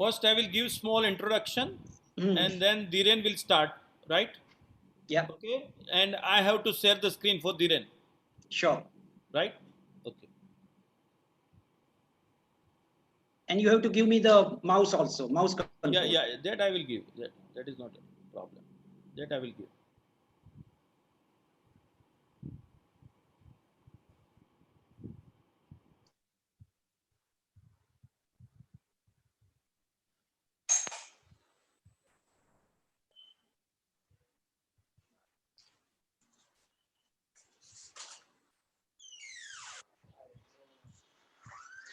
first I will give small introduction and then Dhiren will start, right? Yeah. Okay. And I have to share the screen for Dhiren. Sure. Right? Okay. And you have to give me the mouse also, mouse control. Yeah, that I will give. That is not a problem. That I will give.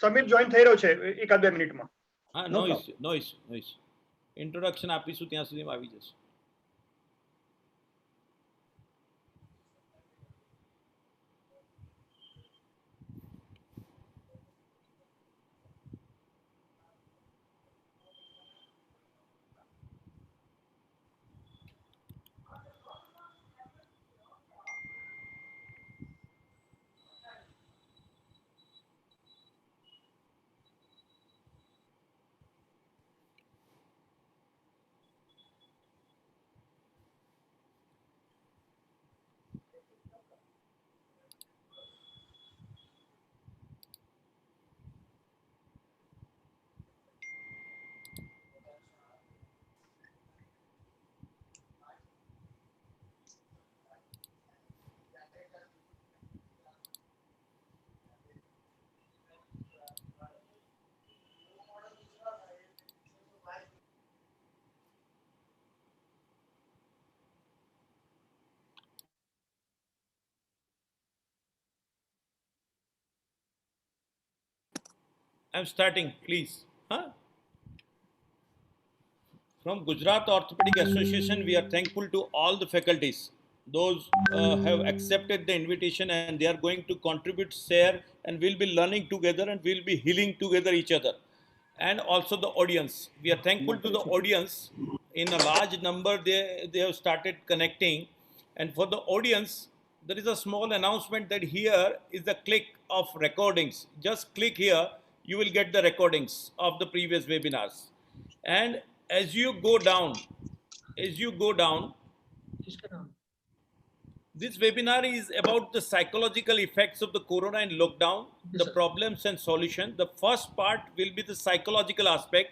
Sameer join થઈ રહ્યો છે એકાદ 2 મિનિટમાં. હા, નો issue. Introduction આપીશું ત્યાં સુધીમાં આવી જશે. I'm starting, please. From Gujarat Orthopedic Association, we are thankful to all the faculties. Those have accepted the invitation and they are going to contribute, share, and we'll be learning together and we'll be healing together each other. And also the audience. We are thankful to the audience. In a large number, they have started connecting. And for the audience, there is a small announcement that here is the click of recordings. Just click here, you will get the recordings of the previous webinars. And as you go down, this webinar is about the psychological effects of the corona and lockdown, the problems and solutions. The first part will be the psychological aspect,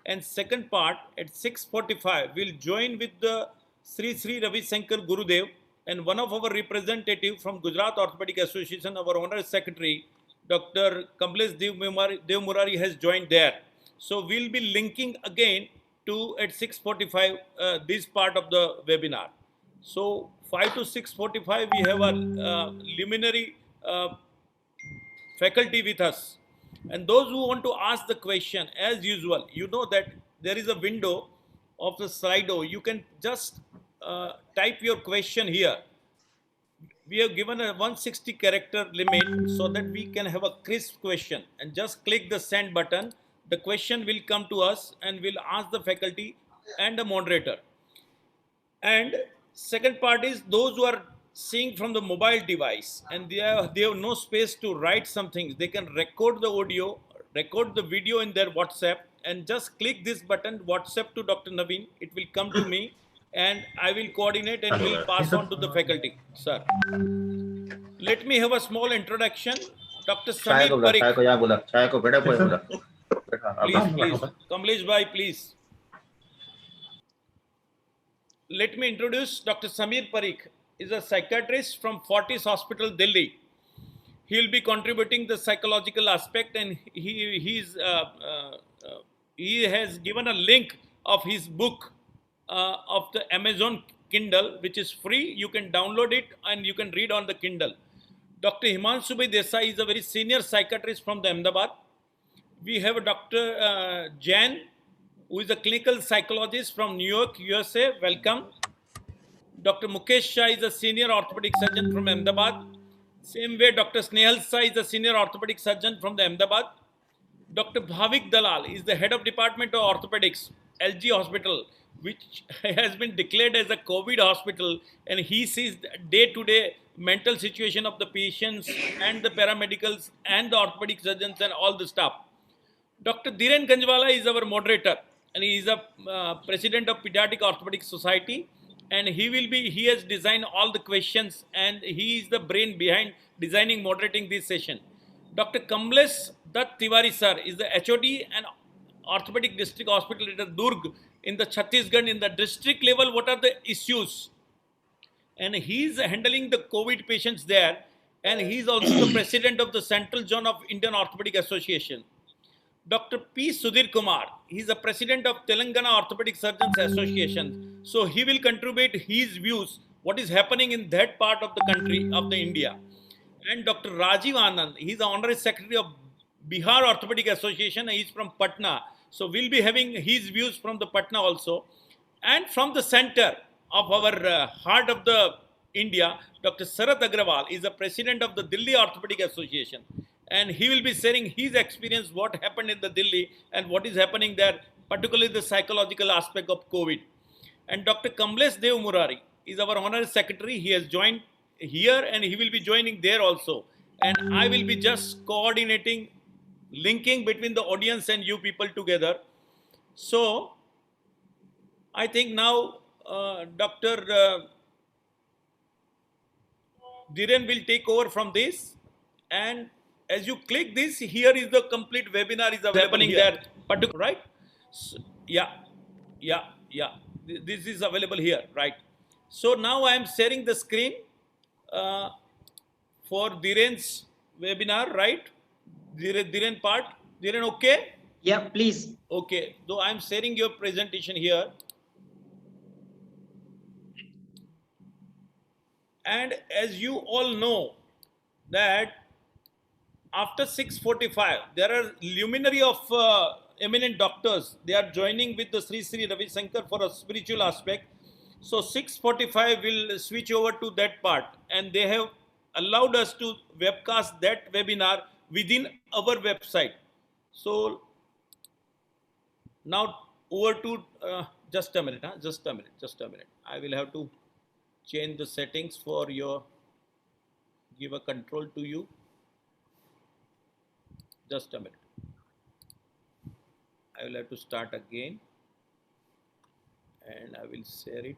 and second part at 6:45 we'll join with the Sri Ravi Shankar Gurudev and one of our representative from Gujarat Orthopedic Association, our Honorary Secretary, Dr. Kamlesh Dev Murari has joined there. So we'll be linking again to at 6:45 this part of the webinar. So 5 to 6:45 we have a luminary faculty with us. And those who want to ask the question, as usual, you know that there is a window of the Slido. You can just type your question here. We have given a 160 character limit so that we can have a crisp question, and just click the send button. The question will come to us and we'll ask the faculty and the moderator. And second part is those who are seeing from the mobile device and they have no space to write something, they can record the audio, record the video in their WhatsApp, and just click this button, WhatsApp to Dr. Navin. It will come to me and I will coordinate and will pass on to the faculty. Sir, let me have a small introduction. Dr. Samir Parikh. Please. Kamlesh bhai, please. Let me introduce Dr. Samir Parikh. Is a psychiatrist from Fortis Hospital, Delhi. He will be contributing the psychological aspect, and he has given a link of his book of the Amazon Kindle, which is free. You can download it and you can read on the Kindle. Dr. Himanshu Desai is a very senior psychiatrist from the Ahmedabad. We have a Dr. Jain, who is a clinical psychologist from New York, USA. Welcome. Dr. Mukesh Shah is a senior orthopedic surgeon from Ahmedabad. Same way, Dr. Snehal Shah is a senior orthopedic surgeon from the Ahmedabad. Dr. Bhavik Dalal is the head of Department of Orthopedics, LG Hospital, which has been declared as a COVID hospital, and he sees day-to-day mental situation of the patients and the paramedicals and the orthopedic surgeons and all the staff. Dr. Dhiren Ganjwala is our moderator, and he is a president of Pediatric Orthopedic Society, and he has designed all the questions, and he is the brain behind designing, moderating this session. Dr. Kamlesh Dutt Tiwari sir is the HOD and Orthopedic District Hospital at Durg in the Chhattisgarh. In the district level, what are the issues? And he's handling the COVID patients there, and he's also the president of the Central Zone of Indian Orthopedic Association. Dr. P. Sudhir Kumar, he's the president of Telangana Orthopedic Surgeons Association. So he will contribute his views, what is happening in that part of the country of the India. And Dr. Rajiv Anand, he's the honorary secretary of Bihar Orthopedic Association. He's from Patna. So we'll be having his views from the Patna also. And from the center of our heart of the India, Dr. Sarat Agrawal is the president of the Delhi Orthopedic Association, and he will be sharing his experience, what happened in the Delhi and what is happening there, particularly the psychological aspect of COVID. And Dr. Kamlesh Dev Murari is our honorary secretary. He has joined here and he will be joining there also. And I will be just coordinating, linking between the audience and you people together. So I think now Dr. Dhiren will take over from this, and as you click this, here is the complete webinar is happening there, right? So, yeah. This is available here, right? So now I am sharing the screen for Dhiren's webinar, right? Dhiren part. Dhiren, okay? Yeah, please. Okay. So I am sharing your presentation here. And as you all know that after 6:45, there are luminary of eminent doctors. They are joining with the Sri Sri Ravi Shankar for a spiritual aspect. So 6:45 will switch over to that part, and they have allowed us to webcast that webinar within our website. So now over to just a minute. I will have to change the settings for your, give a control to you. Just a minute. I will have to start again, and I will share it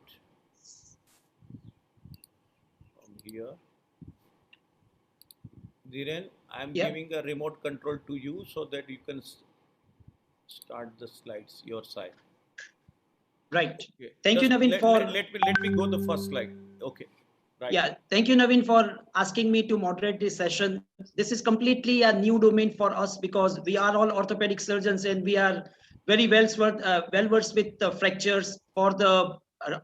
from here. Dhiren, I am giving a remote control to you so that you can start the slides your side. Right. Okay. Thank you, Navin, let me go the first slide. Okay. Right. Yeah, thank you, Navin, for asking me to moderate this session. This is completely a new domain for us because we are all orthopedic surgeons and we are very well versed with the fractures for the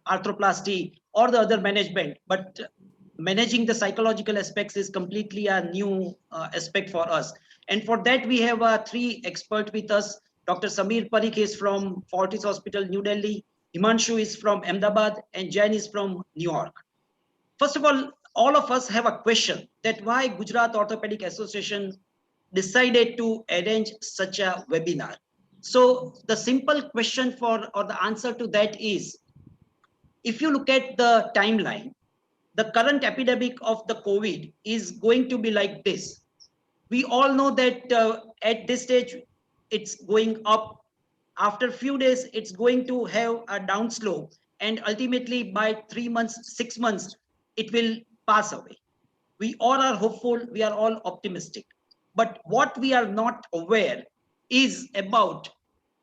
arthroplasty or the other management. But managing the psychological aspects is completely a new aspect for us. And for that, we have 3 experts with us. Dr. Samir Parikh is from Fortis Hospital, New Delhi. Himanshu is from Ahmedabad, and Jain is from New York. First of all of us have a question that why Gujarat Orthopedic Association decided to arrange such a webinar. So the simple question or the answer to that is, if you look at the timeline, the current epidemic of the COVID is going to be like this. We all know that at this stage, it's going up. After a few days, it's going to have a downslope. And ultimately, by 3 months, 6 months, it will pass away. We all are hopeful. We are all optimistic. But what we are not aware is about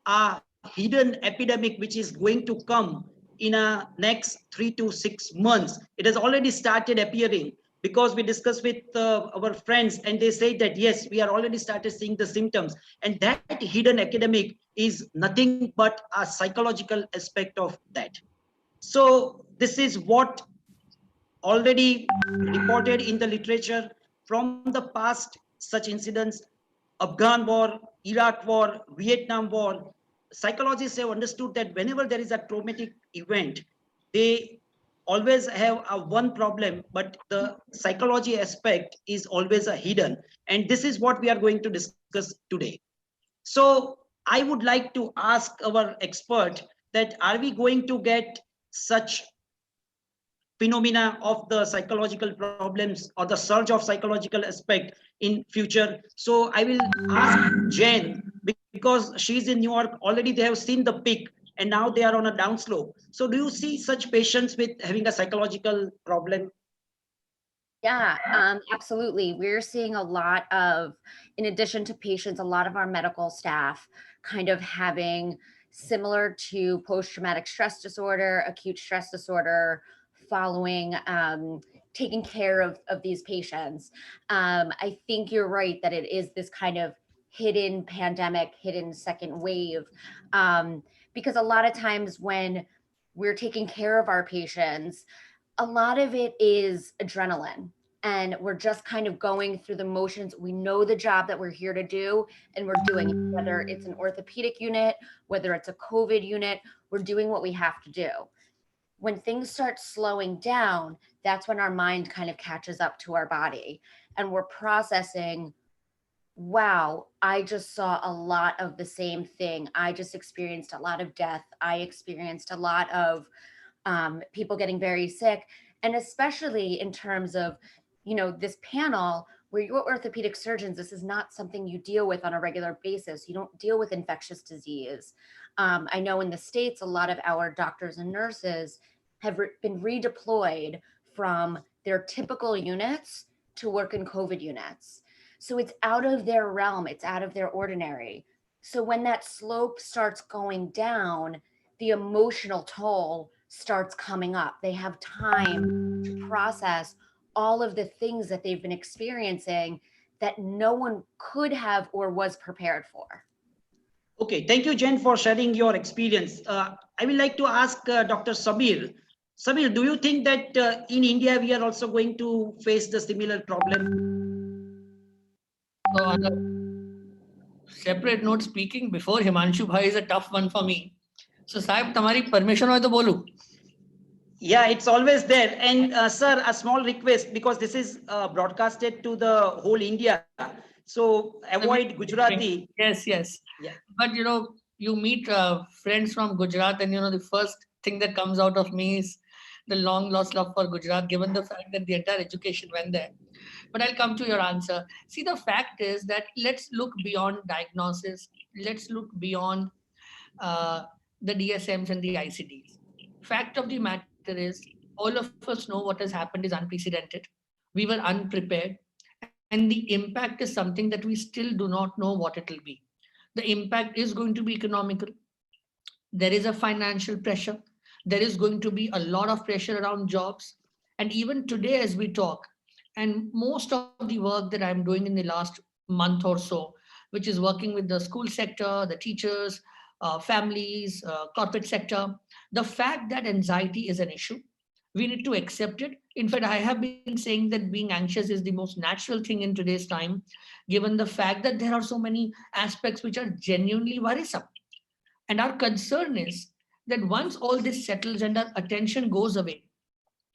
a hidden epidemic which is going to come in a next 3 to 6 months. It has already started appearing because we discussed with our friends and they say that, yes, we are already started seeing the symptoms. And that hidden epidemic is nothing but a psychological aspect of that. So this is what already reported in the literature from the past such incidents, Afghan war, Iraq war, Vietnam war. Psychologists have understood that whenever there is a traumatic event, they always have a one problem, but the psychology aspect is always a hidden. And this is what we are going to discuss today. So I would like to ask our expert that are we going to get such phenomena of the psychological problems or the surge of psychological aspect in future? So I will ask Jain, because she's in New York already. They have seen the peak and now they are on a downslope. So do you see such patients with having a psychological problem? Yeah, absolutely. We're seeing a lot of, in addition to patients, a lot of our medical staff kind of having similar to post-traumatic stress disorder, acute stress disorder, following taking care of these patients. I think you're right that it is this kind of hidden pandemic, hidden second wave, because a lot of times when we're taking care of our patients, a lot of it is adrenaline, and we're just kind of going through the motions. We know the job that we're here to do and we're doing it, whether it's an orthopedic unit, whether it's a COVID unit, we're doing what we have to do. When things start slowing down, that's when our mind kind of catches up to our body and we're processing, wow, I just saw a lot of the same thing. I just experienced a lot of death. I experienced a lot of people getting very sick. And especially in terms of, this panel where you're orthopedic surgeons, this is not something you deal with on a regular basis. You don't deal with infectious disease. I know in the States, a lot of our doctors and nurses have been redeployed from their typical units to work in COVID units. So it's out of their realm, it's out of their ordinary. So when that slope starts going down, the emotional toll starts coming up. They have time to process all of the things that they've been experiencing that no one could have or was prepared for. Okay, thank you, Jen, for sharing your experience. I would like to ask Dr. Sabir. Sabir, do you think that in India we are also going to face the similar problem? So on a separate note, speaking before Himanshu Bhai is a tough one for me. So Saib, तुम्हारी permission हो तो बोलूं. Yeah, it's always there. And sir, a small request, because this is broadcasted to the whole India. So avoid Gujarati. Yes. Yeah. But you meet friends from Gujarat, and the first thing that comes out of me is the long lost love for Gujarat, given the fact that the entire education went there. But I'll come to your answer. See, the fact is that let's look beyond diagnosis. Let's look beyond the DSMs and the ICDs. Fact of the matter is, all of us know what has happened is unprecedented. We were unprepared, and the impact is something that we still do not know what it will be. The impact is going to be economical. There is a financial pressure. There is going to be a lot of pressure around jobs. And even today, as we talk, and most of the work that I'm doing in the last month or so, which is working with the school sector, the teachers, families, corporate sector, the fact that anxiety is an issue, we need to accept it. In fact, I have been saying that being anxious is the most natural thing in today's time, given the fact that there are so many aspects which are genuinely worrisome. And our concern is that once all this settles and our attention goes away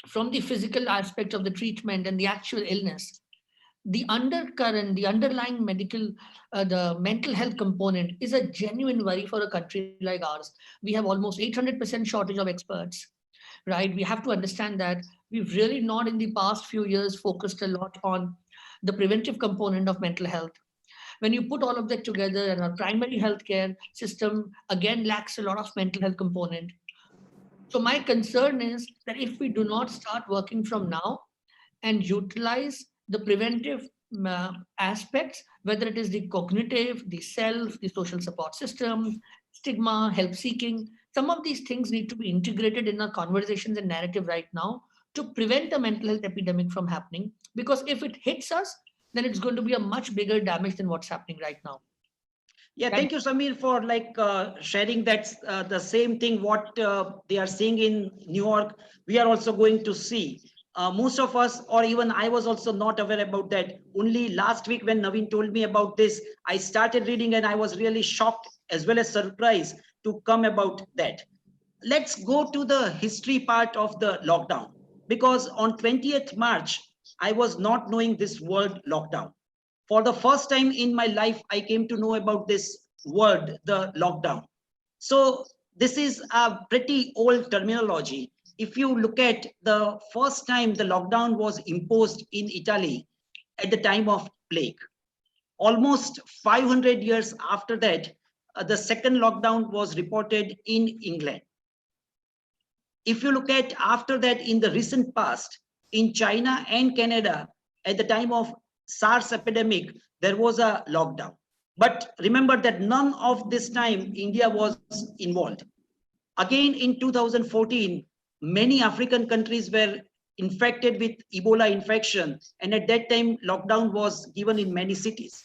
from the physical aspect of the treatment and the actual illness, the undercurrent, the underlying the mental health component is a genuine worry for a country like ours. We have almost 800% shortage of experts, right? We have to understand that we've really not in the past few years focused a lot on the preventive component of mental health. When you put all of that together, and our primary healthcare system again lacks a lot of mental health component. So my concern is that if we do not start working from now and utilize the preventive aspects, whether it is the cognitive, the self, the social support system, stigma, help seeking, some of these things need to be integrated in our conversations and narrative right now to prevent a mental health epidemic from happening. Because if it hits us, then it's going to be a much bigger damage than what's happening right now. Yeah, thank you, Samir, for sharing that the same thing what they are seeing in New York. We are also going to see. Most of us, or even I was also not aware about that. Only last week when Navin told me about this, I started reading and I was really shocked as well as surprised to come about that. Let's go to the history part of the lockdown, because on 20th March, I was not knowing this word lockdown. For the first time in my life, I came to know about this word, the lockdown. So this is a pretty old terminology. If you look at the first time the lockdown was imposed in Italy at the time of plague, almost 500 years after that, the second lockdown was reported in England. If you look at after that in the recent past, in China and Canada, at the time of SARS epidemic, there was a lockdown. But remember that none of this time India was involved. Again, in 2014, many African countries were infected with Ebola infection. And at that time, lockdown was given in many cities.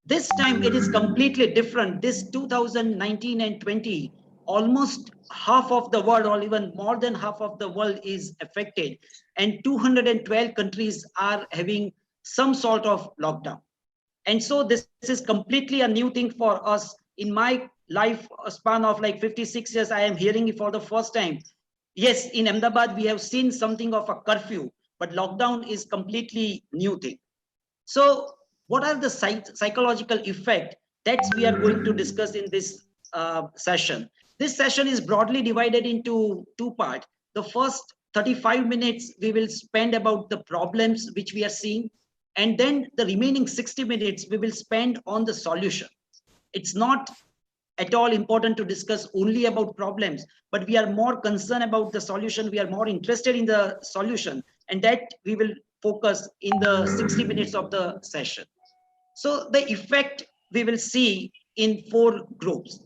This time it is completely different. This 2019 and 20, almost half of the world or even more than half of the world is affected. And 212 countries are having some sort of lockdown. And so this is completely a new thing for us. In my life span of like 56 years, I am hearing it for the first time. Yes, in Ahmedabad, we have seen something of a curfew, but lockdown is completely new thing. So what are the psychological effect that we are going to discuss in this session? This session is broadly divided into two parts. The first 35 minutes, we will spend about the problems which we are seeing. And then the remaining 60 minutes, we will spend on the solution. It's not at all important to discuss only about problems, but we are more concerned about the solution. We are more interested in the solution, and that we will focus in the 60 minutes of the session. So the effect we will see in four groups.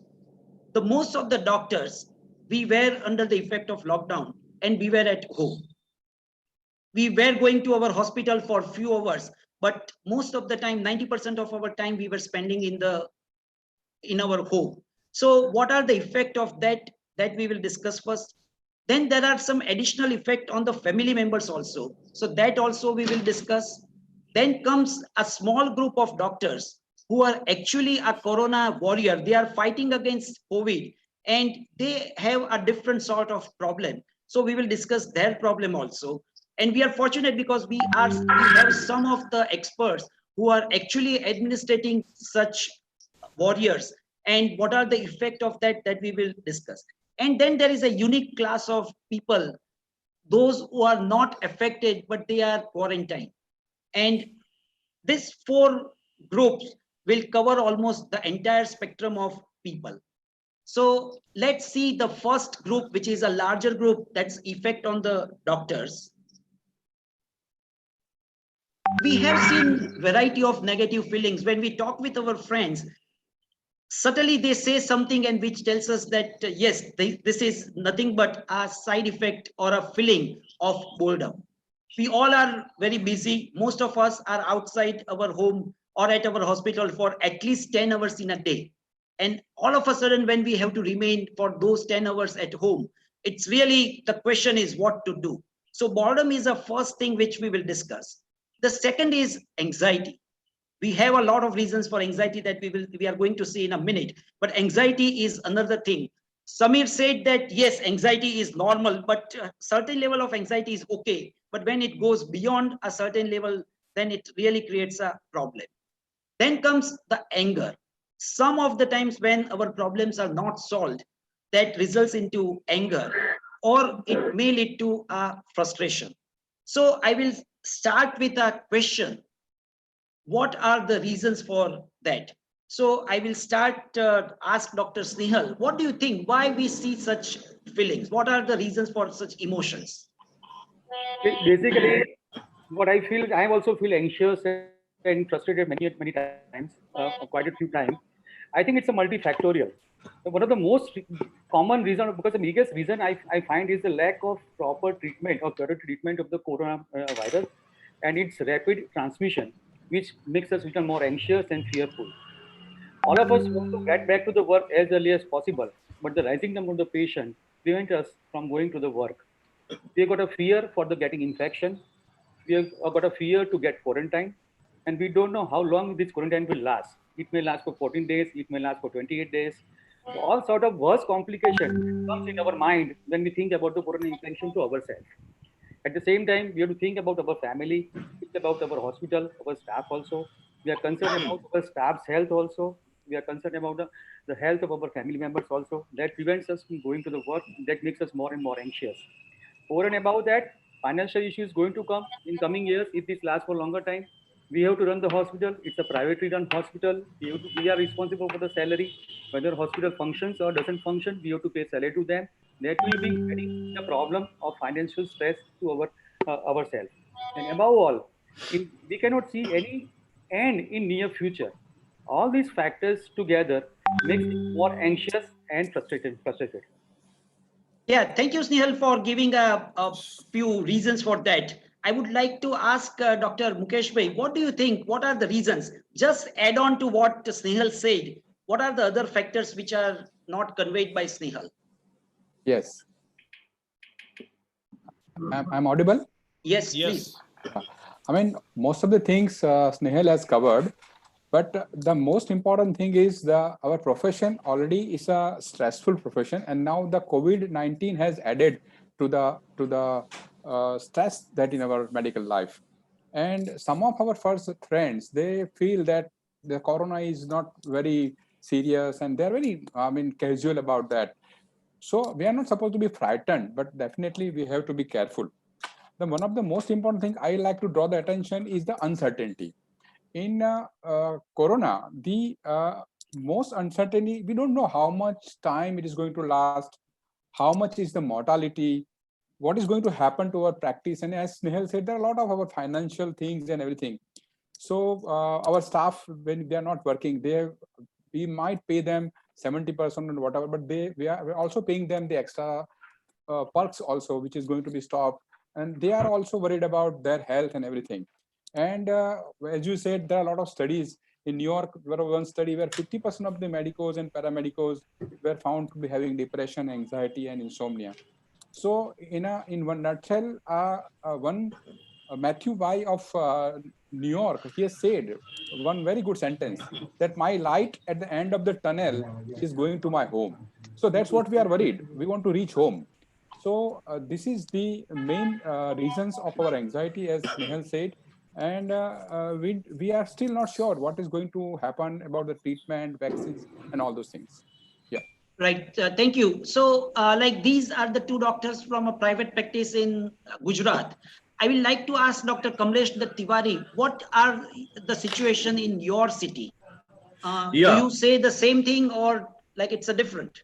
The most of the doctors, we were under the effect of lockdown and we were at home. We were going to our hospital for few hours, but most of the time, 90% of our time we were spending in our home. So what are the effect of that we will discuss first. Then there are some additional effect on the family members also. So that also we will discuss. Then comes a small group of doctors who are actually a corona warrior. They are fighting against COVID and they have a different sort of problem. So we will discuss their problem also. And we are fortunate because we have some of the experts who are actually administrating such warriors, and what are the effect of that we will discuss. And then there is a unique class of people, those who are not affected but they are quarantined. And these four groups will cover almost the entire spectrum of people. So let's see the first group, which is a larger group, that's effect on the doctors. We have seen variety of negative feelings when we talk with our friends. Suddenly they say something and which tells us that yes, this is nothing but a side effect or a feeling of boredom. We all are very busy. Most of us are outside our home or at our hospital for at least 10 hours in a day. And all of a sudden, when we have to remain for those 10 hours at home, it's really the question is what to do. So boredom is the first thing which we will discuss. The second is anxiety. We have a lot of reasons for anxiety that we are going to see in a minute, but anxiety is another thing. Samir said that yes, anxiety is normal, but certain level of anxiety is okay, but when it goes beyond a certain level, then it really creates a problem. Then comes the anger. Some of the times when our problems are not solved, that results into anger, or it may lead to a frustration. So I will start with a question. What are the reasons for that? So I will start ask Dr. Snehal, what do you think? Why we see such feelings? What are the reasons for such emotions? Basically, what I feel, I also feel anxious and frustrated many times, quite a few times. I think it's a multifactorial. One of the most common reason, because the biggest reason I find is the lack of proper treatment or thorough treatment of the coronavirus and its rapid transmission, which makes us little more anxious and fearful. All of us want to get back to the work as early as possible, but the rising number of the patient prevent us from going to the work. We have got a fear for the getting infection. We have got a fear to get quarantine, and we don't know how long this quarantine will last. It may last for 14 days. It may last for 28 days. So all sort of worse complication comes in our mind when we think about the corona infection to ourselves. At the same time, we have to think about our family, think about our hospital, our staff also. We are concerned about our staff's health also. We are concerned about the health of our family members also. That prevents us from going to the work. That makes us more and more anxious. Over and above that, financial issues going to come in coming years if this lasts for longer time. We have to run the hospital. It's a privately run hospital. We are responsible for the salary. Whether hospital functions or doesn't function, we have to pay salary to them. That will be adding the problem of financial stress to ourselves. And above all, we cannot see any end in near future. All these factors together makes me more anxious and frustrated. Yeah, thank you, Snehal, for giving a few reasons for that. I would like to ask Dr. Mukesh Bhai, what do you think? What are the reasons? Just add on to what Snehal said. What are the other factors which are not conveyed by Snehal? Yes. I'm audible? Yes, Yes. please. I mean, most of the things Snehal has covered, but the most important thing is our profession already is a stressful profession, and now the COVID-19 has added to the stress that in our medical life. And some of our first friends, they feel that the corona is not very serious, and they're very, I mean, casual about that. So we are not supposed to be frightened, but definitely we have to be careful. One of the most important thing I like to draw the attention is the uncertainty. In Corona, the most uncertainty, we don't know how much time it is going to last, how much is the mortality, what is going to happen to our practice. And as Snehal said, there are a lot of our financial things and everything. So our staff, when they are not working, we might pay them 70% or whatever, but we're also paying them the extra perks also, which is going to be stopped. And they are also worried about their health and everything. And as you said, there are a lot of studies. In New York, there was one study where 50% of the medicos and paramedicos were found to be having depression, anxiety, and insomnia. So, in one nutshell, Matthew Y of New York, he has said one very good sentence, that my light at the end of the tunnel is going to my home. So that's what we are worried. We want to reach home. So this is the main reasons of our anxiety, as Snehal said. And we are still not sure what is going to happen about the treatment, vaccines, and all those things. Yeah. Right. Thank you. So, like these are the two doctors from a private practice in Gujarat. I will like to ask Dr. Kamlesh Tiwari, what are the situation in your city? Do Yeah. you say the same thing or like it's a different?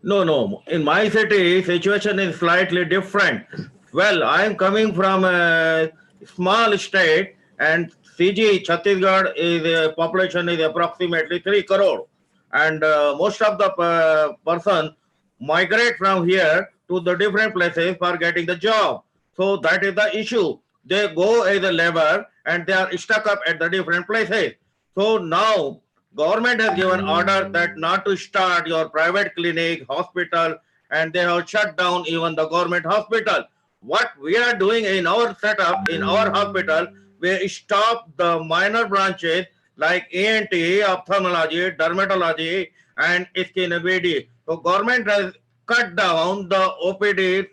No. In my city, situation is slightly different. Well, I am coming from a small state, and CG Chhattisgarh population is approximately 3 crore, and most of the person migrate from here to the different places for getting the job. So that is the issue. They go as a labor and they are stuck up at the different places. So now government has given order that not to start your private clinic, hospital, and they have shut down even the government hospital. What we are doing in our setup, in our hospital, we stop the minor branches like ENT, ophthalmology, dermatology, and skin and BD. So government has cut down the OPD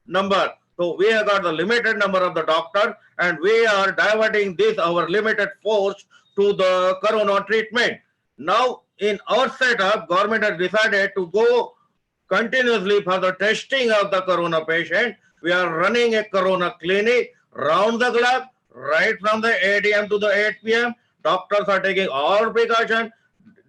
number. So we have got the limited number of the doctors, and we are diverting this our limited force to the corona treatment. Now, in our setup, government has decided to go continuously for the testing of the corona patient. We are running a corona clinic round the clock, right from the 8 a.m. to the 8 p.m. Doctors are taking all precautions,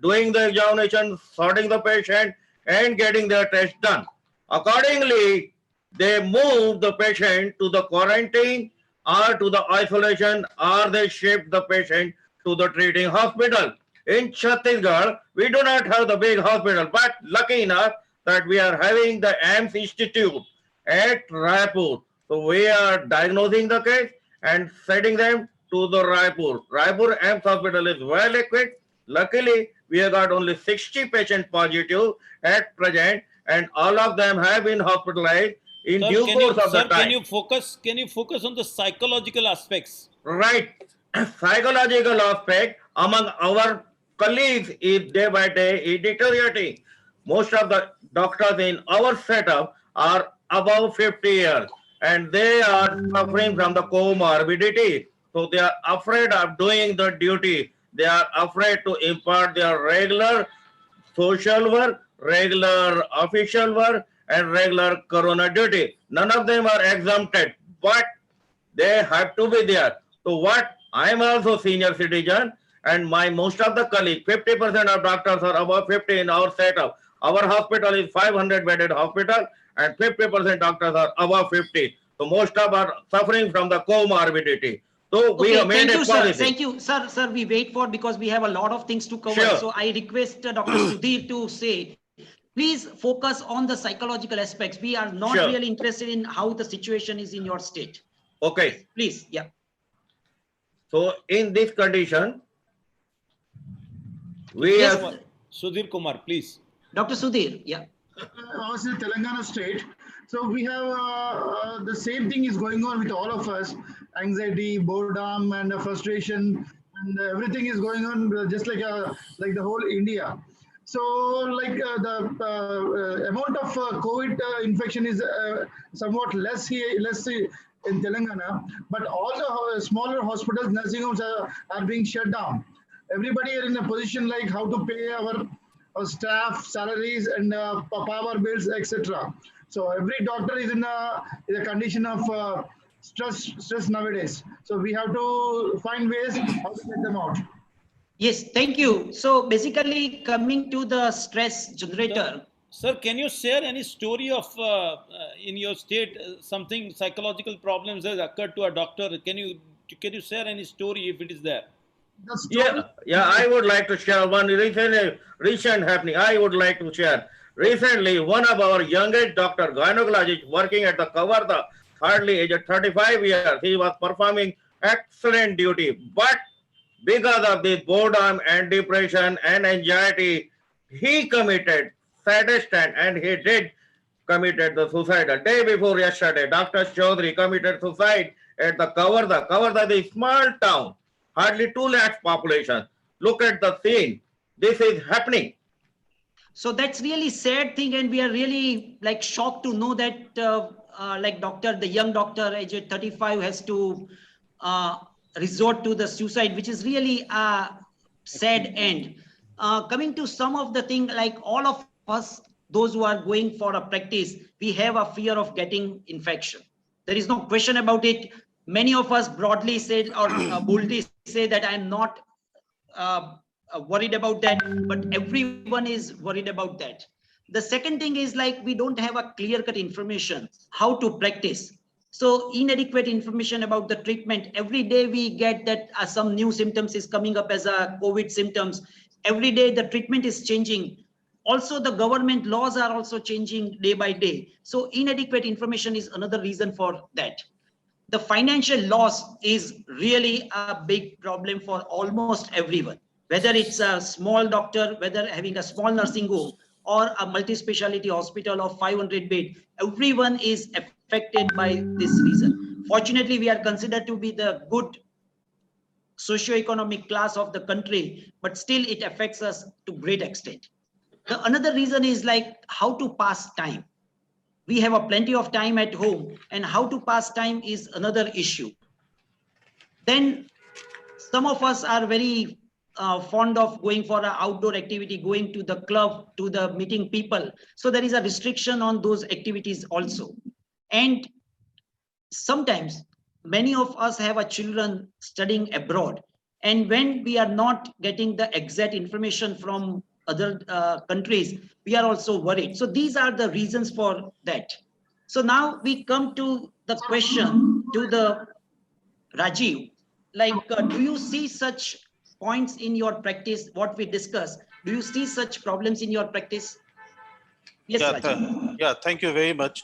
doing the examination, sorting the patient, and getting their test done. Accordingly, they move the patient to the quarantine or to the isolation, or they shift the patient to the treating hospital. In Chhattisgarh, we do not have the big hospital, but lucky enough that we are having the AIMS Institute at Raipur. So we are diagnosing the case and sending them to the Raipur. Raipur AIMS Hospital is well equipped. Luckily, we have got only 60 patients positive at present, and all of them have been hospitalized in Sir, due course of the time. can you focus on the psychological aspects? Right. Psychological aspect among our colleagues is day by day is deteriorating. Most of the doctors in our setup are above 50 years, and they are suffering from the comorbidity. So they are afraid of doing the duty. They are afraid to impart their regular social work, regular official work, and regular corona duty. None of them are exempted, but they have to be there. So what I am also senior citizen, and my most of the colleagues, 50% of doctors are above 50 in our setup. Our hospital is 500 bedded hospital, and 50% doctors are above 50. So most of are suffering from the comorbidity. So we Okay, have made thank a you, sir. policy. Thank you, sir. Sir, we wait for because we have a lot of things to cover. Sure. So I request Dr. Sudhir to say, please focus on the psychological aspects. We are not Sure. really interested in how the situation is in your state. Okay. Please, yeah. So in this condition, we Yes, have Sudhir Kumar, please. Dr. Sudhir, yeah. Us in Telangana state. So we have the same thing is going on with all of us: anxiety, boredom, and frustration, and everything is going on just like the whole India. So the amount of COVID infection is somewhat less here, in Telangana, but all the smaller hospitals, nursing homes are being shut down. Everybody are in a position like how to pay our staff salaries and power bills, etc. So every doctor is in a condition of stress nowadays. So we have to find ways how to get them out. Yes, thank you. So basically coming to the stress generator. Sir, can you share any story of in your state something psychological problems has occurred to a doctor? Can you share any story if it is there? Yeah, I would like to share one recent happening. I would like to share. Recently, one of our youngest doctor, gynecologist, working at the Kavarda, hardly aged 35 years, he was performing excellent duty. But because of this boredom and depression and anxiety, he committed saddest and he did committed the suicide. A day before yesterday, Dr. Chaudhary committed suicide at the Kavarda. Kavarda is a small town, hardly 2 lakhs population. Look at the scene. This is happening. So that's really sad thing, and we are really like shocked to know that like the young doctor aged 35 has to resort to the suicide, which is really a sad end. Coming to some of the thing, like all of us, those who are going for a practice, we have a fear of getting infection. There is no question about it. Many of us broadly said or boldly say that I'm not worried about that, but everyone is worried about that. The second thing is like we don't have a clear cut information how to practice. So inadequate information about the treatment. Every day we get that some new symptoms is coming up as a COVID symptoms. Every day the treatment is changing. Also the government laws are also changing day by day. So inadequate information is another reason for that. The financial loss is really a big problem for almost everyone, whether it's a small doctor, whether having a small nursing home or a multi-speciality hospital of 500 bed, everyone is affected by this reason. Fortunately, we are considered to be the good socio-economic class of the country, but still it affects us to great extent. The another reason is like how to pass time. We have a plenty of time at home, and how to pass time is another issue. Then some of us are very fond of going for an outdoor activity, going to the club, to the meeting people. So there is a restriction on those activities also. And sometimes many of us have a children studying abroad. And when we are not getting the exact information from other countries, we are also worried. So these are the reasons for that. So now we come to the question to the Rajiv, like, do you see such points in your practice, what we discussed? Do you see such problems in your practice? Yes, Rajiv. Yeah, thank you very much.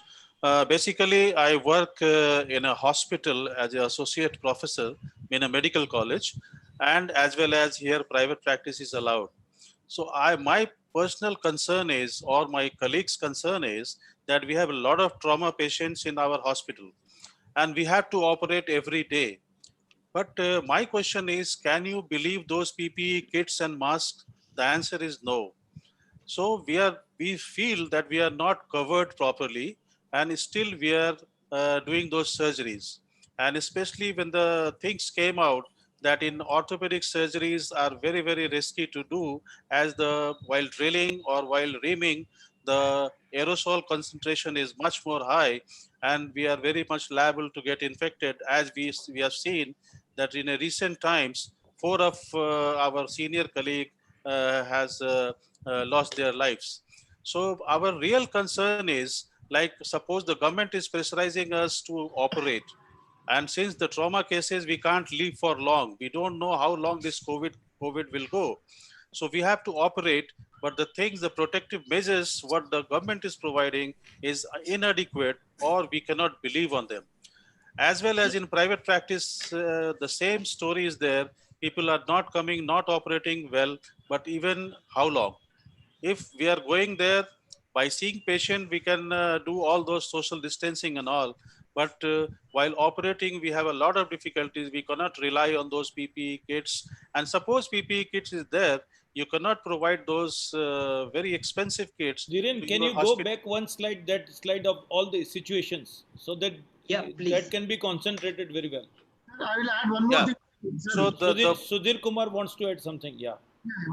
Basically, I work in a hospital as an associate professor in a medical college, and as well as here private practice is allowed. So my personal concern is, or my colleagues' concern is, that we have a lot of trauma patients in our hospital, and we have to operate every day. But my question is, can you believe those PPE kits and masks? The answer is no. So we feel that we are not covered properly, and still we are doing those surgeries. And especially when the things came out that in orthopedic surgeries are very, very risky to do, as while drilling or while reaming, the aerosol concentration is much more high, and we are very much liable to get infected, as we have seen that in a recent times, 4 of our senior colleague has lost their lives. So our real concern is, like, suppose the government is pressurizing us to operate, and since the trauma cases, we can't live for long. We don't know how long this COVID will go. So we have to operate, but the things, the protective measures, what the government is providing is inadequate, or we cannot believe on them. As well as in private practice, the same story is there. People are not coming, not operating well, but even how long? If we are going there by seeing patient, we can do all those social distancing and all, but while operating, we have a lot of difficulties. We cannot rely on those PPE kits, and suppose PPE kits is there, you cannot provide those very expensive kits Dhiren, to can your you go hospital. back one slide, that slide of all the situations, so that Yeah, that please. can be concentrated very well. I will add one more Yeah. thing, So sir. Sudhir Kumar wants to add something. Yeah.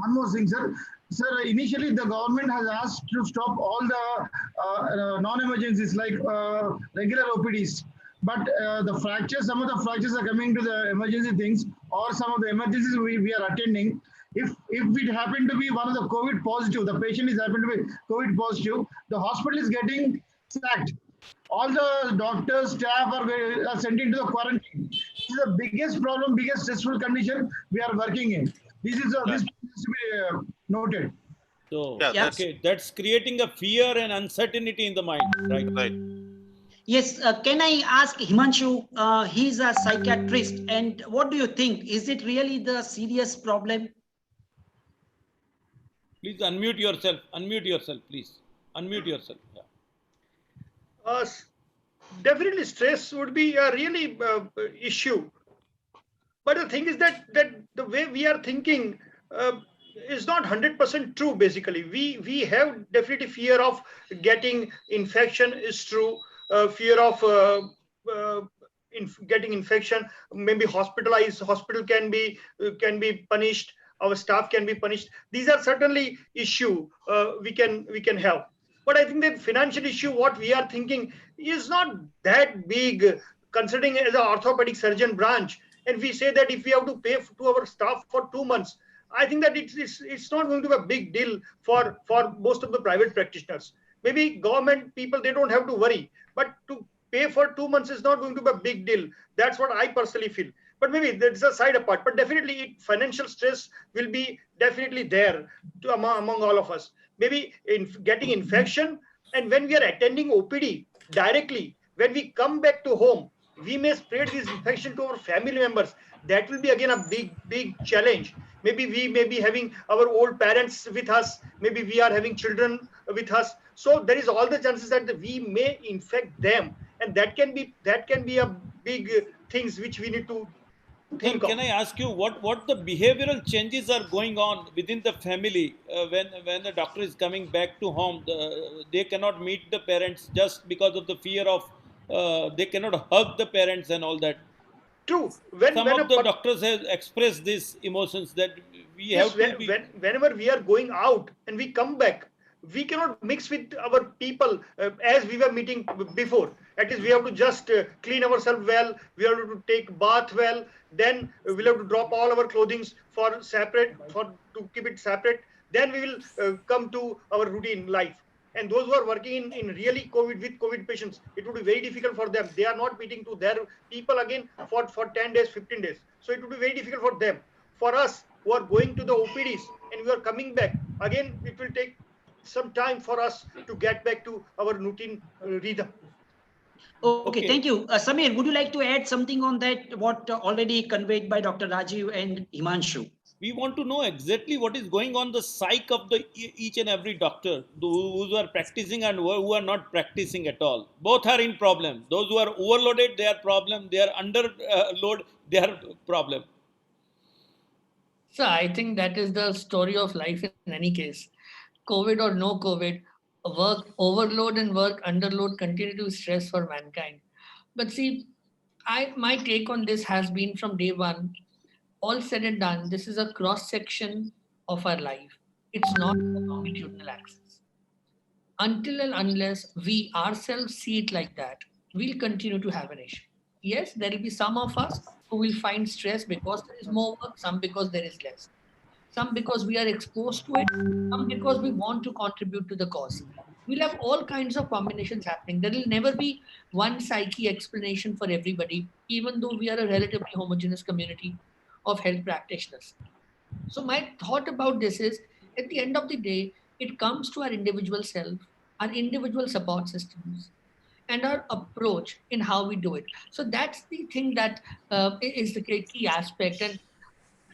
One more thing, sir. Sir, initially the government has asked to stop all the non-emergencies like regular OPDs. But the fractures, some of the fractures are coming to the emergency things, or some of the emergencies we are attending. If it happened to be one of the COVID positive, the patient is happened to be COVID positive, the hospital is getting sacked. All the doctors, staff are sent into the quarantine. This is the biggest problem, biggest stressful condition we are working in. Yeah, This needs to be noted. So, yeah, Yeah. that's okay, that's creating a fear and uncertainty in the mind, right? right. Yes, can I ask Himanshu? He's a psychiatrist, and what do you think? Is it really the serious problem? Please unmute yourself. Unmute yourself, please. Unmute yourself. Yeah. Uh, Definitely, stress would be a really issue. But the thing is that the way we are thinking is not 100% true. Basically, we have definitely fear of getting infection is true. Fear of getting infection, maybe hospitalized. Hospital can be punished. Our staff can be punished. These are certainly issue we can have. But I think that financial issue, what we are thinking, is not that big, considering as an orthopedic surgeon branch, and we say that if we have to pay to our staff for 2 months, I think that it's not going to be a big deal for most of the private practitioners. Maybe government people, they don't have to worry, but to pay for 2 months is not going to be a big deal. That's what I personally feel. But maybe that's a side apart. But definitely, financial stress will be definitely there among all of us. Maybe in getting infection, and when we are attending OPD directly, when we come back to home, we may spread this infection to our family members. That will be again a big challenge. Maybe we may be having our old parents with us, maybe we are having children with us, so there is all the chances that we may infect them, and that can be a big things which we need to Sir, think of. can I ask you what the behavioral changes are going on within the family when the doctor is coming back to home? They cannot meet the parents just because of the fear of they cannot hug the parents and all that. True. when Some when of a the doctors have expressed these emotions that we Yes, have to be. whenever we are going out and we come back, we cannot mix with our people as we were meeting before. At least we have to just clean ourselves well. We have to take bath well. Then we'll have to drop all our clothing for separate, for to keep it separate. Then we will come to our routine life. And those who are working in really COVID with COVID patients, it would be very difficult for them. They are not meeting to their people again for 10 days, 15 days. So it would be very difficult for them. For us who are going to the OPDs and we are coming back, again, it will take some time for us to get back to our routine rhythm. Okay, thank Okay, you. Samir, would you like to add something on that, what already conveyed by Dr. Rajiv and Himanshu? we want to know exactly what is going on the psyche of the each and every doctor, those who are practicing and who are not practicing at all. Both are in problem. Those who are overloaded, they are problem. They are under load, they are problem. So I think that is the story of life in any case. COVID or no COVID, work overload and work underload continue to stress for mankind. But see, my take on this has been from day one, all said and done, this is a cross section of our life. It's not a longitudinal axis. Until and unless we ourselves see it like that, we'll continue to have an issue. Yes, there will be some of us who will find stress because there is more work, some because there is less, some because we are exposed to it, some because we want to contribute to the cause. We'll have all kinds of combinations happening. There will never be one psyche explanation for everybody, even though we are a relatively homogeneous community of health practitioners. So my thought about this is, at the end of the day, it comes to our individual self, our individual support systems, and our approach in how we do it. So that's the thing that is the key aspect. And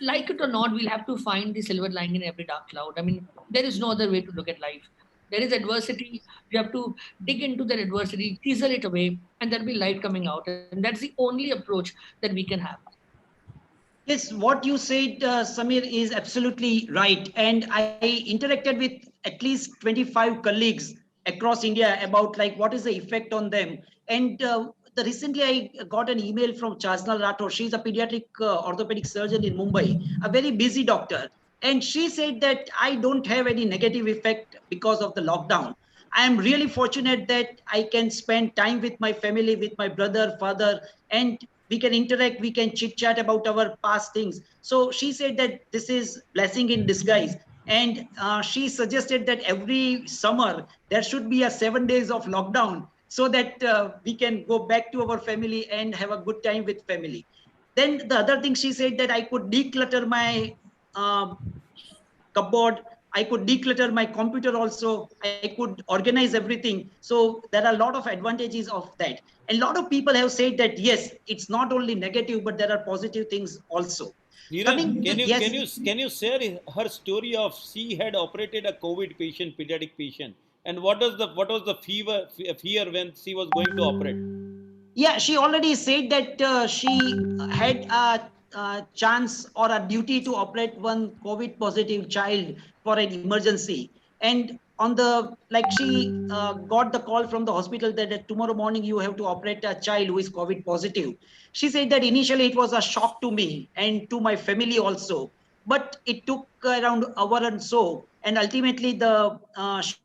like it or not, we'll have to find the silver lining in every dark cloud. I mean, there is no other way to look at life. There is adversity. You have to dig into that adversity, chisel it away, and there'll be light coming out. And that's the only approach that we can have. Yes, what you said, Samir, is absolutely right. And I interacted with at least 25 colleagues across India about like what is the effect on them. And recently I got an email from Chasnal Rathore. She's a pediatric orthopedic surgeon in Mumbai, a very busy doctor. And she said that I don't have any negative effect because of the lockdown. I am really fortunate that I can spend time with my family, with my brother, father, and we can interact, we can chit chat about our past things. So she said that this is blessing in disguise. And she suggested that every summer there should be a 7 days of lockdown so that we can go back to our family and have a good time with family. Then the other thing she said that I could declutter my uh, cupboard. I could declutter my computer also. I could organize everything. So there are a lot of advantages of that. And a lot of people have said that, yes, it's not only negative, but there are positive things also. Neeraj, Coming to, yes, can you share her story of she had operated a COVID patient, pediatric patient, and what was the fear when she was going to operate? yeah, she already said that she had a chance or a duty to operate one COVID positive child for an emergency. And on the, like she got the call from the hospital that tomorrow morning you have to operate a child who is COVID positive. She said that initially it was a shock to me and to my family also, but it took around an hour and so, and ultimately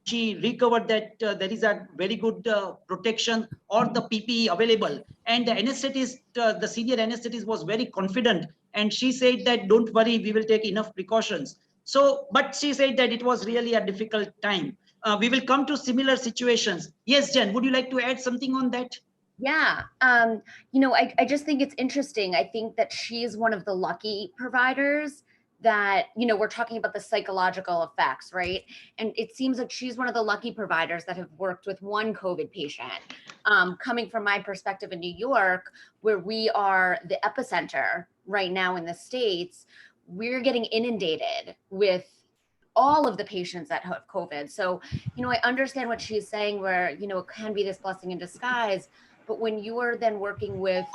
she recovered that there is a very good protection or the PPE available, and the anesthetist, the senior anesthetist was very confident, and she said that don't worry, we will take enough precautions. So but she said that it was really a difficult time. We will come to similar situations. Yes, Jen, would you like to add something on that? Yeah. I just think it's interesting. I think that she's one of the lucky providers that, we're talking about the psychological effects, right? And it seems like she's one of the lucky providers that have worked with one COVID patient. Coming from my perspective in New York, where we are the epicenter right now in the States, we're getting inundated with all of the patients that have COVID. So, I understand what she's saying where, it can be this blessing in disguise. But when you are then working with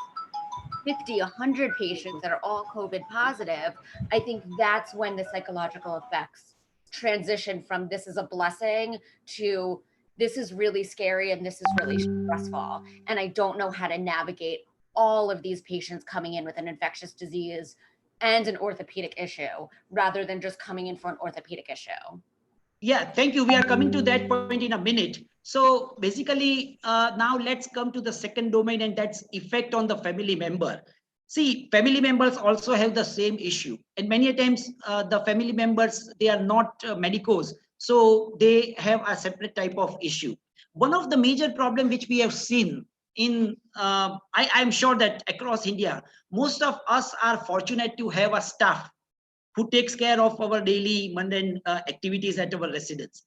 50, 100 patients that are all COVID positive, I think that's when the psychological effects transition from this is a blessing to this is really scary and this is really stressful. And I don't know how to navigate all of these patients coming in with an infectious disease and an orthopedic issue rather than just coming in for an orthopedic issue. Yeah, thank you. We are coming to that point in a minute. So basically, now let's come to the second domain, and that's effect on the family member. See, family members also have the same issue, and many times the family members, they are not medicos, so they have a separate type of issue. One of the major problem which we have seen in, I'm sure that across India, most of us are fortunate to have a staff who takes care of our daily mundane activities at our residence.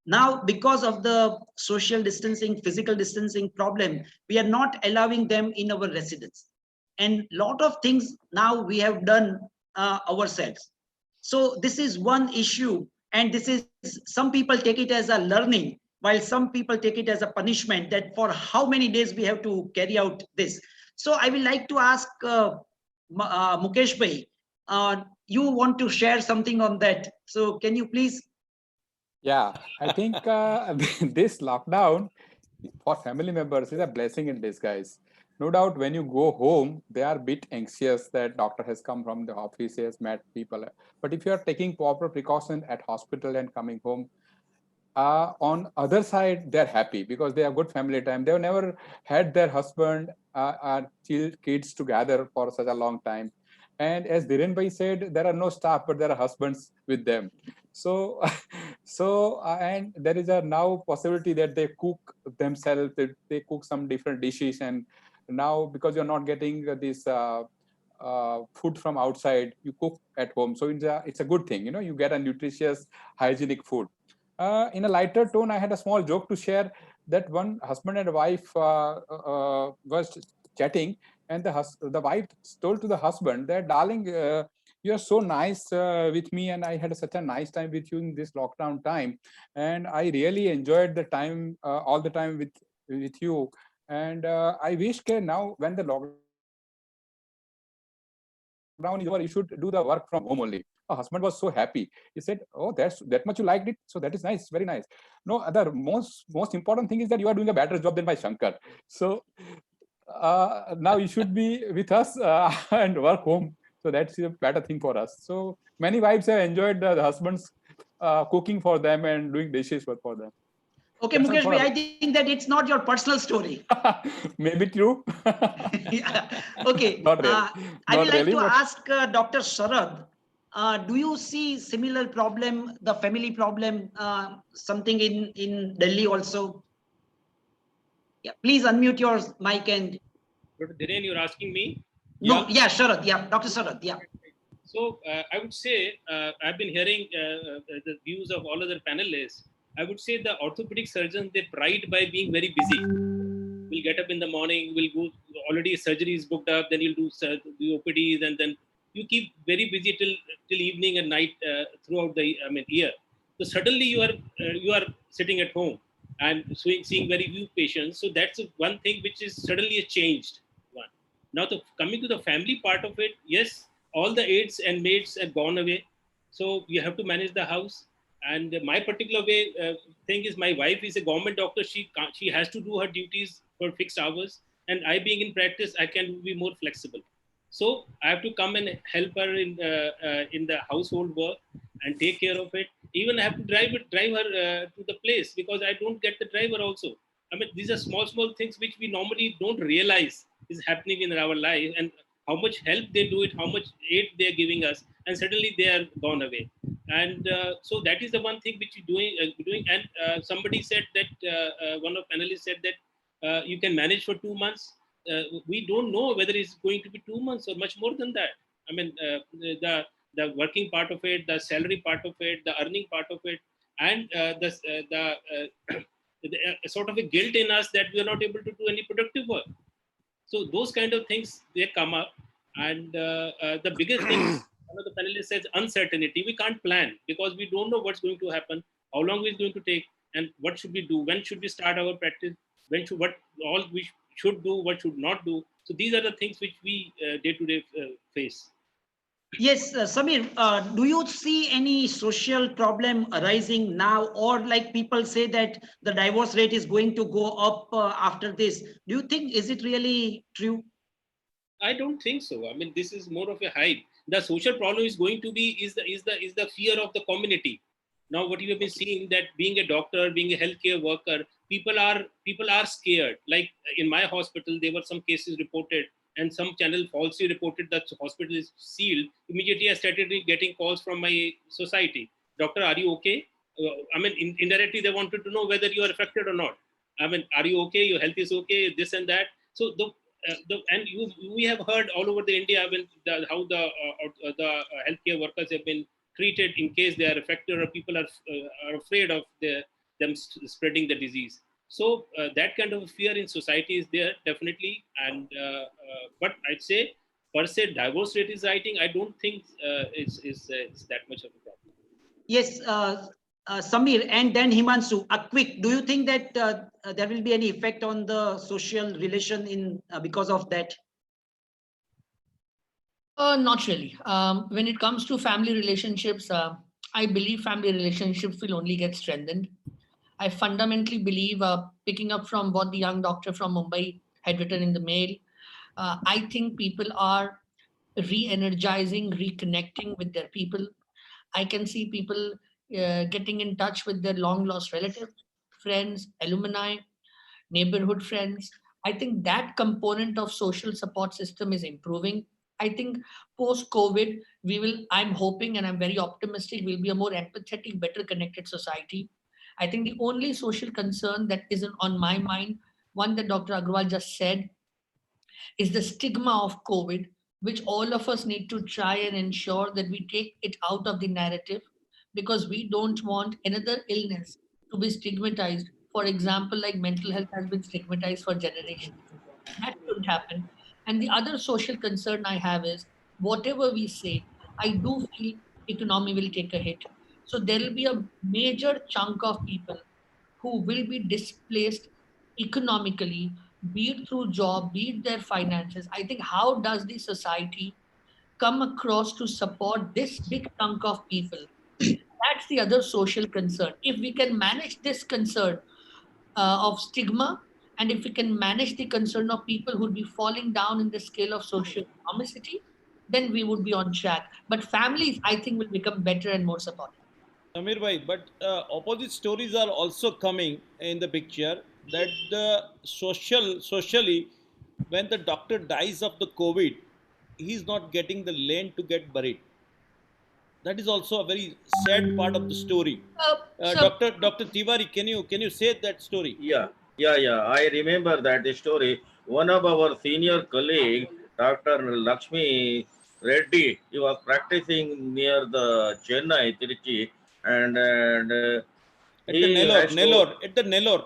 Now, because of the social distancing, physical distancing problem, we are not allowing them in our residence. And lot of things now we have done ourselves. So this is one issue, and this is, some people take it as a learning, while some people take it as a punishment that for how many days we have to carry out this. So I will like to ask Mukesh Bhai, you want to share something on that. So can you please? Yeah, I think this lockdown for family members is a blessing in disguise. No doubt when you go home, they are a bit anxious that doctor has come from the office, he has met people. But if you are taking proper precaution at hospital and coming home, on other side, they're happy because they have good family time. They've never had their husband kids together for such a long time. And as Dhiren Bhai said, there are no staff, but there are husbands with them. So, and there is a now possibility that they cook themselves. They cook some different dishes, and now because you're not getting this food from outside, you cook at home. So it's a good thing. You get a nutritious, hygienic food. In a lighter tone, I had a small joke to share that one husband and wife was chatting, and the wife told to the husband that, darling, you are so nice with me, and I had such a nice time with you in this lockdown time, and I really enjoyed the time all the time with you. And I wish now when the lockdown is over, you should do the work from home only. A husband was so happy. He said, "Oh, that much you liked it, so that is nice, very nice." No, the most important thing is that you are doing a better job than my Shankar. So now you should be with us and work home. So that's a better thing for us. So many wives have enjoyed the husbands cooking for them and doing dishes for them. Okay, That's all Mukesh for bhai, I think that it's not your personal story. maybe true. Yeah. Okay. Not really. I will Not like really, to but ask Dr. Sharad, do you see similar problem, the family problem, something in Delhi also? Yeah, please unmute your mic and. Dr. Dhiren, you're asking me? No, yeah, Sharad, yeah, Dr. Sharad, yeah. So I would say I've been hearing the views of all other panelists. I would say the orthopedic surgeons, they pride by being very busy. We'll get up in the morning, we'll go, already surgery is booked up, then you'll do the OPDs, and then you keep very busy till evening and night throughout the year. So suddenly you are sitting at home and seeing very few patients. So that's one thing which is suddenly changed. One. Now, coming to the family part of it, yes, all the aides and maids have gone away. So you have to manage the house. And my particular way thing is, my wife is a government doctor. She has to do her duties for fixed hours. And I, being in practice, I can be more flexible. So I have to come and help her in the household work and take care of it. Even I have to drive her to the place because I don't get the driver also. I mean, these are small things which we normally don't realize is happening in our life, and how much help they do it, how much aid they are giving us, and suddenly they are gone away. And so that is the one thing which we're doing. And somebody said that one of panelists said that you can manage for 2 months. We don't know whether it's going to be 2 months or much more than that. I mean, the working part of it, the salary part of it, the earning part of it, and the sort of a guilt in us that we are not able to do any productive work. So those kind of things, they come up. And the biggest thing, one of the panelists says, uncertainty. We can't plan because we don't know what's going to happen, how long it's going to take, and what should we do, when should we start our practice, what all we should do, what should not do. So these are the things which we day to day face. Yes, Samir, do you see any social problem arising now, or like people say that the divorce rate is going to go up after this? Do you think, is it really true? I don't think so. I mean, this is more of a hype. The social problem is going to be is the fear of the community. Now, what you have been seeing, that being a doctor, being a healthcare worker, people are scared. Like in my hospital, there were some cases reported, and some channel falsely reported that the hospital is sealed. Immediately, I started getting calls from my society. Doctor, are you okay? I mean, indirectly, they wanted to know whether you are affected or not. I mean, are you okay? Your health is okay? This and that. So we have heard all over the India when how the healthcare workers have been treated in case they are affected, or people are afraid of them spreading the disease. So that kind of fear in society is there, definitely. And but I'd say per se divorce rate is rising. I don't think it's that much of a problem. Yes, Samir, and then Himanshu, a quick, do you think that there will be any effect on the social relation in because of that? Not really. When it comes to family relationships, I believe family relationships will only get strengthened. I fundamentally believe, picking up from what the young doctor from Mumbai had written in the mail, I think people are re-energizing, reconnecting with their people. I can see people, getting in touch with their long lost relatives, friends, alumni, neighborhood friends. I think that component of social support system is improving. I think post COVID, I'm hoping and I'm very optimistic, we'll be a more empathetic, better connected society. I think the only social concern that isn't on my mind, one that Dr. Agrawal just said, is the stigma of COVID, which all of us need to try and ensure that we take it out of the narrative, because we don't want another illness to be stigmatized. For example, like mental health has been stigmatized for generations. That shouldn't happen. And the other social concern I have is whatever we say, I do feel economy will take a hit. So there will be a major chunk of people who will be displaced economically, be it through job, be it their finances. I think how does the society come across to support this big chunk of people? That's the other social concern. If we can manage this concern of stigma, and if we can manage the concern of people who would be falling down in the scale of social economicity, then we would be on track. But families, I think, will become better and more supportive. Samir bhai, but opposite stories are also coming in the picture, that the socially, when the doctor dies of the COVID, he's not getting the land to get buried. That is also a very sad part of the story. So Doctor Tiwari, can you say that story? Yeah. I remember that story. One of our senior colleague, Dr. Lakshmi Reddy, he was practicing near the Chennai, Trichy, and At the he has to Nellore.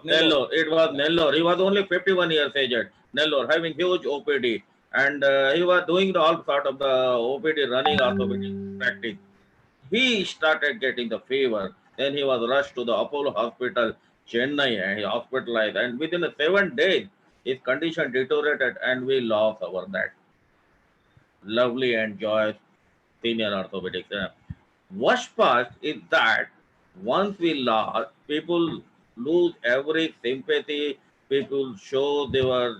Nellore. It was Nellore. He was only 51 years aged. Nellore, having huge OPD, and he was doing all sort of the OPD running orthopedic practice. He started getting the fever. Then he was rushed to the Apollo Hospital, Chennai, and he hospitalized. And within 7 days, his condition deteriorated, and we lost our that lovely and joyous senior orthopedic. Worst part is that once we lost, people lose every sympathy. People show they were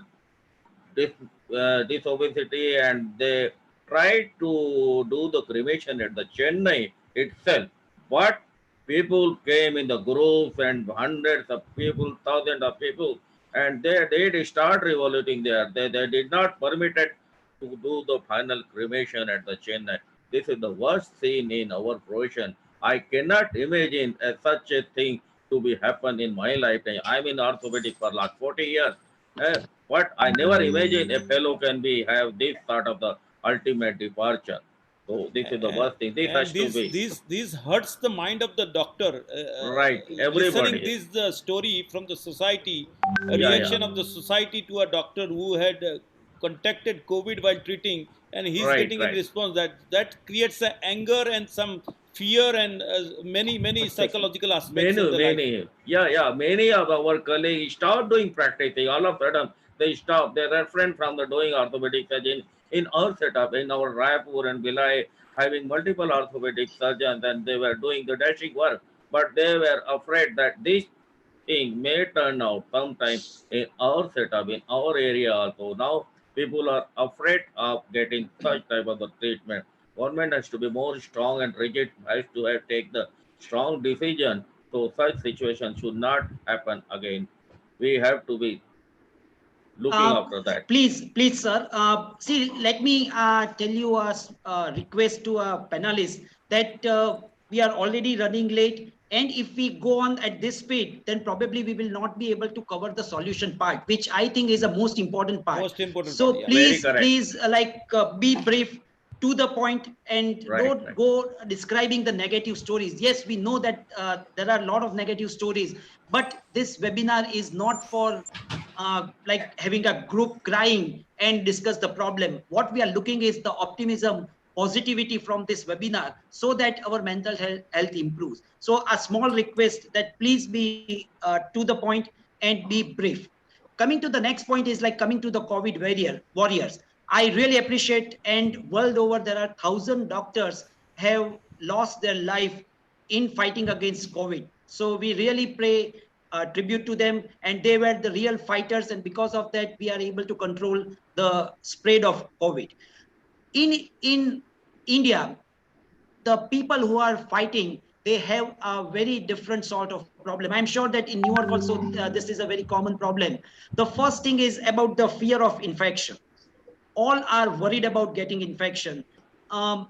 this obesity, and they tried to do the cremation at the Chennai itself. But people came in the groups and hundreds of people, thousands of people, and they did start revoluting there. They did not permit it to do the final cremation at the Chennai. This is the worst scene in our profession. I cannot imagine such a thing to be happen in my lifetime. I'm in orthopedic for last 40 years. But I never imagined a fellow can be have this sort of the ultimate departure. So this is the and, worst thing. This and has to be these hurts the mind of the doctor. right. Listening Everybody. this story from the society, a Yeah. reaction of the society to a doctor who had contacted COVID while treating, and he's Right, getting in right. response, that creates a anger and some fear and many psychological aspects in the life. Many of our colleagues start doing practicing. All of a sudden, they stop. They refrain from the doing orthopedic surgery. In our setup, in our Raipur and Bhilai, having multiple orthopedic surgeons, and they were doing the dashing work, but they were afraid that this thing may turn out sometime in our setup, in our area also. Now people are afraid of getting such type of the treatment. Government has to be more strong and rigid, has to have take the strong decision. So such situation should not happen again. We have to be looking Uh, after that. please, sir. See, let me tell you a request to a panelist that we are already running late. And if we go on at this speed, then probably we will not be able to cover the solution part, which I think is the most important part. Most important part, So yeah. Very please, correct. be brief, to the point, and Right, don't right. go describing the negative stories. Yes, we know that there are a lot of negative stories, but this webinar is not for like having a group crying and discuss the problem. What we are looking is the optimism, positivity from this webinar, so that our mental health improves. So a small request that please be to the point and be brief. Coming to the next point is like coming to the COVID warriors. I really appreciate, and world over there are 1,000 doctors have lost their life in fighting against COVID. So we really pay tribute to them, and they were the real fighters, and because of that we are able to control the spread of COVID. In India, the people who are fighting, they have a very different sort of problem. I'm sure that in Newark also this is a very common problem. The first thing is about the fear of infection. All are worried about getting infection. Um,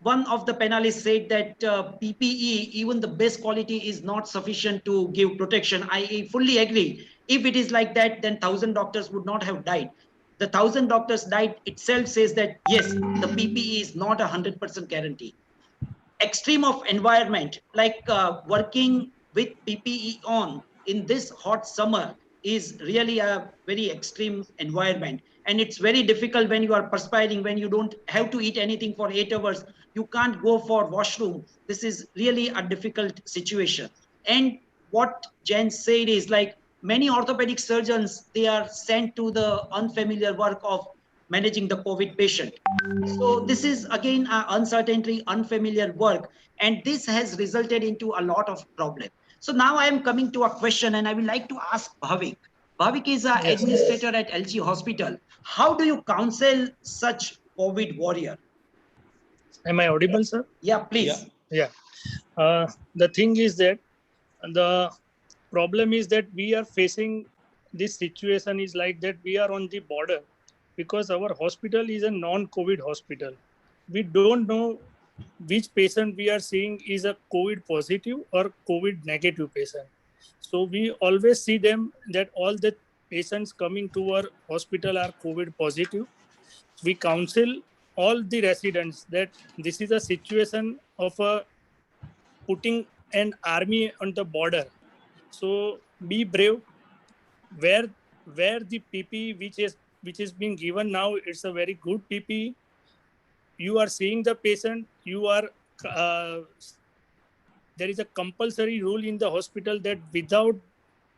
One of the panelists said that PPE, even the best quality, is not sufficient to give protection. I fully agree. If it is like that, then 1,000 doctors would not have died. The 1,000 doctors died itself says that yes, the PPE is not 100% guarantee. Extreme of environment, like working with PPE on in this hot summer, is really a very extreme environment. And it's very difficult when you are perspiring, when you don't have to eat anything for 8 hours, you can't go for washroom. This is really a difficult situation. And what Jen said is like many orthopedic surgeons, they are sent to the unfamiliar work of managing the COVID patient. So this is again uncertainty, unfamiliar work, and this has resulted into a lot of problem. So now I am coming to a question, and I would like to ask Bhavik. Bhavik is an Yes. administrator at LG Hospital. How do you counsel such COVID warrior? Am I audible, sir? Yeah, please. Yeah. The thing is that the problem is that we are facing this situation is like that we are on the border because our hospital is a non-COVID hospital. We don't know which patient we are seeing is a COVID positive or COVID negative patient. So we always see them that all the patients coming to our hospital are COVID positive. We counsel all the residents that this is a situation of a putting an army on the border. So be brave. Where the PPE which is being given now, it's a very good PPE. You are seeing the patient. You are there is a compulsory rule in the hospital that without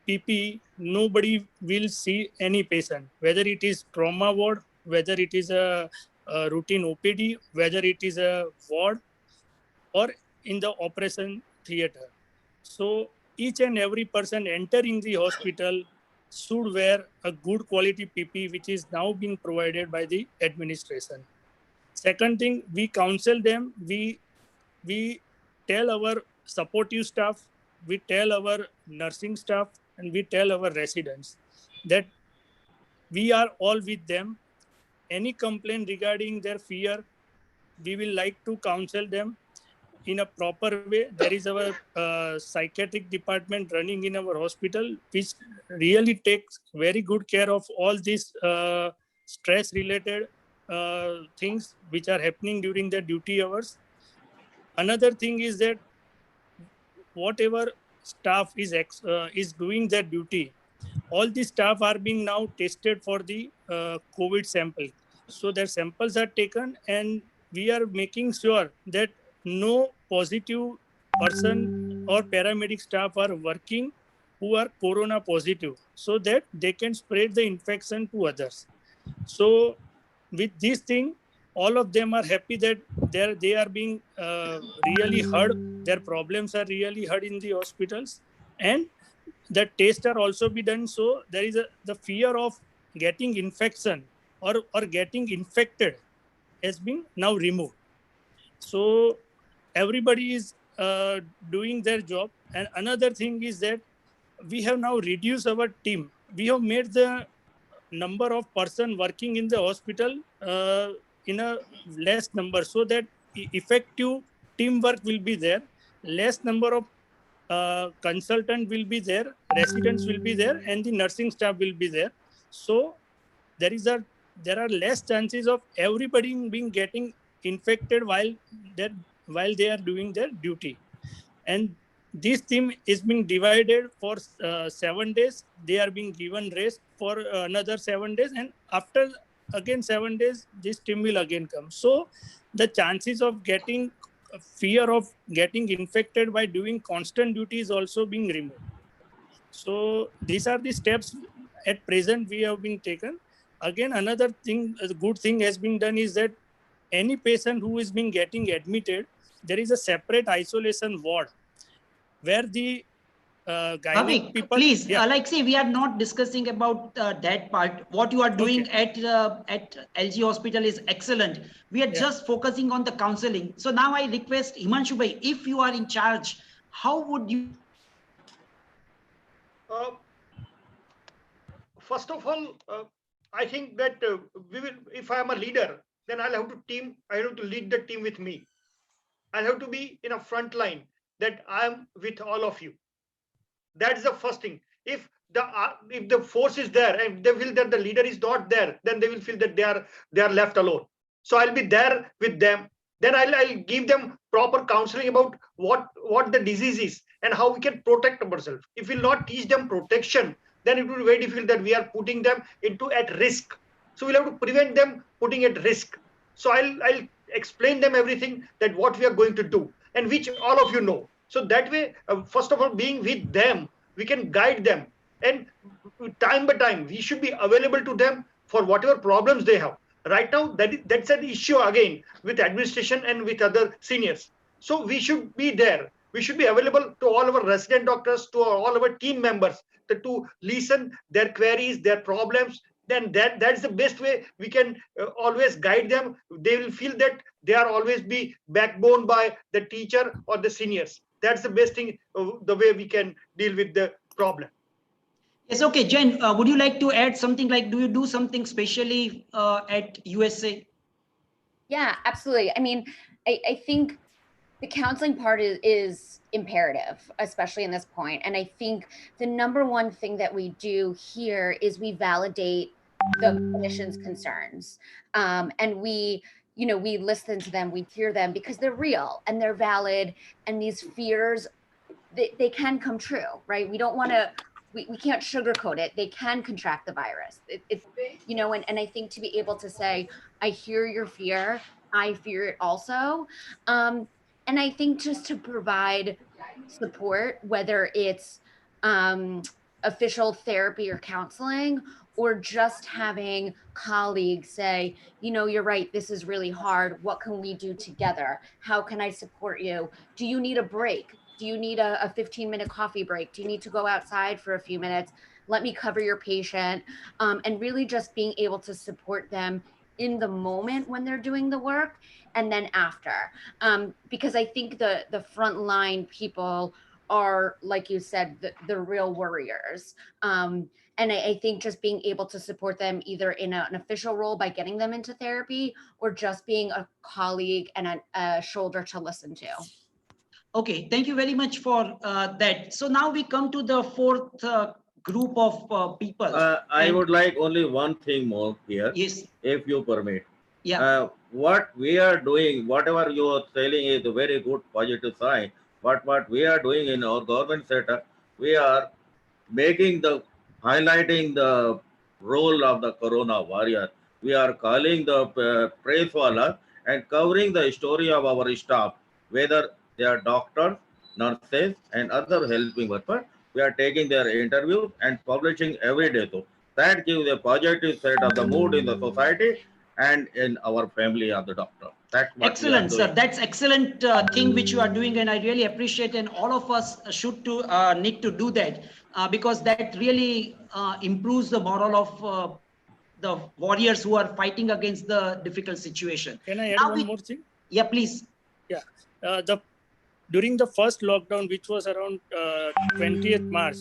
PPE, nobody will see any patient, whether it is trauma ward, whether it is a routine OPD, whether it is a ward or in the operation theater. So each and every person entering the hospital should wear a good quality PPE, which is now being provided by the administration. Second thing, we counsel them, we tell our supportive staff, we tell our nursing staff, and we tell our residents that we are all with them. Any complaint regarding their fear, we will like to counsel them in a proper way. There is our psychiatric department running in our hospital, which really takes very good care of all these stress related things which are happening during the duty hours. Another thing is that whatever staff is doing their duty, all the staff are being now tested for the COVID sample. So their samples are taken, and we are making sure that no positive person or paramedic staff are working who are corona positive, so that they can spread the infection to others. So with this thing, all of them are happy that they are being really heard. Their problems are really heard in the hospitals, and the tests are also be done. So there is the fear of getting infection or getting infected has been now removed. So everybody is doing their job. And another thing is that we have now reduced our team. We have made the number of person working in the hospital in a less number, so that effective teamwork will be there. Less number of consultant will be there, residents will be there, and the nursing staff will be there. So there are less chances of everybody being getting infected while they are doing their duty. And this team is being divided for 7 days. They are being given rest for another 7 days, and after again 7 days, this team will again come. So the chances of getting fear of getting infected by doing constant duty is also being removed. So these are the steps at present we have been taken. Again, another thing, a good thing has been done is that any patient who is being getting admitted, there is a separate isolation ward where the gynec people. Please, like say we are not discussing about that part. What you are doing at LG Hospital is excellent. We are just focusing on the counseling. So now I request Himanshu bhai, if you are in charge how would you? First of all, I think that we will. If I am a leader, then I'll have to team. I have to lead the team with me. I have to be in a front line that I am with all of you. That's the first thing. If the force is there and they feel that the leader is not there, then they will feel that they are left alone. So I'll be there with them. Then I'll give them proper counseling about what the disease is and how we can protect ourselves. If we'll not teach them protection, then it will be very difficult that we are putting them into at risk. So we'll have to prevent them putting at risk. So I'll explain them everything that what we are going to do and which all of you know. So that way, first of all, being with them, we can guide them, and time by time we should be available to them for whatever problems they have. Right now, that's an issue again with administration and with other seniors. So we should be there. We should be available to all our resident doctors, to all our team members, to listen their queries, their problems. Then that's the best way we can always guide them. They will feel that they are always be backbone by the teacher or the seniors. That's the best thing, the way we can deal with the problem. Yes, okay, Jen, would you like to add something, like do you do something specially at USA? Yeah, absolutely. I mean, I think the counseling part is imperative, especially in this point. And I think the number one thing that we do here is we validate the clinicians' concerns. And we listen to them, we hear them because they're real and they're valid. And these fears, they can come true, right? We don't want to, we can't sugarcoat it. They can contract the virus. And I think to be able to say, I hear your fear, I fear it also. And I think just to provide support, whether it's official therapy or counseling, or just having colleagues say, you're right, this is really hard. What can we do together? How can I support you? Do you need a break? Do you need a 15-minute coffee break? Do you need to go outside for a few minutes? Let me cover your patient. And really just being able to support them in the moment when they're doing the work and then after. Because I think the frontline people are, like you said, the real warriors. And I think just being able to support them either in an official role by getting them into therapy or just being a colleague and a shoulder to listen to. Okay, thank you very much for that. So now we come to the fourth group of people. I would like only one thing more here, yes, if you permit. Yeah. What we are doing, whatever you are telling is a very good positive sign. But what we are doing in our government sector, we are highlighting the role of the Corona warrior. We are calling the press wala and covering the story of our staff, whether they are doctors, nurses, and other helping workers. We are taking their interviews and publishing every day. So that gives a positive set of the mood in the society and in our family of the doctor. That's what excellent, sir. That's excellent thing which you are doing, and I really appreciate. And all of us should need to do that because that really improves the moral of the warriors who are fighting against the difficult situation. Can I add one more thing? Yeah, please. Yeah, during the first lockdown, which was around 20th March,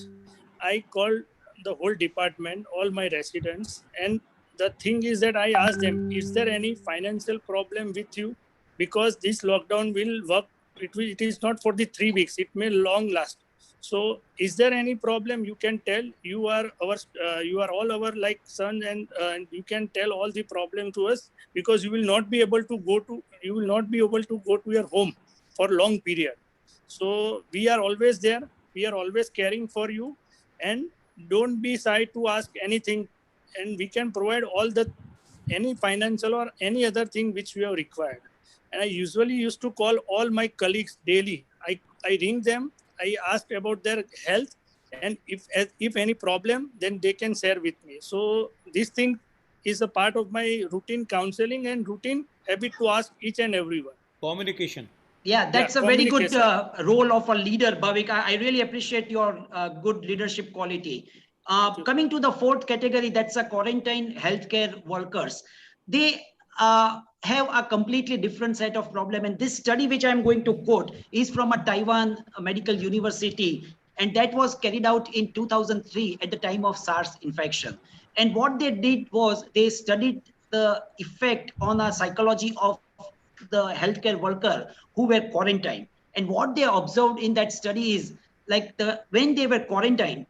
I called the whole department, all my residents, and the thing is that I asked them, is there any financial problem with you? Because this lockdown will work, it is not for the 3 weeks, it may long last. So is there any problem? You can tell. You are all our like son, and you can tell all the problem to us, because you will not be able to go to your home for long period. So we are always there. We are always caring for you, and don't be shy to ask anything, and we can provide any financial or any other thing which we have required. And I usually used to call all my colleagues daily. I ring them. I ask about their health, and if any problem, then they can share with me. So this thing is a part of my routine counseling and routine habit to ask each and everyone. Communication. Yeah, that's a very good role of a leader, Bhavik. I really appreciate your good leadership quality. Coming to the fourth category, that's a quarantine healthcare workers. They have a completely different set of problem. And this study, which I'm going to quote, is from a Taiwan medical university, and that was carried out in 2003 at the time of SARS infection. And what they did was they studied the effect on a psychology of the healthcare worker who were quarantined. And what they observed in that study is, like, when they were quarantined,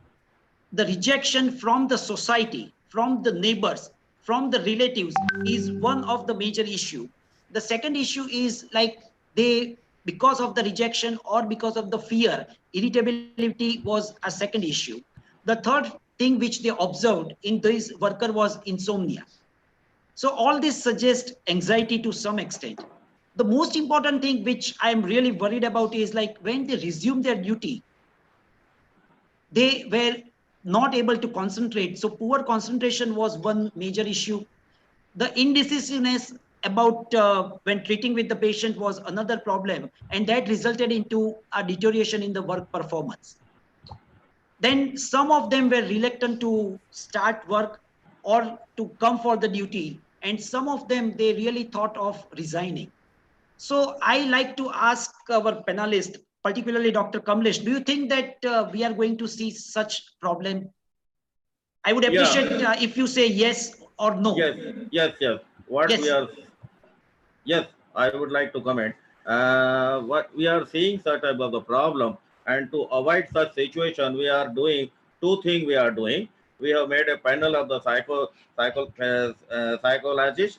the rejection from the society, from the neighbors, from the relatives is one of the major issue. The second issue is, like, they, because of the rejection or because of the fear, irritability was a second issue. The third thing which they observed in this worker was insomnia. So all this suggests anxiety to some extent. The most important thing which I am really worried about is, like, when they resume their duty, they were not able to concentrate. So poor concentration was one major issue. The indecisiveness about when treating with the patient was another problem, and that resulted into a deterioration in the work performance. Then some of them were reluctant to start work or to come for the duty, and some of them, they really thought of resigning. So I like to ask our panelists, particularly Dr. Kamlesh, do you think that we are going to see such problem? I would appreciate Yeah. if you say yes or no. Yes. What Yes. we are, yes, I would like to comment. What we are seeing such type of the problem, and to avoid such situation, we are doing two things. We are doing. We have made a panel of the psychologists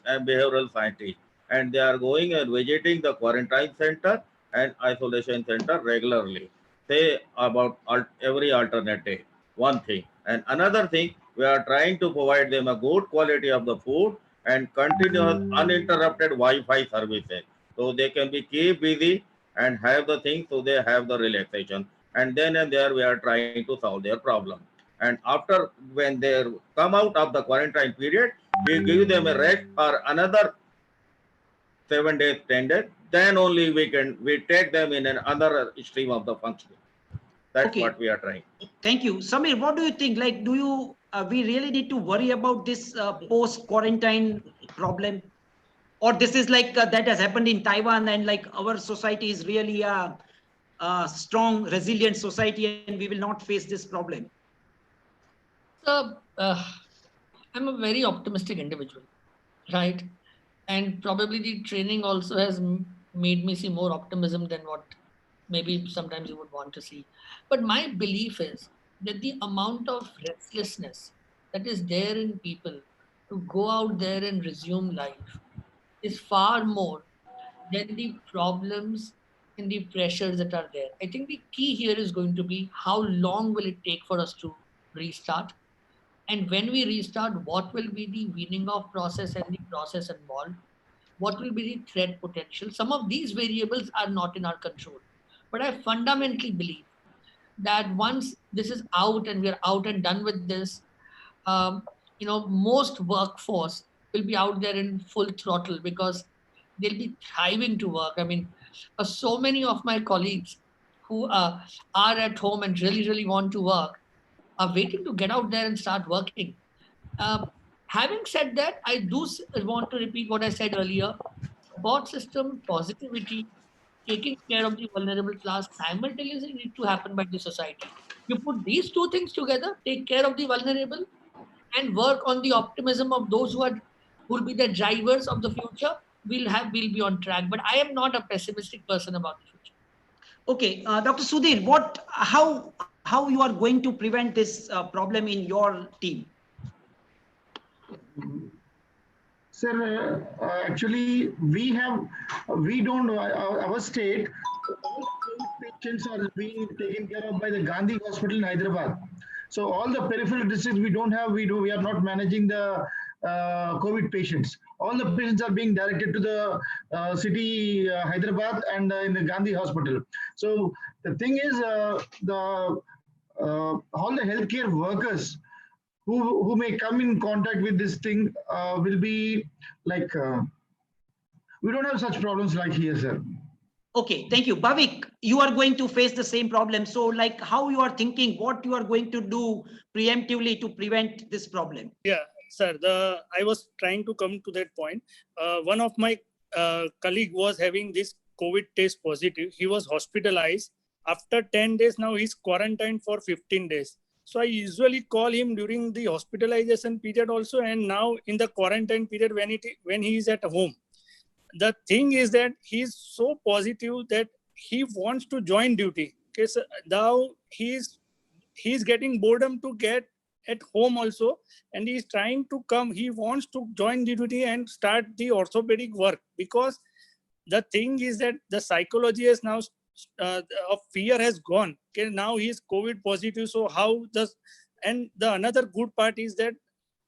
and behavioral scientists, and they are going and visiting the quarantine center and isolation center regularly. Say about every alternate day. One thing, and another thing, we are trying to provide them a good quality of the food and continuous uninterrupted Wi-Fi services, so they can be keep busy and have the things, so they have the relaxation. And then and there we are trying to solve their problem. And after, when they come out of the quarantine period, we give them a rest for another 7 days, 10 days. Then only we take them in another stream of the functioning. That's Okay. what we are trying. Thank you. Samir, what do you think? Like, do you, we really need to worry about this post-quarantine problem? Or this is like that has happened in Taiwan, and like our society is really a strong, resilient society, and we will not face this problem? So, I'm a very optimistic individual, right? And probably the training also has made me see more optimism than what maybe sometimes you would want to see. But my belief is that the amount of restlessness that is there in people to go out there and resume life is far more than the problems and the pressures that are there. I think the key here is going to be how long will it take for us to restart? And when we restart, what will be the weaning off process and the process involved? What will be the threat potential? Some of these variables are not in our control. But I fundamentally believe that once this is out and we're out and done with this, most workforce will be out there in full throttle because they'll be thriving to work. I mean, so many of my colleagues who are at home and really, really want to work are waiting to get out there and start working. Uh, Having said that, I do want to repeat what I said earlier. Support system, positivity, taking care of the vulnerable class simultaneously need to happen by the society. You put these two things together, take care of the vulnerable and work on the optimism of those who will be the drivers of the future, we'll be on track. But I am not a pessimistic person about the future. Okay, Dr. Sudhir, how you are going to prevent this problem in your team? Sir, actually, we don't, our state, all patients are being taken care of by the Gandhi Hospital in Hyderabad. So all the peripheral districts we don't have, we are not managing the COVID patients. All the patients are being directed to the city Hyderabad and in the Gandhi Hospital. So the thing is, all the healthcare workers who may come in contact with this thing will be like, we don't have such problems like here, sir. Okay, thank you. Bhavik, you are going to face the same problem. So like how you are thinking, what you are going to do preemptively to prevent this problem? Yeah, sir, I was trying to come to that point. One of my colleague was having this COVID test positive. He was hospitalized. After 10 days, now he's quarantined for 15 days. So I usually call him during the hospitalization period also, and now in the quarantine period when he is at home. The thing is that he's so positive that he wants to join duty. Okay, so now he's getting boredom to get at home also, and he's trying to come. He wants to join the duty and start the orthopedic work, because the thing is that the psychology is now of fear has gone. Okay, now he is COVID positive. So how does, and the another good part is that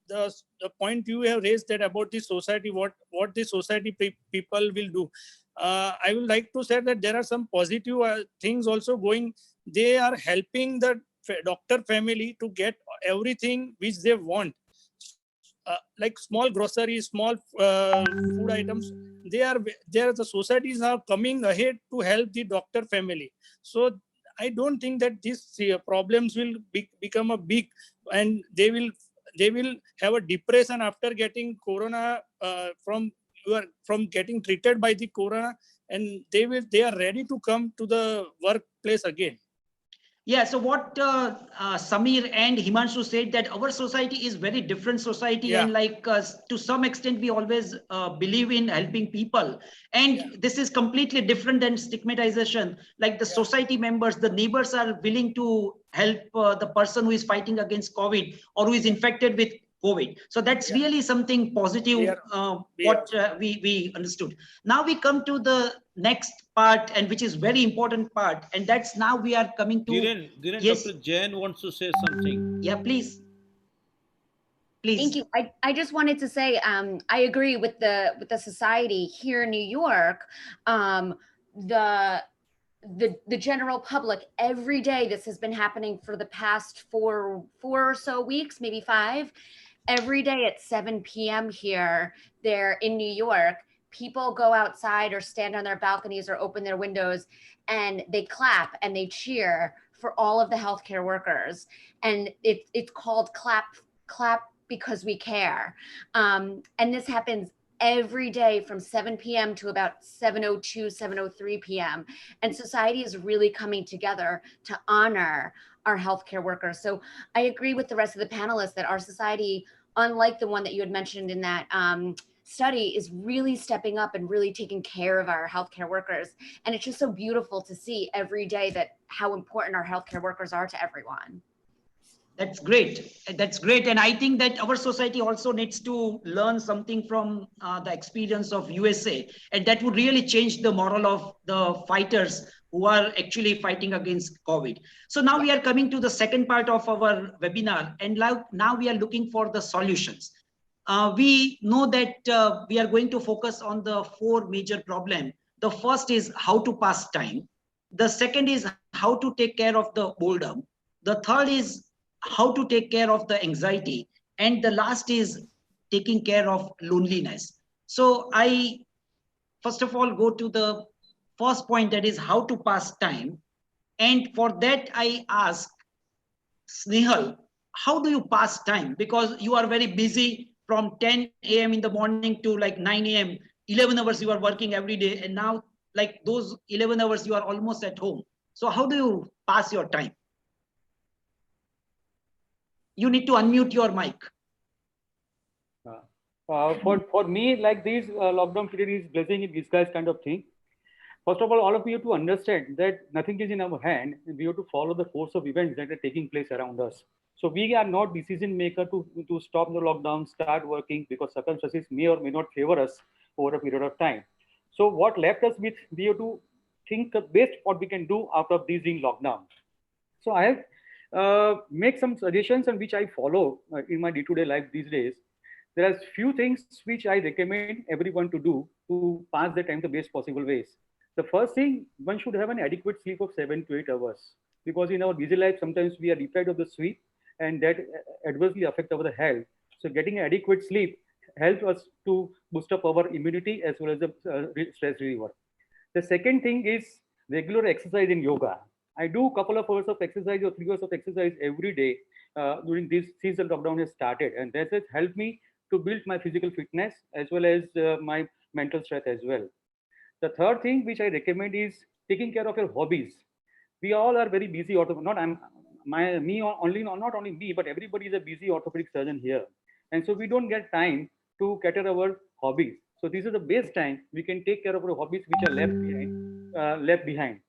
the point you have raised that about the society, what the society people will do. I would like to say that there are some positive things also going. They are helping the doctor family to get everything which they want. Like small groceries, small food items, the societies are coming ahead to help the doctor family. So I don't think that these problems will become a big, and they will have a depression after getting corona, from getting treated by the corona, and they are ready to come to the workplace again. Yeah, so what Samir and Himanshu said, that our society is very different society, Yeah. and like to some extent we always believe in helping people, and this is completely different than stigmatization. Like the society members, the neighbors are willing to help the person who is fighting against COVID or who is infected with COVID. So that's really something positive, we understood. Now we come to the next part, and which is very important part, and that's now we are coming to. Dhiren, Yes. Dr. Jain wants to say something. Yeah, please. Please. Thank you. I just wanted to say, I agree with the society here in New York. The general public, every day, this has been happening for the past four or so weeks, maybe 5. Every day at 7 p.m. here, there in New York, people go outside or stand on their balconies or open their windows, and they clap and they cheer for all of the healthcare workers. And it's called clap because we care. And this happens every day from 7 p.m. to about 7:02, 7:03 p.m. And society is really coming together to honor our healthcare workers. So I agree with the rest of the panelists that our society, unlike the one that you had mentioned in that study, is really stepping up and really taking care of our healthcare workers. And it's just so beautiful to see every day that how important our healthcare workers are to everyone. That's great. That's great. And I think that our society also needs to learn something from the experience of USA. And that would really change the moral of the fighters who are actually fighting against COVID. So now we are coming to the second part of our webinar. And now we are looking for the solutions. We know that we are going to focus on the 4 major problems. The first is how to pass time. The second is how to take care of the boredom. The third is how to take care of the anxiety, and the last is taking care of loneliness. So I first of all go to the first point, that is how to pass time. And for that I ask Snehal, how do you pass time? Because you are very busy from 10 a.m. in the morning to like 9 a.m. 11 hours you are working every day, and now like those 11 hours you are almost at home. So how do you pass your time? You need to unmute your mic. For me, like this lockdown period is blessing in disguise kind of thing. First of all of you have to understand that nothing is in our hand. We have to follow the course of events that are taking place around us. So we are not decision maker to stop the lockdown, start working, because circumstances may or may not favor us over a period of time. So what left us with, we have to think the best what we can do out of this being lockdown. So I have make some suggestions and which I follow in my day-to-day life these days. There are few things which I recommend everyone to do to pass the time the best possible ways. The first thing, one should have an adequate sleep of 7 to 8 hours, because in our busy life sometimes we are deprived of the sleep, and that adversely affect our health. So getting adequate sleep helps us to boost up our immunity as well as the stress reliever. The second thing is regular exercise in yoga. I do a couple of hours of exercise or 3 hours of exercise every day during this season lockdown has started, and that has helped me to build my physical fitness as well as my mental stress as well. The third thing which I recommend is taking care of your hobbies. We all are very busy. Not I'm my me only not only me, but everybody is a busy orthopedic surgeon here, and so we don't get time to cater our hobbies. So this is the best time we can take care of our hobbies which are left behind. Left behind.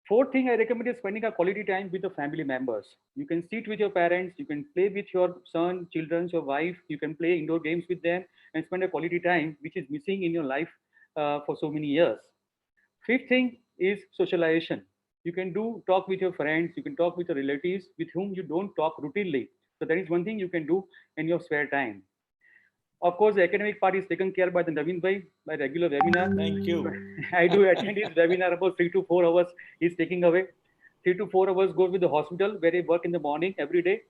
Fourth thing I recommend is spending a quality time with the family members. You can sit with your parents, you can play with your son, children, your wife, you can play indoor games with them and spend a quality time which is missing in your life for so many years. Fifth thing is socialization. You can do talk with your friends, you can talk with your relatives with whom you don't talk routinely. So that is one thing you can do in your spare time. Of course, the academic part is taken care by the Navin Bhai by regular webinar. Thank you. I do attend his webinar about 3 to 4 hours. He's taking away 3 to 4 hours goes with the hospital where I work in the morning every day.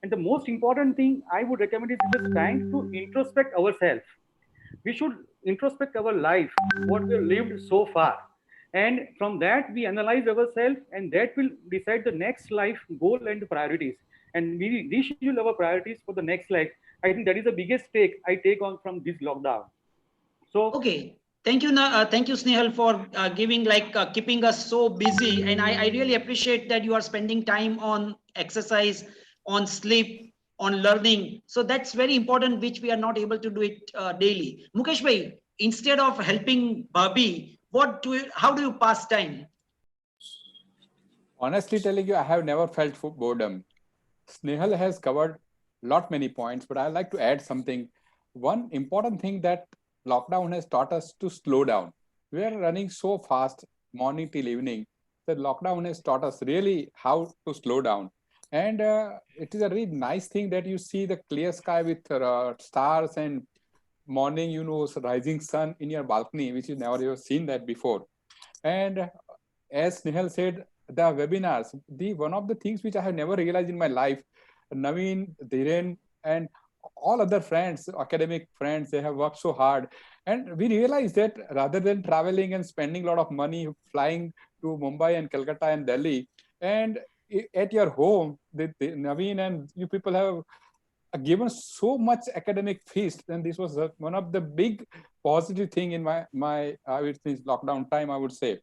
And the most important thing I would recommend is just time to introspect ourselves. We should introspect our life, what we have lived so far. And from that, we analyze ourselves, and that will decide the next life goal and priorities. And we reschedule our priorities for the next life. I think that is the biggest take I take on from this lockdown. So okay, thank you, thank you, Snehal, for giving keeping us so busy, and I really appreciate that you are spending time on exercise, on sleep, on learning. So that's very important, which we are not able to do it daily. Mukesh bhai, instead of helping Barbie, how do you pass time? Honestly telling you, I have never felt boredom. Snehal has covered lot many points, but I'd like to add something. One important thing that lockdown has taught us to slow down. We are running so fast morning till evening that lockdown has taught us really how to slow down. And it is a really nice thing that you see the clear sky with stars and morning, rising sun in your balcony, which you never ever seen that before. And as Nihal said, the webinars, the one of the things which I have never realized in my life, Naveen, Dhiren, and all other friends, academic friends, they have worked so hard. And we realized that rather than traveling and spending a lot of money flying to Mumbai and Calcutta and Delhi, and at your home, the Naveen and you people have given so much academic feast, and this was one of the big positive thing in my I would say lockdown time, I would say.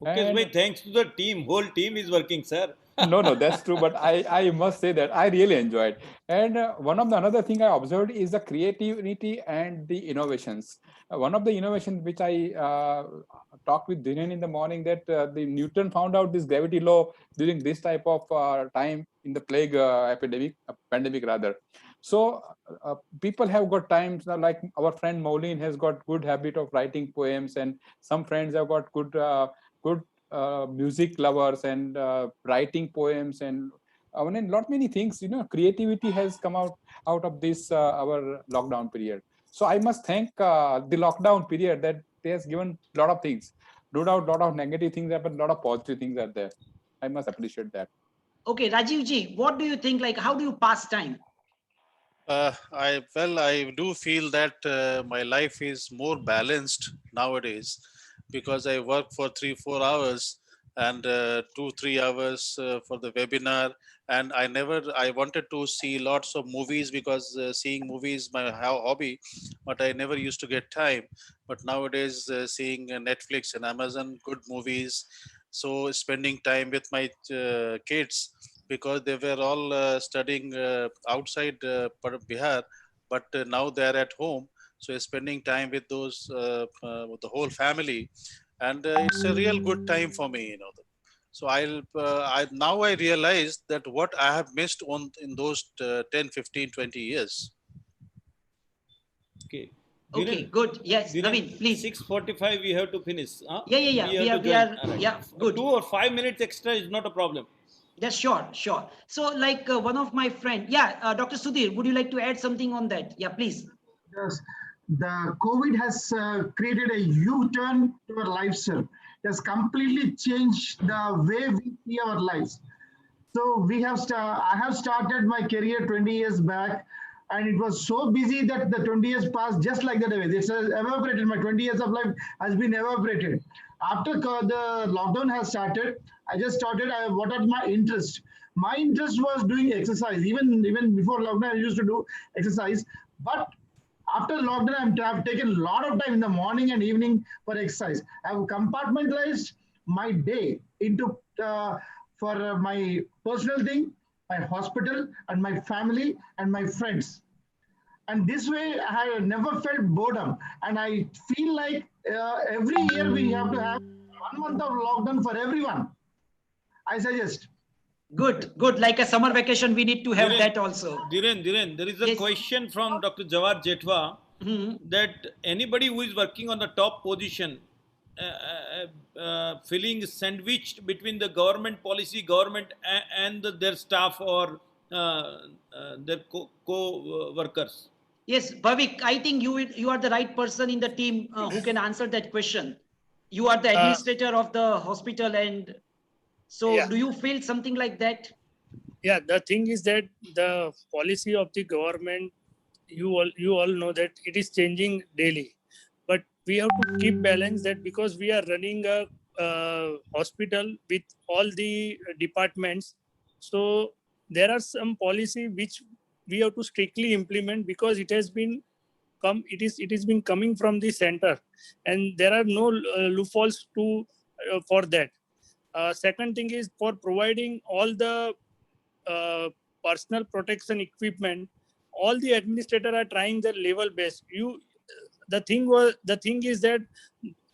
Mukesh bhai, thanks to the team, whole team is working, sir. No, that's true. But I must say that I really enjoyed. And one of the another thing I observed is the creativity and the innovations. One of the innovations which I talked with Dhiren in the morning, that the Newton found out this gravity law during this type of time in the plague pandemic rather. So people have got times like our friend Maulin has got good habit of writing poems, and some friends have got good music lovers and writing poems, and I mean, lot many things. Creativity has come out of this our lockdown period. So I must thank the lockdown period that it has given a lot of things. No doubt, lot of negative things happen, lot of positive things are there. I must appreciate that. Okay, Rajiv ji, what do you think? Like, how do you pass time? I do feel that my life is more balanced nowadays because I work for 3-4 hours and 2-3 hours for the webinar. And I wanted to see lots of movies because seeing movies my hobby, but I never used to get time. But nowadays seeing Netflix and Amazon, good movies. So spending time with my kids, because they were all studying outside Bihar, but now they're at home. So spending time with with the whole family, and it's a real good time for me, So now I realize that what I have missed in those 10, 15, 20 years. Okay. Okay, good. Yes, Naveen, please. 6:45 we have to finish. Huh? Yeah. We are right. yeah, good. 2 or 5 minutes extra is not a problem. Yes, sure. So, like one of my friend, Dr. Sudhir, would you like to add something on that? Yeah, please. Yes, the COVID has created a U-turn to our lifestyle. It has completely changed the way we see our lives. So I have started my career 20 years back, and it was so busy that the 20 years passed just like that away. It's evaporated. My 20 years of life has been evaporated. After the lockdown has started, I just started. What are my interests? My interest was doing exercise. Even before lockdown, I used to do exercise. But After lockdown, I've taken a lot of time in the morning and evening for exercise. I've compartmentalized my day into for my personal thing, my hospital, and my family and my friends. And this way, I have never felt boredom. And I feel like every year we have to have 1 month of lockdown for everyone. I suggest. Good, good. Like a summer vacation, we need to have Dhiren, that also. Dhiren, there is a Yes. question from Dr. Jawad Jetwa Mhm. that anybody who is working on the top position, feeling sandwiched between the government policy, government and their staff or their co-workers. Yes, Bhavik, I think you are the right person in the team who can answer that question. You are the administrator of the hospital, and so Yeah. do you feel something like that? Yeah, the thing is that the policy of the government, you all know that it is changing daily, but we have to keep balance that because we are running a hospital with all the departments, so there are some policy which we have to strictly implement because it has been it has been coming from the center, and there are no loopholes to for that. Second thing is for providing all the personal protection equipment. All the administrators are trying their level best. The thing is that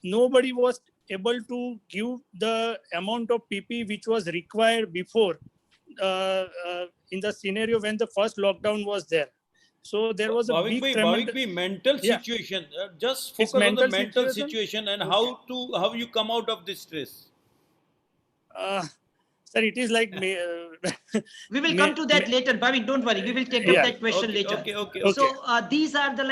nobody was able to give the amount of PP which was required before in the scenario when the first lockdown was there. So there was a Bhavik big bhai, tremendous mental yeah, situation. Just it's focus on the mental mental situation. situation and Okay. how you come out of this stress. Sir, it is like We will come to that later, Bhavik. Don't worry, we will take up yeah. that question Okay, later. okay. So these are the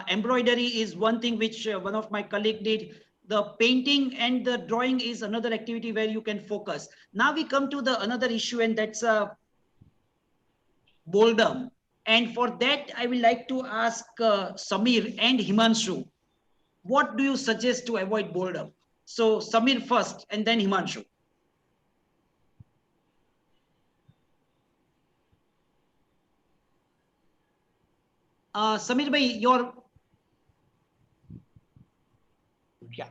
embroidery is one thing which one of my colleague did. The painting and the drawing is another activity where you can focus. Now we come to the another issue, and that's boredom. And for that, I will like to ask Samir and Himanshu, what do you suggest to avoid boredom? So Samir first, and then Himanshu. Samir bhai, your Yeah.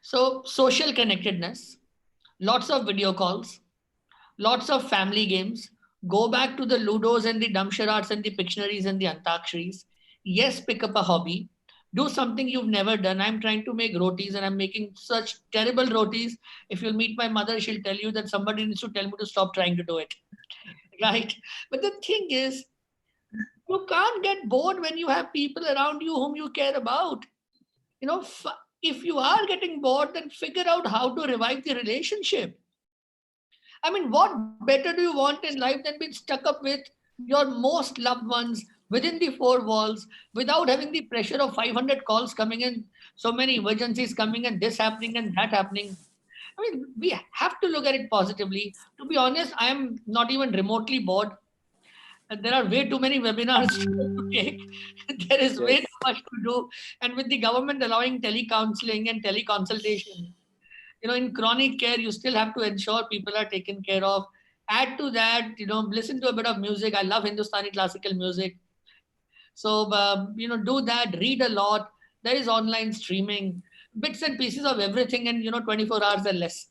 So social connectedness, lots of video calls, lots of family games. Go back to the Ludos and the Damsharads and the Pictionaries and the Antaksharis. Yes, pick up a hobby. Do something you've never done. I'm trying to make rotis and I'm making such terrible rotis. If you'll meet my mother, she'll tell you that somebody needs to tell me to stop trying to do it. Right? But the thing is, you can't get bored when you have people around you whom you care about. You know, if you are getting bored, then figure out how to revive the relationship. I mean, what better do you want in life than being stuck up with your most loved ones within the four walls without having the pressure of 500 calls coming in, so many emergencies coming and this happening and that happening? I mean, we have to look at it positively. To be honest, I am not even remotely bored. There are way too many webinars to take. There is way Yes. too much to do. And with the government allowing telecounseling and teleconsultation, you know, in chronic care, you still have to ensure people are taken care of. Add to that, you know, listen to a bit of music. I love Hindustani classical music. So, you know, do that, read a lot. There is online streaming, bits and pieces of everything, and, you know, 24 hours or less.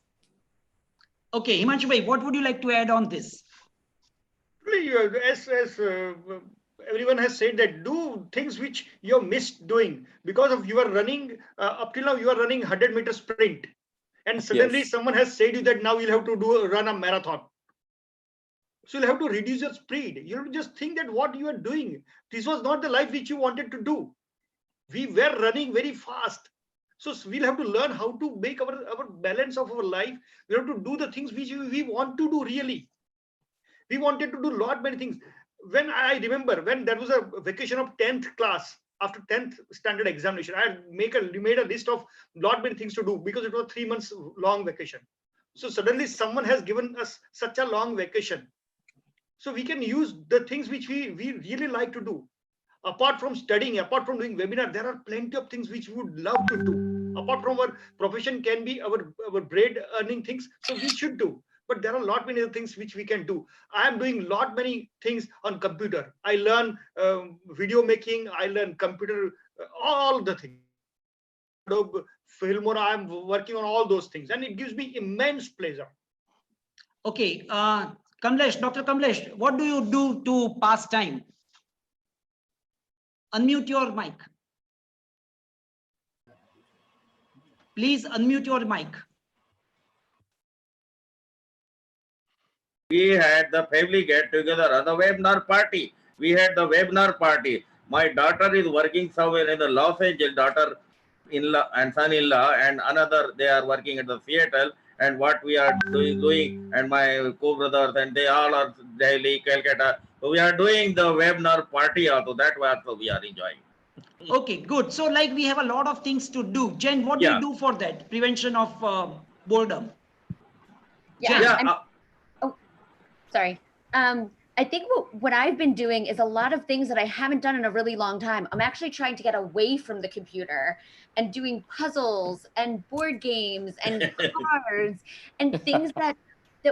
okay, Himanshu bhai, what would you like to add on this? As everyone has said, that do things which you missed doing because of you are running up till now you are running 100-meter sprint, and suddenly Yes. someone has said you that now you'll have to run a marathon. So you'll have to reduce your speed. You have to just think that what you are doing, this was not the life which you wanted to do. We were running very fast. So we'll have to learn how to make our balance of our life. We have to do the things which we want to do really. We wanted to do lot many things. When I remember when there was a vacation of 10th class, after 10th standard examination, I made a list of lot many things to do because it was 3 months long vacation. So suddenly someone has given us such a long vacation. So we can use the things which we really like to do. Apart from studying, apart from doing webinar, there are plenty of things which we would love to do. Apart from our profession can be our bread earning things, so we should do. but there are a lot many other things which we can do. I am doing lot many things on computer. I learn video making, I learn computer, all the things. Adobe Filmora, I'm working on all those things, and it gives me immense pleasure. Okay, Kamlesh, Dr. Kamlesh, what do you do to pass time? Unmute your mic. Please unmute your mic. We had the family get together on the webinar party. We had the webinar party. My daughter is working somewhere in the Los Angeles, daughter-in-law and son-in-law, and another, they are working at the Seattle. And what we are doing, and my co-brothers, and they all are Delhi, Calcutta. So we are doing the webinar party also. That way also we are enjoying. Okay, good. So like we have a lot of things to do. Jen, what do you do for that? Prevention of boredom. Yeah. Sorry. I think what I've been doing is a lot of things that I haven't done in a really long time. I'm actually trying to get away from the computer and doing puzzles and board games and cards and things that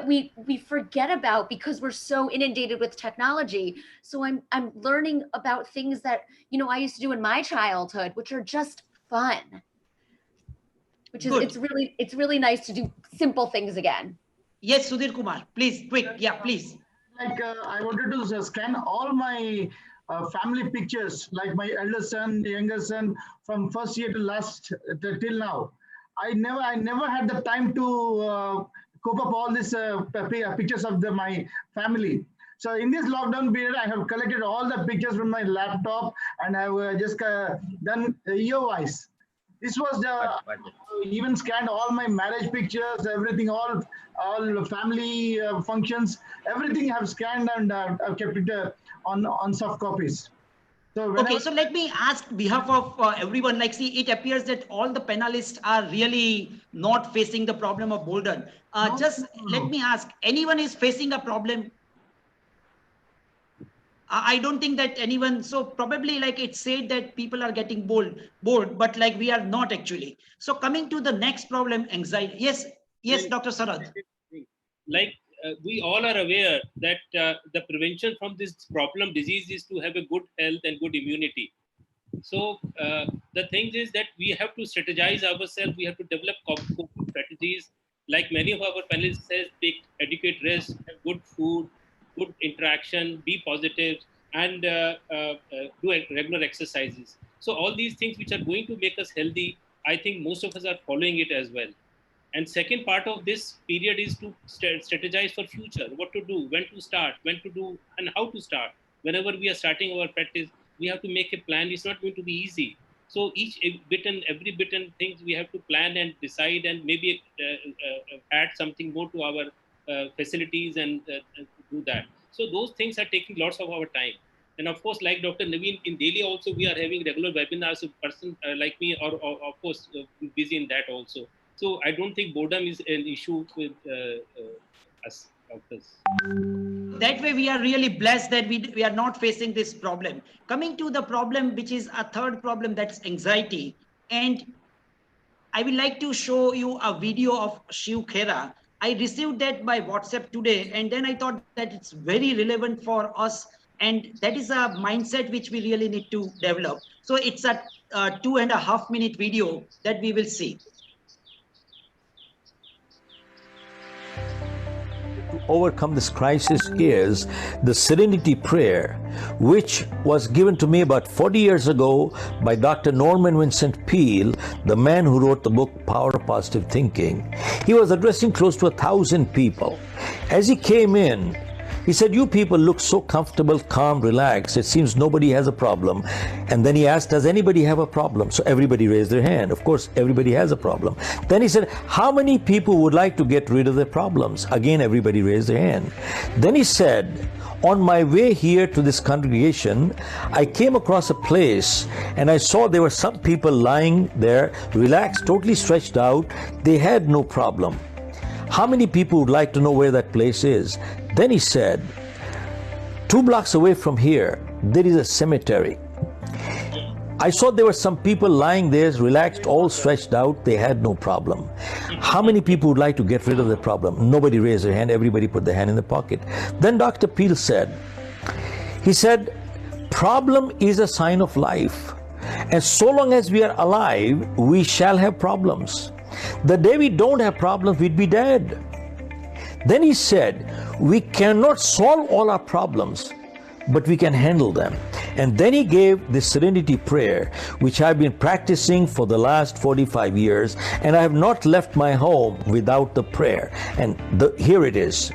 we forget about because we're so inundated with technology. So I'm learning about things that, you know, I used to do in my childhood, which are just fun. Which is it's really nice to do simple things again. Yes, Sudhir Kumar, please, quick. Yeah, please. Like I wanted to scan all my family pictures, like my elder son, younger son, from first year to last till now. I never had the time to cope up all these pictures of my family. So in this lockdown period, I have collected all the pictures from my laptop, and I have just done year-wise. This was the even scanned all my marriage pictures, everything, all family functions, everything I have scanned, and I've kept it on soft copies. So okay, so let me ask behalf of everyone, like, see, it appears that all the panelists are really not facing the problem of boredom. Let me ask, anyone is facing a problem? I don't think that anyone, so probably like it's said that people are getting bored, but like we are not actually. So coming to the next problem, anxiety. Yes, Dr. Sarad. Like we all are aware that the prevention from this problem disease is to have a good health and good immunity. So the thing is that we have to strategize ourselves. We have to develop coping strategies. Like many of our panelists says, take adequate rest, have good food, good interaction, be positive, and do regular exercises. So all these things which are going to make us healthy, I think most of us are following it as well. And second part of this period is to strategize for future, what to do, when to start, when to do, and how to start. Whenever we are starting our practice, we have to make a plan. It's not going to be easy. So every bit and things we have to plan and decide, and maybe add something more to our facilities and do that. So those things are taking lots of our time. And of course, like Dr. Navin, in Delhi also, we are having regular webinars. So person like me are of course busy in that also. So I don't think boredom is an issue with us doctors. That way we are really blessed that we are not facing this problem. Coming to the problem, which is a third problem, that's anxiety. And I would like to show you a video of Shiv Khera. I received that by WhatsApp today, and then I thought that it's very relevant for us. And that is a mindset which we really need to develop. So it's a 2.5 minute video that we will see. Overcome this crisis is the Serenity Prayer, which was given to me about 40 years ago by Dr. Norman Vincent Peale, the man who wrote the book Power of Positive Thinking. He was addressing close to 1,000 people. As he came in, he said, "You people look so comfortable, calm, relaxed. It seems nobody has a problem." And then he asked, "Does anybody have a problem?" So everybody raised their hand. Of course, everybody has a problem. Then he said, "How many people would like to get rid of their problems?" Again, everybody raised their hand. Then he said, "On my way here to this congregation, I came across a place and I saw there were some people lying there, relaxed, totally stretched out. They had no problem. How many people would like to know where that place is?" Then he said, 2 blocks away from here, there is a cemetery. I saw there were some people lying there, relaxed, all stretched out. They had no problem. How many people would like to get rid of the problem? Nobody raised their hand. Everybody put their hand in the pocket. Then Dr. Peel said, he said, problem is a sign of life. And so long as we are alive, we shall have problems. The day we don't have problems, we'd be dead. Then he said, we cannot solve all our problems, but we can handle them. And then he gave the serenity prayer, which I've been practicing for the last 45 years, and I have not left my home without the prayer. And here it is.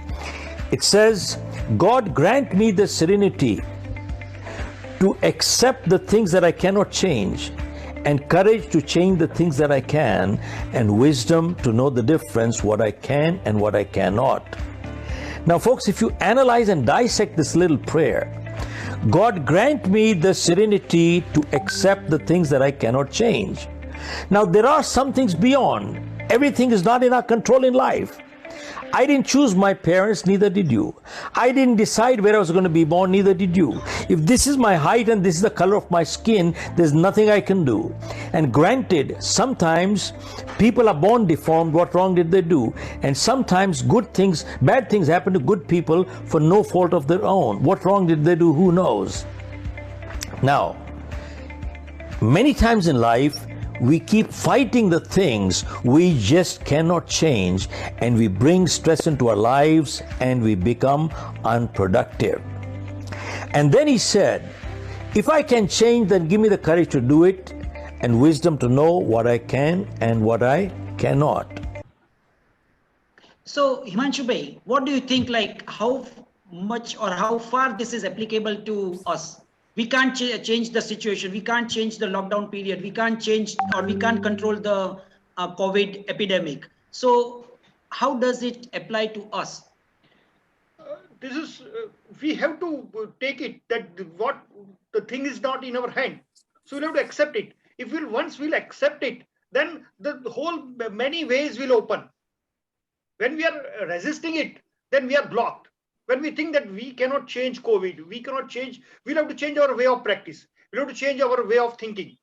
It says, God grant me the serenity to accept the things that I cannot change, and courage to change the things that I can, and wisdom to know the difference, what I can and what I cannot. Now, folks, if you analyze and dissect this little prayer, God grant me the serenity to accept the things that I cannot change. Now, there are some things beyond. Everything is not in our control in life. I didn't choose my parents, neither did you. I didn't decide where I was going to be born, neither did you. If this is my height and this is the color of my skin, there's nothing I can do. And granted, sometimes people are born deformed. What wrong did they do? And sometimes bad things happen to good people for no fault of their own. What wrong did they do? Who knows? Now, many times in life, we keep fighting the things we just cannot change, and we bring stress into our lives and we become unproductive. And then he said, if I can change, then give me the courage to do it and wisdom to know what I can and what I cannot. So, Himanshu Bhai, what do you think, like how much or how far this is applicable to us? We can't change the situation. We can't change the lockdown period. We can't change or we can't control the COVID epidemic. So how does it apply to us? This is, we have to take it that what the thing is not in our hand. So we'll have to accept it. If once we'll accept it, then the whole many ways will open. When we are resisting it, then we are blocked. When we think that we cannot change COVID, we'll have to change our way of practice. We'll have to change our way of thinking.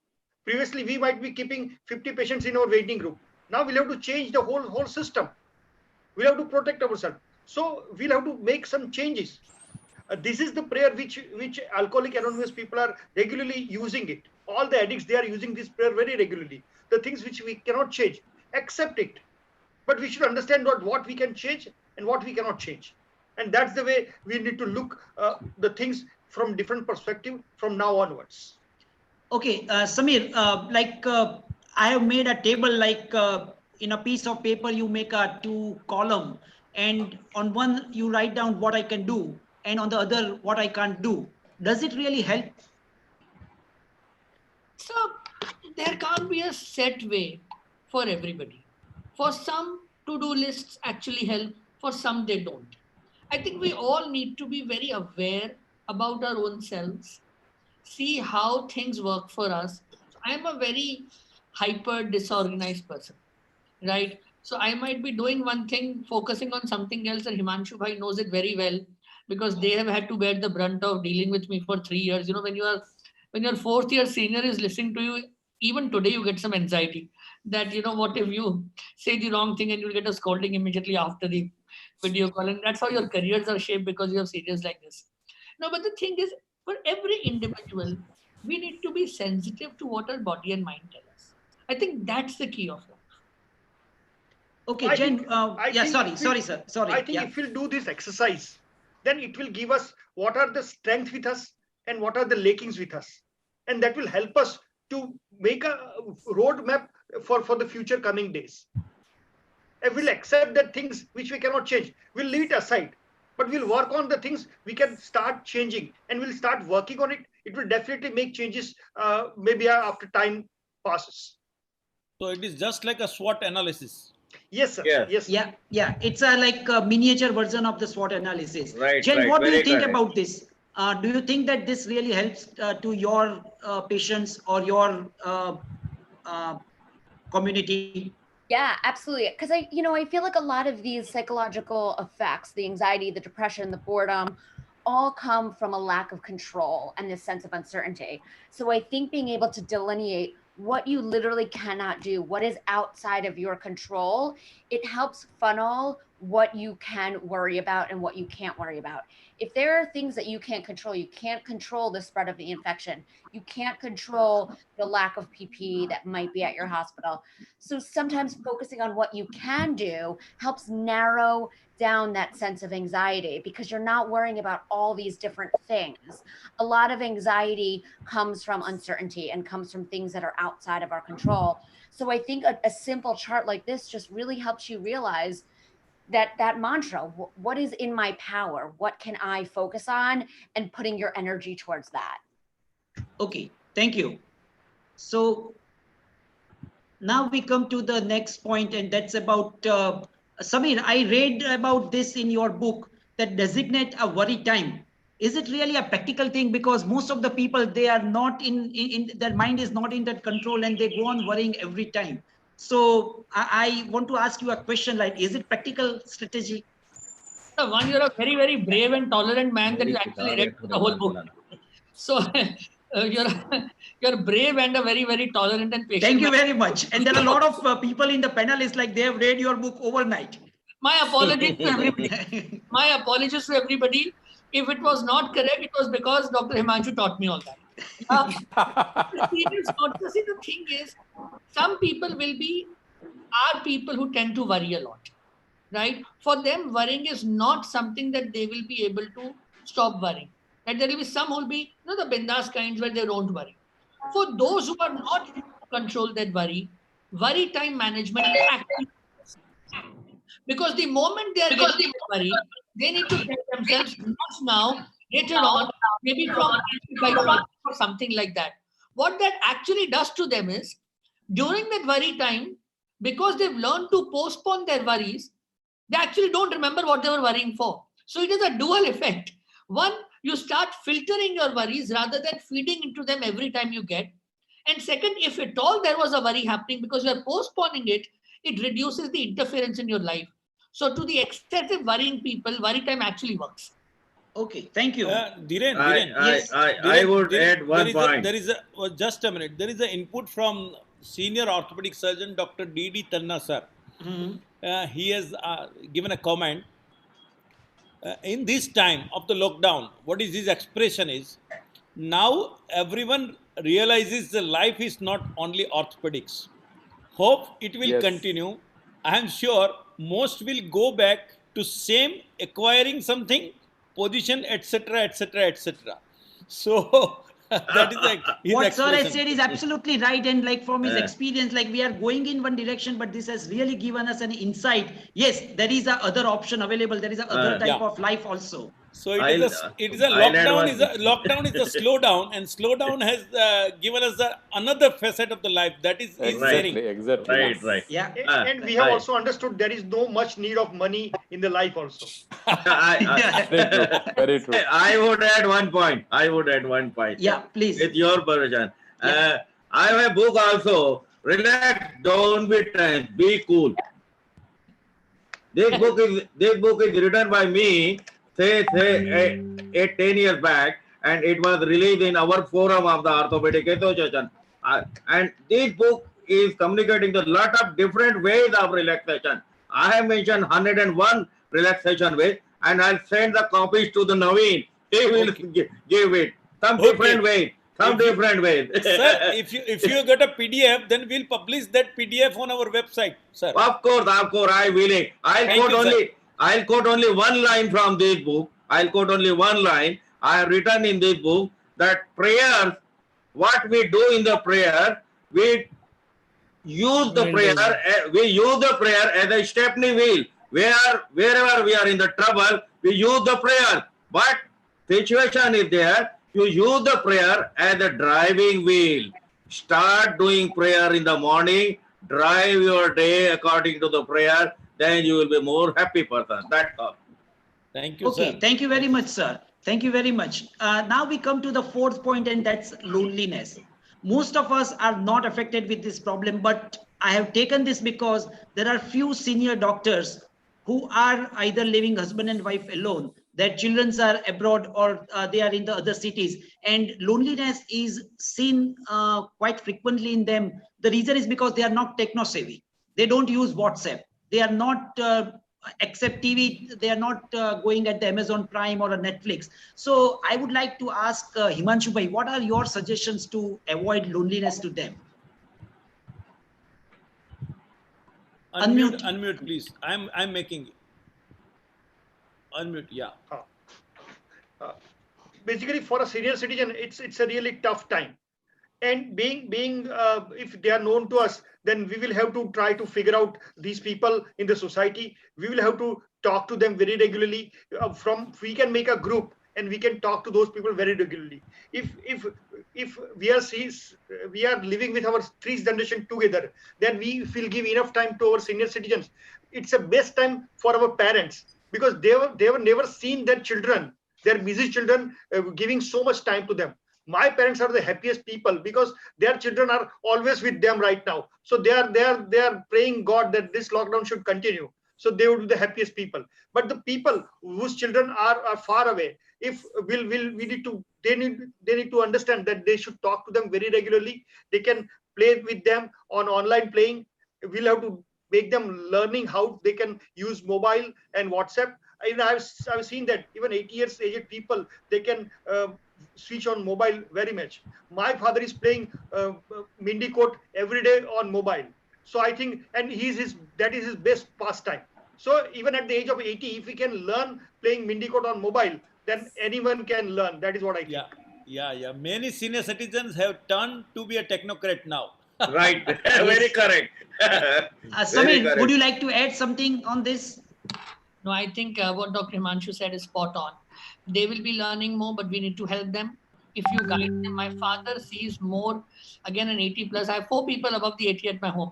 Previously, we might be keeping 50 patients in our waiting room. Now we'll have to change the whole system. We'll have to protect ourselves. So we'll have to make some changes. This is the prayer which Alcoholic Anonymous people are regularly using it. All the addicts, they are using this prayer very regularly. The things which we cannot change, accept it. But we should understand what we can change and what we cannot change. And that's the way we need to look the things from different perspective from now onwards. Okay, Samir, I have made a table in a piece of paper, you make a 2 column, and on one you write down what I can do and on the other what I can't do. Does it really help? So there can't be a set way for everybody. For some, to-do lists actually help. For some, they don't. I think we all need to be very aware about our own selves, see how things work for us. I'm a very hyper disorganized person, right? So I might be doing one thing, focusing on something else, and Himanshu Bhai knows it very well because they have had to bear the brunt of dealing with me for 3 years. You know, when your fourth year senior is listening to you, even today you get some anxiety that, you know, what if you say the wrong thing and you'll get a scolding immediately after the video call, and that's how your careers are shaped because you have seniors like this. No, but the thing is, for every individual, we need to be sensitive to what our body and mind tell us. I think that's the key of life. Okay, Jen. Sorry, sir. I think if we'll do this exercise, then it will give us what are the strengths with us and what are the lackings with us, and that will help us to make a roadmap for the future coming days. If we'll accept that things which we cannot change, we'll leave it aside. But we'll work on the things we can start changing, and we'll start working on it. It will definitely make changes maybe after time passes. So it is just like a SWOT analysis. Yes, sir. Yes. Yeah. It's like a miniature version of the SWOT analysis. Right. Jen, right. what do you Very think correct. about this? Do you think that this really helps to your patients or your community? Yeah, absolutely. Because I feel like a lot of these psychological effects, the anxiety, the depression, the boredom, all come from a lack of control and this sense of uncertainty. So I think being able to delineate what you literally cannot do, what is outside of your control, it helps funnel what you can worry about and what you can't worry about. If there are things that you can't control the spread of the infection. You can't control the lack of PPE that might be at your hospital. So sometimes focusing on what you can do helps narrow down that sense of anxiety, because you're not worrying about all these different things. A lot of anxiety comes from uncertainty and comes from things that are outside of our control. So I think a simple chart like this just really helps you realize that mantra, what is in my power? What can I focus on? And putting your energy towards that. Okay, thank you. So now we come to the next point, and that's about Samir. I read about this in your book, that designate a worry time. Is it really a practical thing? Because most of the people, they are not in their mind is not in that control, and they go on worrying every time. So I want to ask you a question, like, is it practical strategy? One, you're a very, very brave and tolerant man that you actually read the whole book. So you're brave and a very, very tolerant and patient. Thank you very much. And there are a lot of people in the panel. It's like they have read your book overnight. My apologies to everybody. My apologies to everybody. If it was not correct, it was because Dr. Himanshu taught me all that. The thing is, some people are people who tend to worry a lot, right? For them, worrying is not something that they will be able to stop worrying. And there will be some who will be, the bindas kinds where they don't worry. For those who are not able to control that worry time management is actually, because the moment they are getting worried, they need to get themselves not now, later on, maybe from or something like that. What that actually does to them is, during that worry time, because they've learned to postpone their worries, they actually don't remember what they were worrying for. So it is a dual effect. One, you start filtering your worries rather than feeding into them every time you get. And second, if at all there was a worry happening, because you are postponing it, it reduces the interference in your life. So to the excessive worrying people, worry time actually works. Okay, thank you. Dhiren, I would add one point. Just a minute. There is an input from senior orthopedic surgeon Dr. D.D. Tanna sir. He has given a comment. In this time of the lockdown, what is his expression is, now everyone realizes the life is not only orthopedics. Hope it will continue. I am sure most will go back to same acquiring something, position, etc., etc., etc. So that is his what expression. Sir has said is absolutely right, and like from his experience, like we are going in one direction, but this has really given us an insight. Yes, there is a other option available. There is a other type of life also. So it is a lockdown. Lockdown is a slowdown, and slowdown has given us another facet of the life, that is sharing. Exactly. Right. Yeah. And we have also understood there is no much need of money in the life also. Very true. I would add one point. Yeah, please. With your permission. I have a book also. Relax, don't be tense, be cool. This book is written by me, say 10 years back, and it was released in our forum of the Orthopedic Association. And this book is communicating a lot of different ways of relaxation. I have mentioned 101 relaxation ways, and I'll send the copies to the Navin. He will give it some different ways. Sir, if you got a PDF, then we'll publish that PDF on our website, sir. Of course, I will. I'll quote only one line from this book. I have written in this book that prayers, what we do in the prayer, we use the prayer as a stepney wheel. Wherever we are in the trouble, we use the prayer. But situation is there, you use the prayer as a driving wheel. Start doing prayer in the morning, drive your day according to the prayer, then you will be more happy person. That's all. Thank you, sir. Thank you very much, sir. Thank you very much. Now we come to the fourth point, and that's loneliness. Most of us are not affected with this problem, but I have taken this because there are few senior doctors who are either living husband and wife alone. Their children are abroad or they are in the other cities, and loneliness is seen quite frequently in them. The reason is because they are not techno savvy. They don't use WhatsApp. They are not except TV. They are not going at the Amazon Prime or a Netflix. So I would like to ask Himanshu bhai, what are your suggestions to avoid loneliness to them? Unmute, please. I'm making unmute. Yeah. Basically, for a senior citizen, it's a really tough time. And being if they are known to us, then we will have to try to figure out these people in the society. We will have to talk to them very regularly. We can make a group and we can talk to those people very regularly. If we are living with our three generation together, then we will give enough time to our senior citizens. It's a best time for our parents, because they were never seen their children, their busy children, giving so much time to them. My parents are the happiest people because their children are always with them right now. So they are praying God that this lockdown should continue. So they would be the happiest people. But the people whose children are far away, if we need to, they need to understand that they should talk to them very regularly. They can play with them on online playing. We'll have to make them learning how they can use mobile and WhatsApp. I've seen that even 80 years aged people, they can switch on mobile very much. My father is playing Mindicoat every day on mobile. So I think, and that is his best pastime. So even at the age of 80, if we can learn playing Mindicoat on mobile, then anyone can learn. That is what I think. Yeah. Many senior citizens have turned to be a technocrat now. Right. Very correct. Samir, would you like to add something on this? No, I think what Dr. Himanshu said is spot on. They will be learning more, but we need to help them. If you guide them, my father sees more, again, an 80 plus. I have 4 people above the 80 at my home.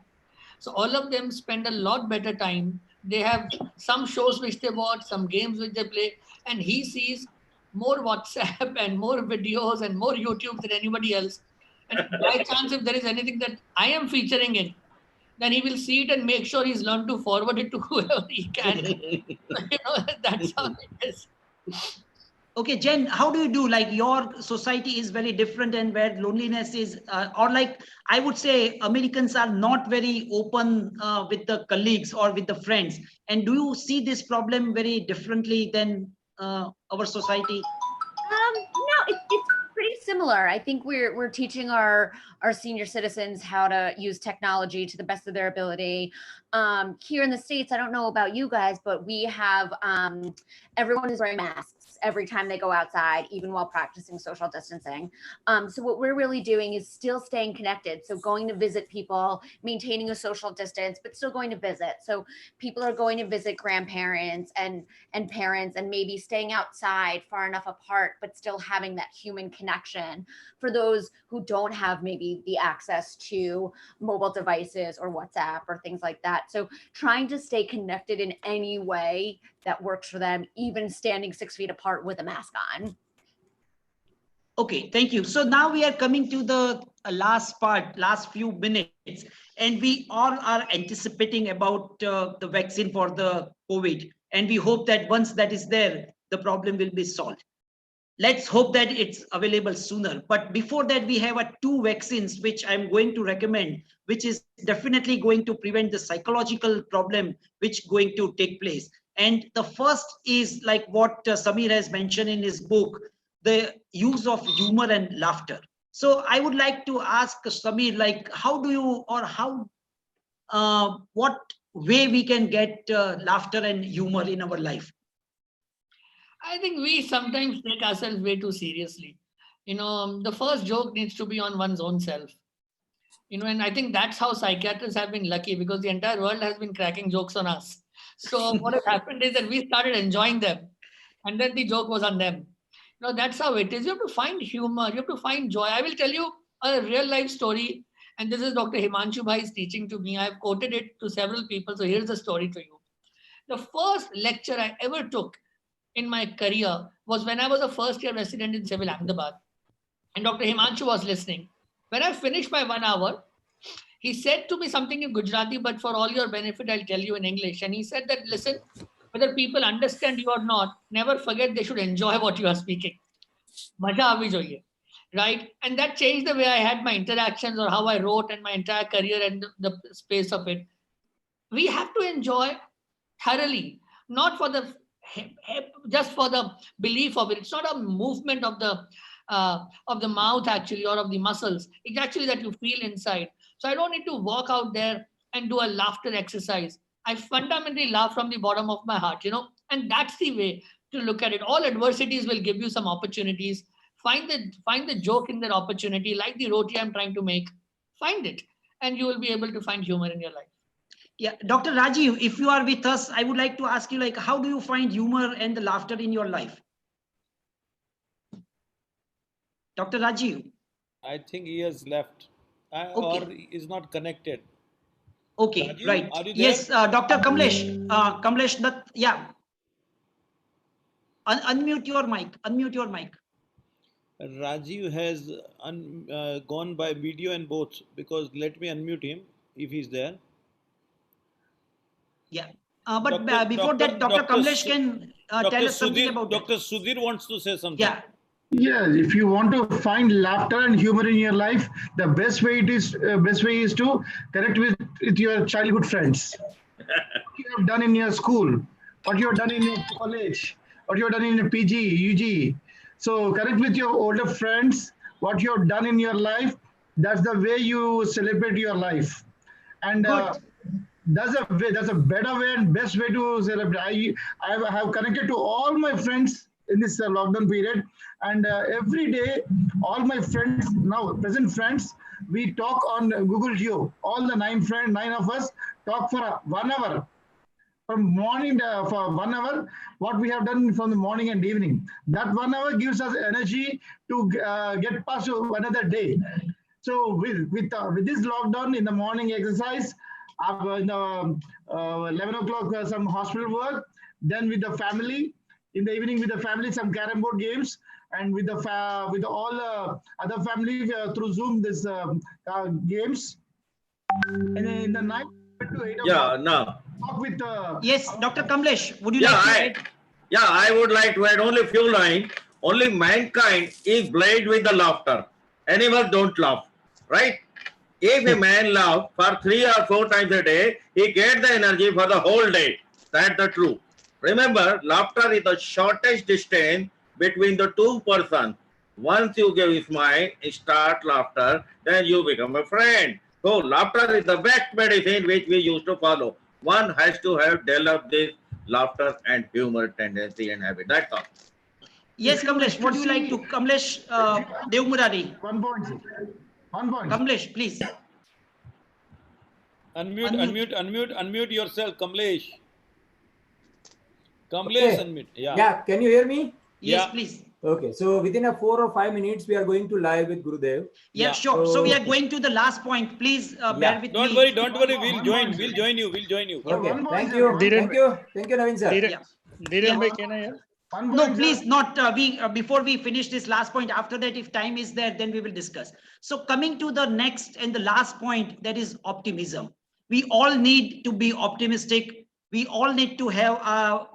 So all of them spend a lot better time. They have some shows which they watch, some games which they play, and he sees more WhatsApp and more videos and more YouTube than anybody else. And by chance, if there is anything that I am featuring in, then he will see it and make sure he's learned to forward it to whoever he can. That's how it is. Okay, Jen, how do you do? Like your society is very different, and where loneliness is, or like I would say, Americans are not very open with the colleagues or with the friends. And do you see this problem very differently than our society? No, it's pretty similar. I think we're teaching our senior citizens how to use technology to the best of their ability. Here in the States, I don't know about you guys, but we have everyone is wearing masks every time they go outside, even while practicing social distancing. So what we're really doing is still staying connected. So going to visit people, maintaining a social distance, but still going to visit. So people are going to visit grandparents and parents, and maybe staying outside far enough apart, but still having that human connection for those who don't have maybe the access to mobile devices or WhatsApp or things like that. So trying to stay connected in any way that works for them, even standing 6 feet apart with a mask on. Okay, thank you. So now we are coming to the last part, last few minutes, and we all are anticipating about the vaccine for the COVID. And we hope that once that is there, the problem will be solved. Let's hope that it's available sooner. But before that, we have 2 vaccines, which I'm going to recommend, which is definitely going to prevent the psychological problem which going to take place. And the first is like what Samir has mentioned in his book, the use of humor and laughter. So I would like to ask Samir, like, how do you, or how, what way we can get laughter and humor in our life? I think we sometimes take ourselves way too seriously. The first joke needs to be on one's own self. And I think that's how psychiatrists have been lucky, because the entire world has been cracking jokes on us. So what has happened is that we started enjoying them, and then the joke was on them. That's how it is. You have to find humor. You have to find joy. I will tell you a real life story, and this is Dr. Himanshu Bhai's teaching to me. I've quoted it to several people. So here's the story to you. The first lecture I ever took in my career was when I was a first year resident in Civil Ahmedabad, and Dr. Himanshu was listening. When I finished my 1 hour, he said to me something in Gujarati, but for all your benefit, I'll tell you in English. And he said that, listen, whether people understand you or not, never forget they should enjoy what you are speaking. Maja avi જોઈએ, right? And that changed the way I had my interactions or how I wrote and my entire career and the space of it. We have to enjoy thoroughly, not for the just for the belief of it. It's not a movement of the mouth actually or of the muscles. It's actually that you feel inside. So I don't need to walk out there and do a laughter exercise. I fundamentally laugh from the bottom of my heart, and that's the way to look at it. All adversities will give you some opportunities. Find the joke in that opportunity, like the roti I'm trying to make. Find it, and you will be able to find humor in your life. Yeah, Dr. Rajiv, if you are with us, I would like to ask you, like, how do you find humor and the laughter in your life? Dr. Rajiv. I think he has left or is not connected. Okay, Rajiv, right. are you there? Yes, Dr. Kamlesh. Kamlesh, yeah. Unmute your mic. Unmute your mic. Rajiv has gone by video and both, because let me unmute him if he's there. Yeah. But before that, Dr. Kamlesh can tell us something about Dr. Sudhir wants to say something. Yeah. Yes, if you want to find laughter and humor in your life, the best way is to connect with your childhood friends. What you have done in your school, what you have done in your college, what you have done in your PG, UG. So connect with your older friends, what you have done in your life. That's the way you celebrate your life. And that's a better way and best way to celebrate. I have connected to all my friends in this lockdown period, and every day all my friends, now present friends, we talk on Google Duo. All the nine of us talk for 1 hour from morning for 1 hour, what we have done from the morning and evening. That 1 hour gives us energy to get past another day. So with this lockdown, in the morning exercise, in the 11 o'clock some hospital work, then with the family, in the evening with the family some carrom board games, and with all other family through Zoom this games, and then in the night to 8 o'clock. Yeah, no. Talk with yes, Dr. Kamlesh, would you like to add? Yeah, I would like to add only few lines. Only mankind is blessed with the laughter. Animals don't laugh, right? If a man laughs for 3 or 4 times a day, he gets the energy for the whole day. That's the truth. Remember, laughter is the shortest distance between the two persons. Once you give a smile, start laughter, then you become a friend. So laughter is the best medicine which we used to follow. One has to have developed this laughter and humor tendency and habit. That's all. Yes, Kamlesh, what do you like to? Kamlesh Devmurari. 1 point. 1 point. Kamlesh, please. Unmute yourself, Kamlesh. Kamlesh, Okay. unmute. Yeah. Yeah, can you hear me? Yes, Yeah. please. Okay, so within a 4 or 5 minutes, we are going to live with Gurudev. Yeah, sure. So we are going to the last point. Please bear with Don't me. worry, don't worry. We'll join you. We'll join you. Okay, thank you. Thank you, Navin sir. Dhiren bhai, can I have? No, please not. Before we finish this last point, after that, if time is there, then we will discuss. So coming to the next and the last point, that is optimism. We all need to be optimistic. We all need to have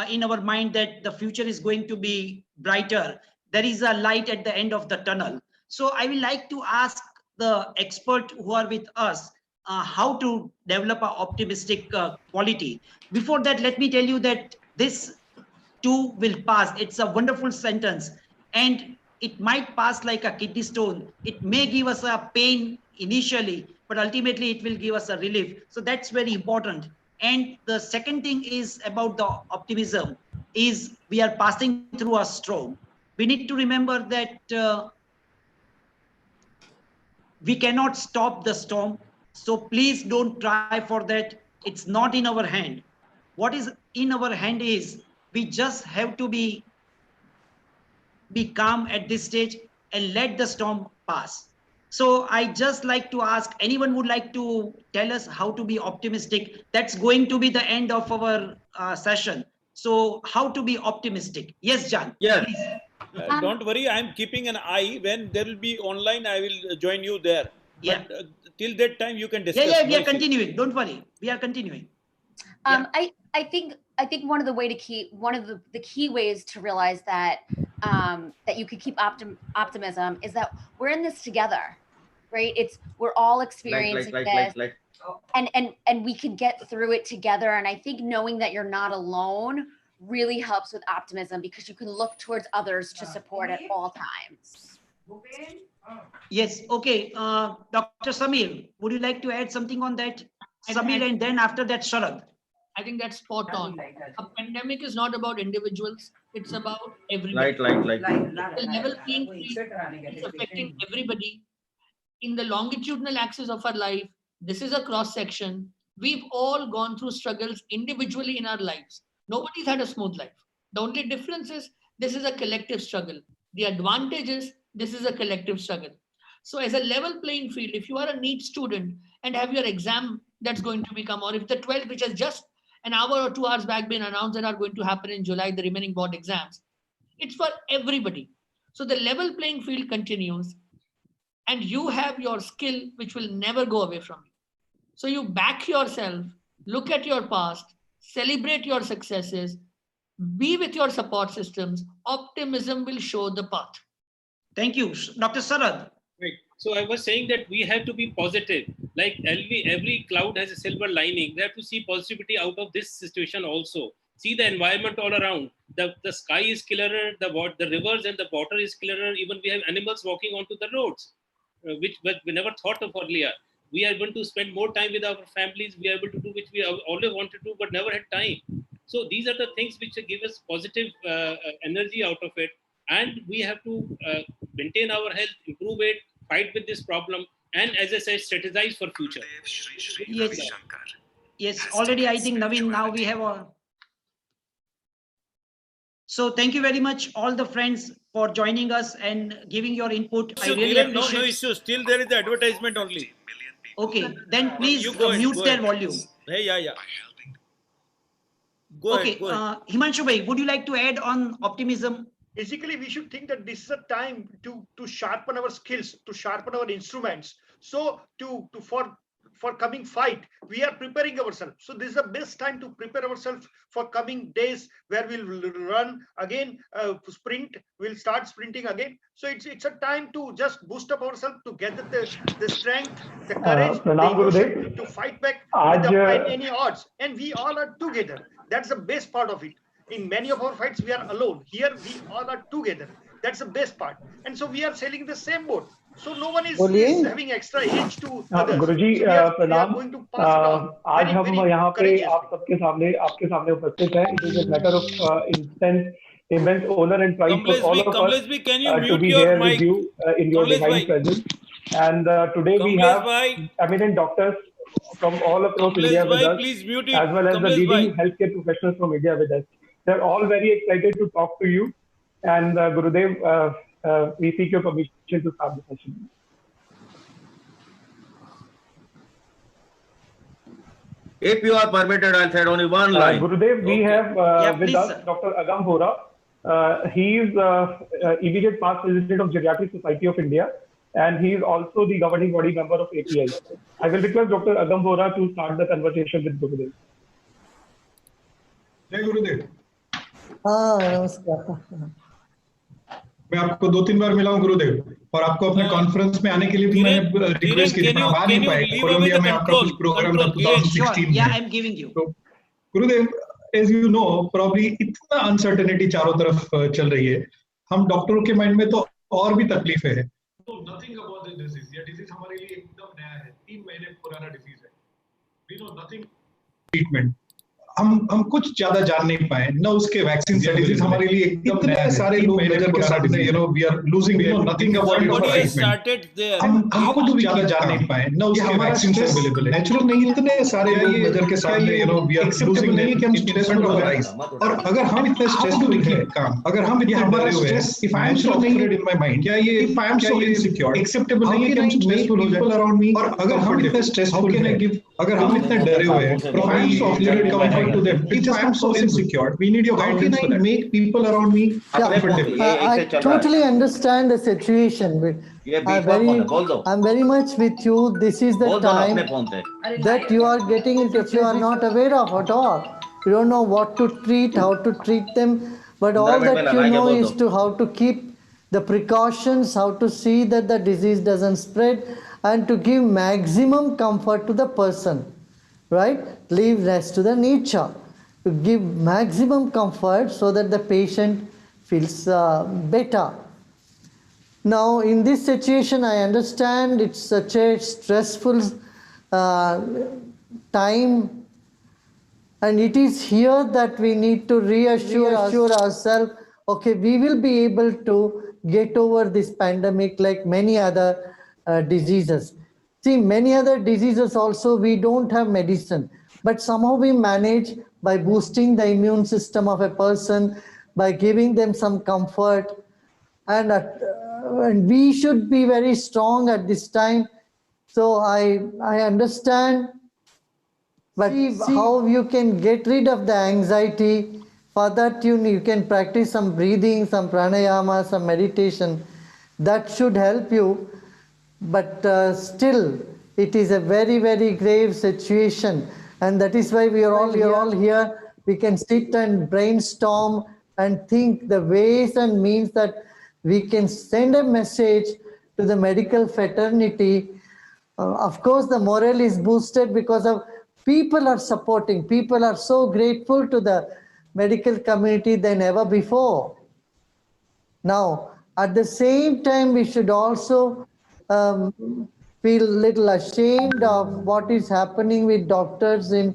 in our mind that the future is going to be brighter. There is a light at the end of the tunnel. So I will like to ask the expert who are with us how to develop an optimistic quality. Before that, let me tell you that this too will pass. It's a wonderful sentence, and it might pass like a kidney stone. It may give us a pain initially, but ultimately it will give us a relief. So that's very important. And the second thing is about the optimism is we are passing through a storm. We need to remember that we cannot stop the storm. So please don't try for that. It's not in our hand. What is in our hand is we just have to be calm at this stage and let the storm pass. So I just like to ask, anyone would like to tell us how to be optimistic? That's going to be the end of our session. So how to be optimistic? Yes, John. Yes. Don't worry, I'm keeping an eye. When there will be online, I will join you there. Yeah. But till that time, you can discuss. Yeah, we are continuing. Don't worry. We are continuing. I think one of the key ways to realize that that you could keep optimism is that we're in this together, right? We're all experiencing this, and we can get through it together. And I think knowing that you're not alone really helps with optimism, because you can look towards others to support at all times. Yes. Okay. Dr. Samir, would you like to add something on that? Samir, and then after that, Sharad. I think that's spot on. A pandemic is not about individuals; it's about everybody. The level playing field is affecting everybody. In the longitudinal axis of our life, this is a cross section. We've all gone through struggles individually in our lives. Nobody's had a smooth life. The only difference is this is a collective struggle. The advantage is this is a collective struggle. So as a level playing field, if you are a NEET student and have your exam that's going to become, or if the 12th, which has just an hour or 2 hours back been announced that are going to happen in July, the remaining board exams, it's for everybody. So the level playing field continues, and you have your skill which will never go away from you. So you back yourself, look at your past, celebrate your successes, be with your support systems. Optimism will show the path. Thank you. Dr. Sarad. Right. So I was saying that we have to be positive. Like every cloud has a silver lining. We have to see positivity out of this situation also. See the environment all around. The sky is clearer, the rivers and the water is clearer. Even we have animals walking onto the roads, which we never thought of earlier. We are able to spend more time with our families. We are able to do which we always wanted to do, but never had time. So these are the things which give us positive energy out of it. And we have to maintain our health, improve it, fight with this problem, and as I said, strategize for future. Yes. Yes. Already, I think, Navin, now we have a. So thank you very much, all the friends, for joining us and giving your input. So, I really appreciate. no issue. Still, there is the advertisement only. Okay, then please go mute ahead, their volume. Hey, yeah. Go ahead. Himanshu bhai, would you like to add on optimism? Basically, we should think that this is a time to sharpen our skills, to sharpen our instruments. So for coming fight, we are preparing ourselves. So this is the best time to prepare ourselves for coming days where we'll run again, sprint. We'll start sprinting again. So it's a time to just boost up ourselves, to get the strength, the courage, the emotion to fight back with any odds. And we all are together. That's the best part of it. In many of our fights, we are alone. Here, we all are together. That's the best part. And so we are sailing the same boat. So no one is having extra age to others. गुरुजी प्रणाम। आज हम यहाँ पे आपके सामने उपस्थित हैं। It is a matter of immense honor and pride for all of us to be here with you in your divine presence. And today we have eminent doctors from all across India with us, as well as the leading healthcare professionals from India with us. They're all very excited to talk to you. And Gurudev, we seek your permission to start the session. If you are permitted, I'll say only one line. Gurudev, we have with us Dr. Agam Vora. He is immediate past president of Geriatric Society of India, and he is also the governing body member of API. I will request Dr. Agam Vora to start the conversation with Gurudev. जय गुरुदेव। मैं आपको 2-3 बार मिला हूँ गुरुदेव, और आपको अपने conference में आने के लिए भी मैंने रिक्वेस्ट की, पर आ नहीं पाए। कोलंबिया में आपका कुछ प्रोग्राम था 2016 में। Yeah, I'm giving you. तो गुरुदेव, as you know, probably इतना अनसर्टेनिटी चारों तरफ चल रही है, हम डॉक्टरों के माइंड में तो और भी तकलीफ है। तो नथिंग अबाउट दिस डिजीज, ये डिजीज हमारे लिए एकदम नया है, 3 महीने पुराना डिजीज है। वी नो नथिंग ट्रीटमेंट, हम कुछ ज्यादा जान नहीं पाए ना, उसके वैक्सीन डिजीज हमारे लिए इतने सारे लोग नजर के सामने, you know, we are losing nothing about हम कुछ ज्यादा जान नहीं पाए ना, उसके वैक्सीन अवेलेबल है, नेचुरल नहीं, इतने सारे लोग नजर के सामने, you know, we are losing नहीं कि हम स्ट्रेस में हो राइज। और अगर हम इतने स्ट्रेसफुल हैं काम, अगर हम इतने डरे हुए हैं, if I am so afraid in my mind, क्या ये if I am so insecure acceptable नहीं है कि हम स्ट्रेसफुल हो जाए अराउंड मी? और अगर हम इतने स्ट्रेसफुल हैं, अगर हम इतने डरे हुए हैं, provide sufficient comfort to them. It's just not so insecure. We need your guidance for that. Make people around me comfortable. I totally understand the situation. I'm very much with you. This is the time that you are getting into, if you are not aware of at all. You don't know what to treat, how to treat them, but all that you know is to how to keep the precautions, how to see that the disease doesn't spread, and to give maximum comfort to the person, right? Leave rest to the nature, to give maximum comfort so that the patient feels better. Now, in this situation, I understand it's such a stressful time, and it is here that we need to reassure ourselves, okay, we will be able to get over this pandemic like many other diseases. See, many other diseases also, we don't have medicine, but somehow we manage by boosting the immune system of a person, by giving them some comfort, and we should be very strong at this time. So I understand, but see how you can get rid of the anxiety. For that you can practice some breathing, some pranayama, some meditation. That should help you. But still, it is a very, very grave situation. And that is why we are all here. We can sit and brainstorm and think the ways and means that we can send a message to the medical fraternity. Of course, the morale is boosted because of people are supporting. People are so grateful to the medical community than ever before. Now, at the same time, we should also feel a little ashamed of what is happening with doctors in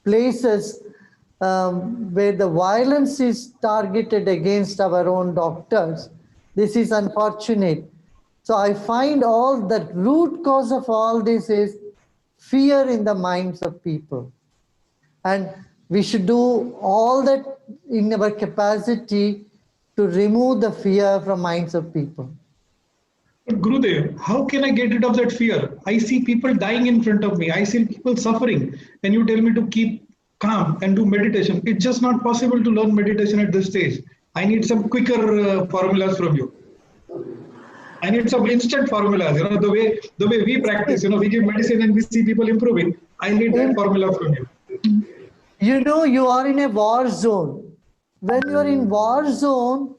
places where the violence is targeted against our own doctors. This is unfortunate. So I find all the root cause of all this is fear in the minds of people. And we should do all that in our capacity to remove the fear from minds of people. But Gurudev, how can I get rid of that fear? I see people dying in front of me. I see people suffering. And you tell me to keep calm and do meditation. It's just not possible to learn meditation at this stage. I need some quicker formulas from you. I need some instant formulas. The way we practice, we give medicine and we see people improving. I need that formula from you. You are in a war zone. When you are in war zone,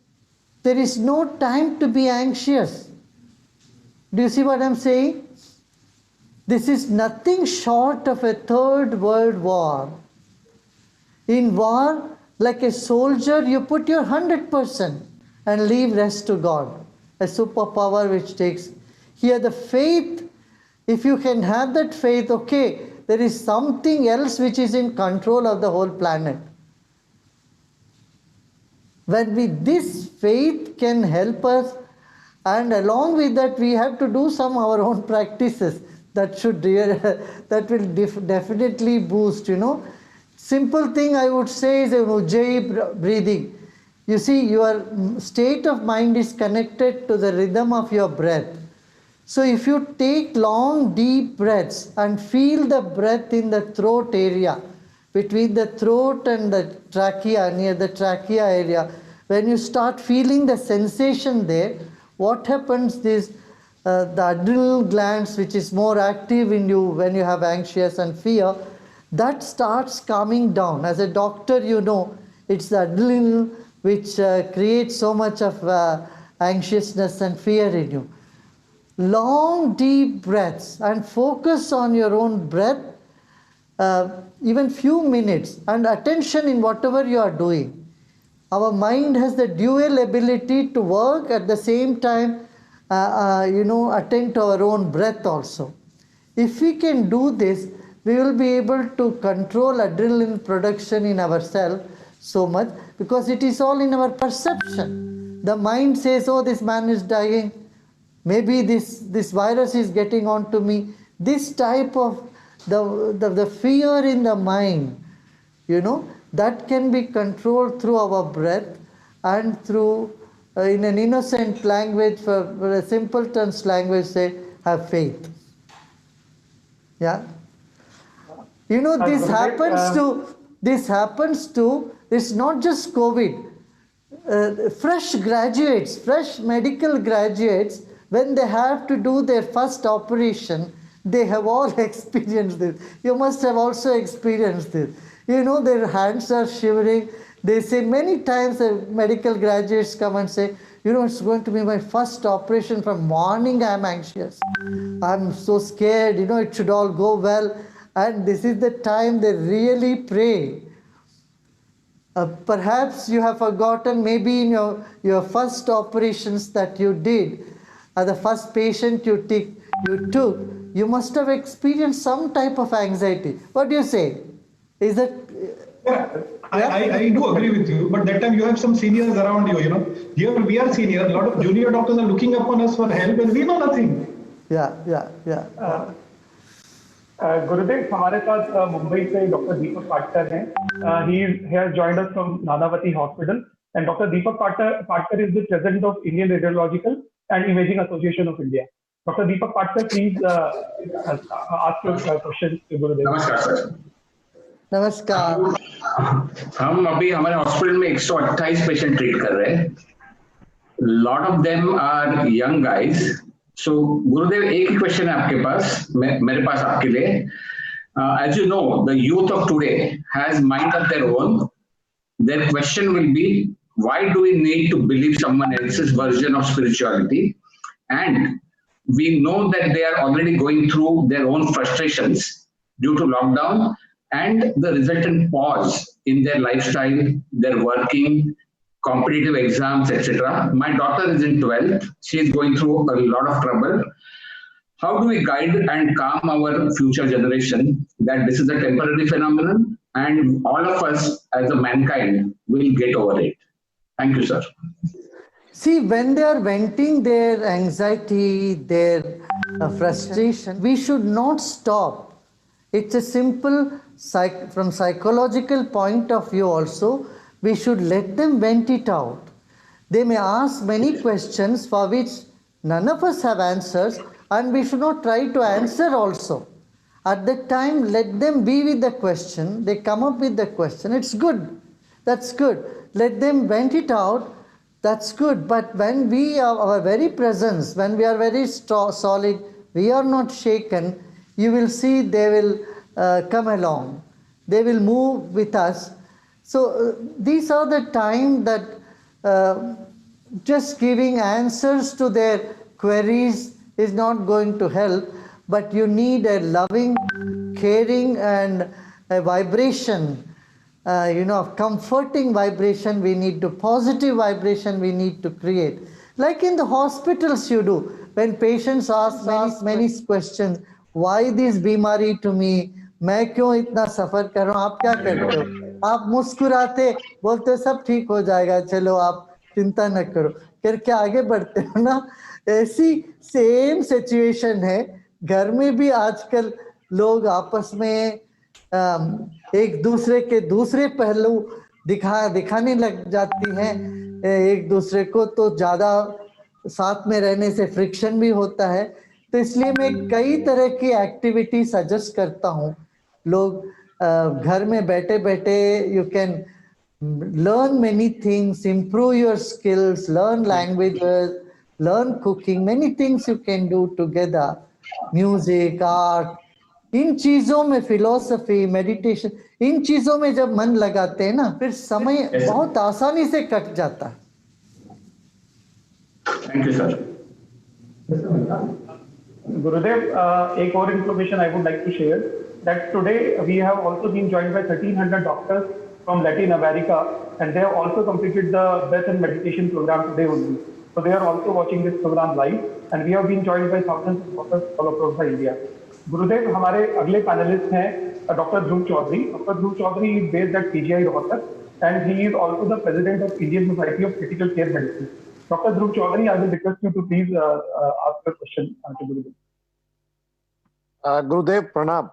there is no time to be anxious. Do you see what I'm saying? This is nothing short of a third world war. In war, like a soldier, you put your 100% and leave rest to God, a superpower which takes. Here the faith, if you can have that faith, okay, there is something else which is in control of the whole planet. When this faith can help us, and along with that we have to do some our own practices that will definitely boost. Simple thing I would say is Ujjayi breathing. You see, your state of mind is connected to the rhythm of your breath. So if you take long deep breaths and feel the breath in the throat area, between the throat and the trachea, near the trachea area, when you start feeling the sensation there, what happens is the adrenal glands, which is more active in you when you have anxious and fear, that starts calming down. As a doctor, it's the adrenaline which creates so much of anxiousness and fear in you. Long deep breaths and focus on your own breath, even few minutes, and attention in whatever you are doing. Our mind has the dual ability to work at the same time, attend to our own breath also. If we can do this, we will be able to control adrenaline production in ourselves so much, because it is all in our perception. The mind says, oh, this man is dying. Maybe this virus is getting on to me. This type of the fear in the mind, that can be controlled through our breath and through, in an innocent language, for a simpleton's language, say, have faith. Yeah. You know, this happens to, it's not just COVID. Fresh graduates, fresh medical graduates, when they have to do their first operation, they have all experienced this. You must have also experienced this. You know, their hands are shivering. They say many times, medical graduates come and say, you know, it's going to be my first operation. From morning I'm anxious. I'm so scared, you know, it should all go well. And this is the time they really pray. Perhaps you have forgotten, maybe in your first operations that you did, the first patient you took, you must have experienced some type of anxiety. What do you say? Is that? Yeah, I do agree with you, but that time you have some seniors around you, you know. Here we are senior, a lot of junior doctors are looking upon us for help and we know nothing. Yeah. Gurudev, हमारे साथ मुंबई से doctor दीपक पाटकर हैं. He has joined us from Nanavati Hospital, and Dr. Deepak Patkar is the president of Indian Radiological and Imaging Association of India. Dr. Deepak Patkar, please ask your question to Gurudev. नमस्कार sir. नमस्कार. हम अभी हमारे hospital में 128 patient treat कर रहे हैं. Lot of them are young guys. So गुरुदेव, एक ही क्वेश्चन है आपके पास, मेरे पास आपके लिए. As you know, the youth of today has mind of their own. Their question will be, why do we need to believe someone else's version of spirituality? And we know that they are already going through their own frustrations due to lockdown and the resultant pause in their lifestyle, their working, competitive exams, etc. My daughter is in 12th. She is going through a lot of trouble. How do we guide and calm our future generation that this is a temporary phenomenon and all of us as a mankind will get over it? Thank you, sir. See, when they are venting their anxiety, their frustration, we should not stop. It's a simple, from psychological point of view also, we should let them vent it out. They may ask many questions for which none of us have answers, and we should not try to answer also. At that time, let them be with the question. They come up with the question. It's good. That's good. Let them vent it out. That's good. But when we are our very presence, when we are very solid, we are not shaken, you will see they will come along. They will move with us. So these are the time that just giving answers to their queries is not going to help, but you need a loving, caring and a vibration, comforting vibration we need to, positive vibration we need to create. Like in the hospitals you do, when patients ask many questions, why this बीमारी to me, मैं क्यों इतना सफर कर रहा हूँ, आप क्या करते हो? आप मुस्कुराते बोलते सब ठीक हो जाएगा, चलो आप चिंता न करो, करके आगे बढ़ते हो ना. ऐसी सेम सिचुएशन है घर में भी. आजकल लोग आपस में एक दूसरे के दूसरे पहलू दिखाने लग जाती हैं एक दूसरे को, तो ज्यादा साथ में रहने से फ्रिक्शन भी होता है. तो इसलिए मैं कई तरह की एक्टिविटी सजेस्ट करता हूँ. लोग घर में बैठे बैठे you can learn many things, improve your skills, learn languages, learn cooking, many things you can do together. Music, art, इन चीजों में फिलोसफी, मेडिटेशन, इन चीजों में जब मन लगाते हैं ना, फिर समय बहुत आसानी से कट जाता है. Thank you, sir. Gurudev, एक और information I would like to share that today we have also been joined by 1,300 doctors from Latin America, and they have also completed the breath and meditation program today only. So they are also watching this program live, and we have been joined by thousands of doctors all across the India. Gurudev, हमारे अगले panelist हैं doctor Dhruv Chaudhary. Doctor Dhruv Chaudhary is based at PGI Rohtak, and he is also the president of Indian Society of Critical Care Medicine. Dr. Dhruv Chaudhary, I will request you to please ask your question to Gurudev. गुरुदेव प्रणाम.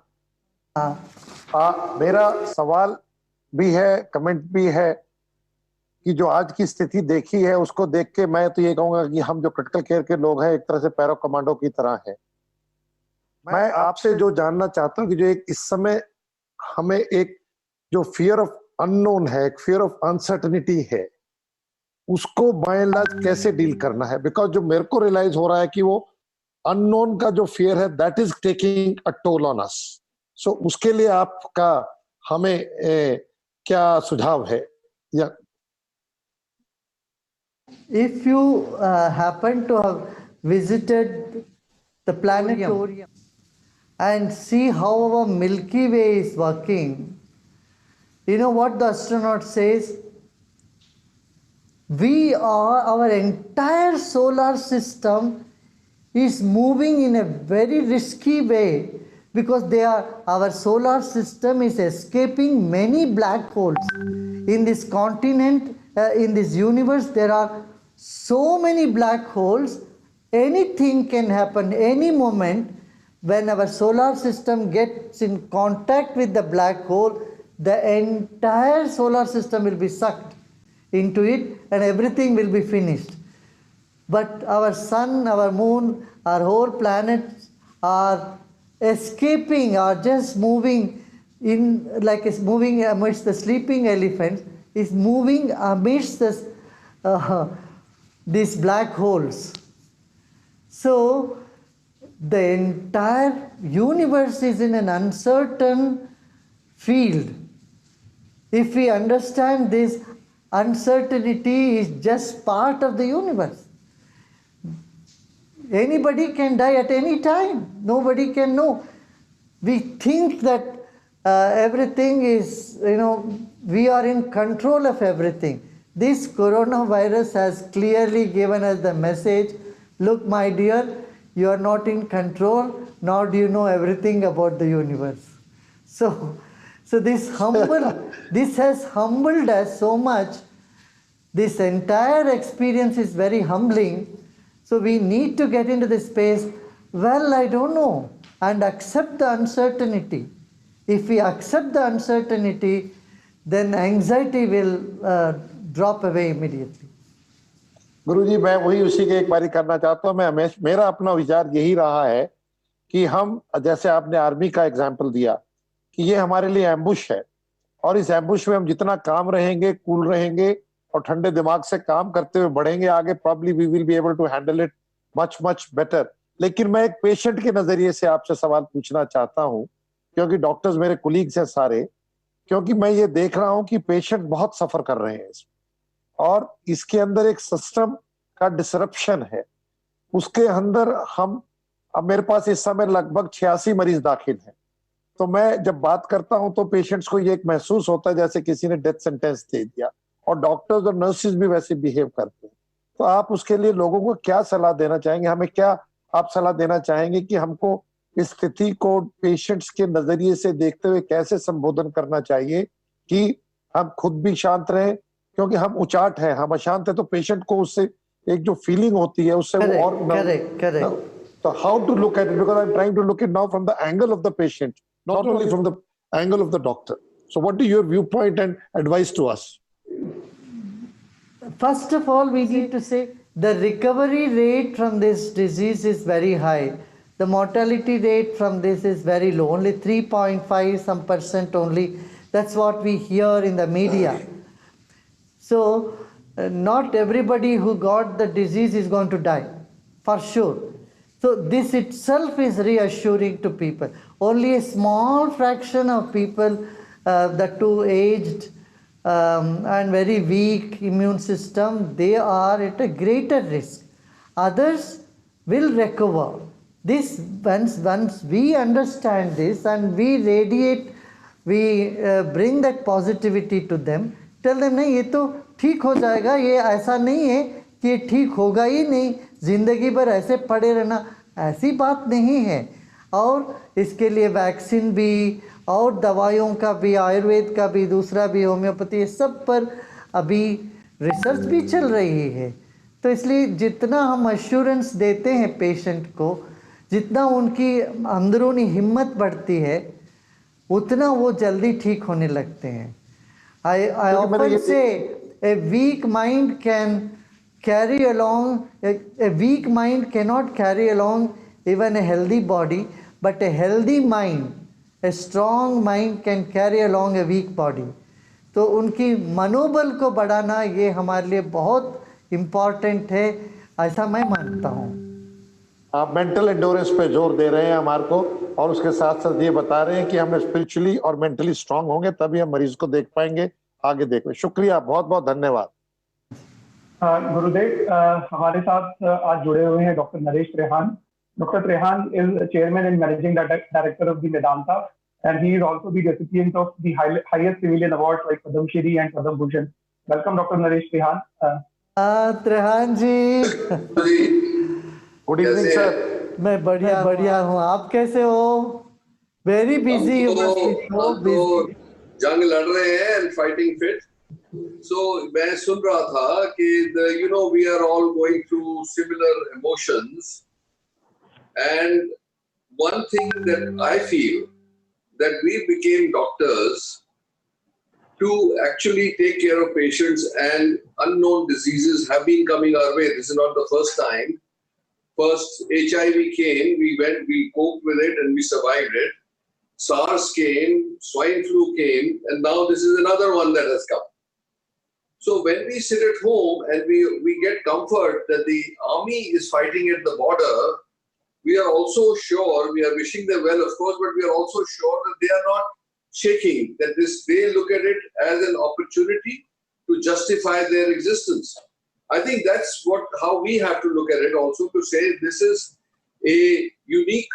मेरा सवाल भी है, comment भी है कि जो आज की स्थिति देखी है उसको देख के मैं तो ये कहूंगा कि हम जो क्रिटिकल केयर के लोग हैं एक तरह से पैरो कमांडो की तरह हैं. मैं आपसे जो जानना चाहता हूं कि जो एक इस समय हमें एक जो फियर ऑफ अननोन है, एक फियर ऑफ अनसर्टनिटी है, उसको बाय एंड लार्ज कैसे डील करना है? बिकॉज जो मेरे को रियलाइज हो रहा है कि वो अननोन का जो फियर है that is taking a toll on us. So उसके लिए आपका हमें क्या सुझाव है? या if you happen to have visited the planetarium and see how our Milky Way is working, you know what the astronaut says? Our entire solar system is moving in a very risky way because our solar system is escaping many black holes. In this continent, in this universe, there are so many black holes. Anything can happen any moment. When our solar system gets in contact with the black hole, the entire solar system will be sucked into it and everything will be finished. But our sun, our moon, our whole planets are escaping, are just moving in, like it's moving amidst the sleeping elephants, is moving amidst these black holes. So the entire universe is in an uncertain field. If we understand this, uncertainty is just part of the universe. Anybody can die at any time. Nobody can know. We think that everything is, we are in control of everything. This coronavirus has clearly given us the message, look, my dear, you are not in control, nor do you know everything about the universe. So this has humbled us so much. This entire experience is very humbling. So we need to get into this space, well, I don't know, and accept the uncertainty. If we accept the uncertainty, then anxiety will drop away immediately. गुरुजी, मैं वही उसी के एक बारी करना चाहता हूँ. मेरा अपना विचार यही रहा है कि हम, जैसे आपने आर्मी का एग्जाम्पल दिया, कि ये हमारे लिए एम्बुश है और इस एम्बुश में हम जितना काम रहेंगे, कूल रहेंगे और ठंडे दिमाग से काम करते हुए बढ़ेंगे आगे, probably we will be able to handle it much better. लेकिन मैं एक पेशेंट के नजरिए से आपसे सवाल पूछना चाहता हूं, क्योंकि डॉक्टर्स मेरे कोलीग्स हैं सारे, क्योंकि मैं ये देख रहा हूं कि पेशेंट बहुत सफर कर रहे हैं इसमें और इसके अंदर एक सिस्टम का डिसरप्शन है. उसके अंदर अब मेरे पास इस समय लगभग 86 मरीज दाखिल हैं. तो मैं जब बात करता हूं तो पेशेंट्स को ये एक महसूस होता है जैसे किसी ने डेथ सेंटेंस दे दिया, और डॉक्टर्स और नर्सेज भी वैसे बिहेव करते हैं. तो आप उसके लिए लोगों को क्या सलाह देना चाहेंगे? हमें क्या आप सलाह देना चाहेंगे कि हमको इस स्थिति को पेशेंट्स के नजरिए से देखते हुए कैसे संबोधन करना चाहिए कि हम खुद भी शांत रहें, क्योंकि हम उचाट हैं, हम अशांत हैं, तो पेशेंट को उससे एक जो फीलिंग होती है उससे वो और correct. So how to look at it? Because I'm trying to look at now from the angle of the patient, not only from the angle of the doctor. So what is your viewpoint and advice to us? First of all, we need to say the recovery rate from this disease is very high. The mortality rate from this is very low, only 3.5 some percent only. That's what we hear in the media. So not everybody who got the disease is going to die, for sure. So this itself is reassuring to people. Only a small fraction of people, the too aged and very weak immune system, they are at a greater risk. Others will recover. This once we understand this and we radiate, we bring that positivity to them, tell them नहीं, ये तो ठीक हो जाएगा, ये ऐसा नहीं है कि ये ठीक होगा ही नहीं, जिंदगी भर ऐसे पड़े रहना, ऐसी बात नहीं है. और इसके लिए वैक्सीन भी और दवाइयों का भी, आयुर्वेद का भी, दूसरा भी होम्योपैथी, सब पर अभी रिसर्च भी चल रही है. तो इसलिए जितना हम अश्योरेंस देते हैं पेशेंट को, जितना उनकी अंदरूनी हिम्मत बढ़ती है, उतना वो जल्दी ठीक होने लगते हैं. I often say a weak mind can carry along, a weak mind cannot carry along even a healthy body, but a healthy mind, A strong mind can carry along a weak body. तो उनकी मनोबल को बढ़ाना ये हमारे लिए बहुत important है, ऐसा मैं मानता हूँ। आप मेंटल एंडोरेंस पे जोर दे रहे हैं हमारे को, और उसके साथ साथ ये बता रहे हैं कि हम स्पिरिचुअली और मेंटली स्ट्रांग होंगे तभी हम मरीज को देख पाएंगे, आगे देख पाएंगे। शुक्रिया, बहुत बहुत धन्यवाद। गुरुदेव, हमारे साथ आज जुड़े हुए हैं doctor Naresh Trehan. Dr. Trehan is chairman and managing director of the Vedanta, and he is also the recipient of the highest civilian awards like Padam Shri and Padam Bhushan. Welcome, Dr. Naresh Trehan. Trehan ji, good evening sir. मैं बढ़िया हूँ, आप कैसे हो? Very busy हूँ। जंग लड़ रहे हैं and fighting fit. So मैं सुन रहा था कि we are all going through similar emotions, and one thing that I feel that we became doctors to actually take care of patients, and unknown diseases have been coming our way. This is not the first time. First HIV came, we coped with it and we survived it. SARS came, swine flu came, and now this is another one that has come. So when we sit at home and we get comfort that the army is fighting at the border, we are also sure, we are wishing them well, of course, but we are also sure that they are not shaking, that they look at it as an opportunity to justify their existence. I think that's how we have to look at it also, to say this is a unique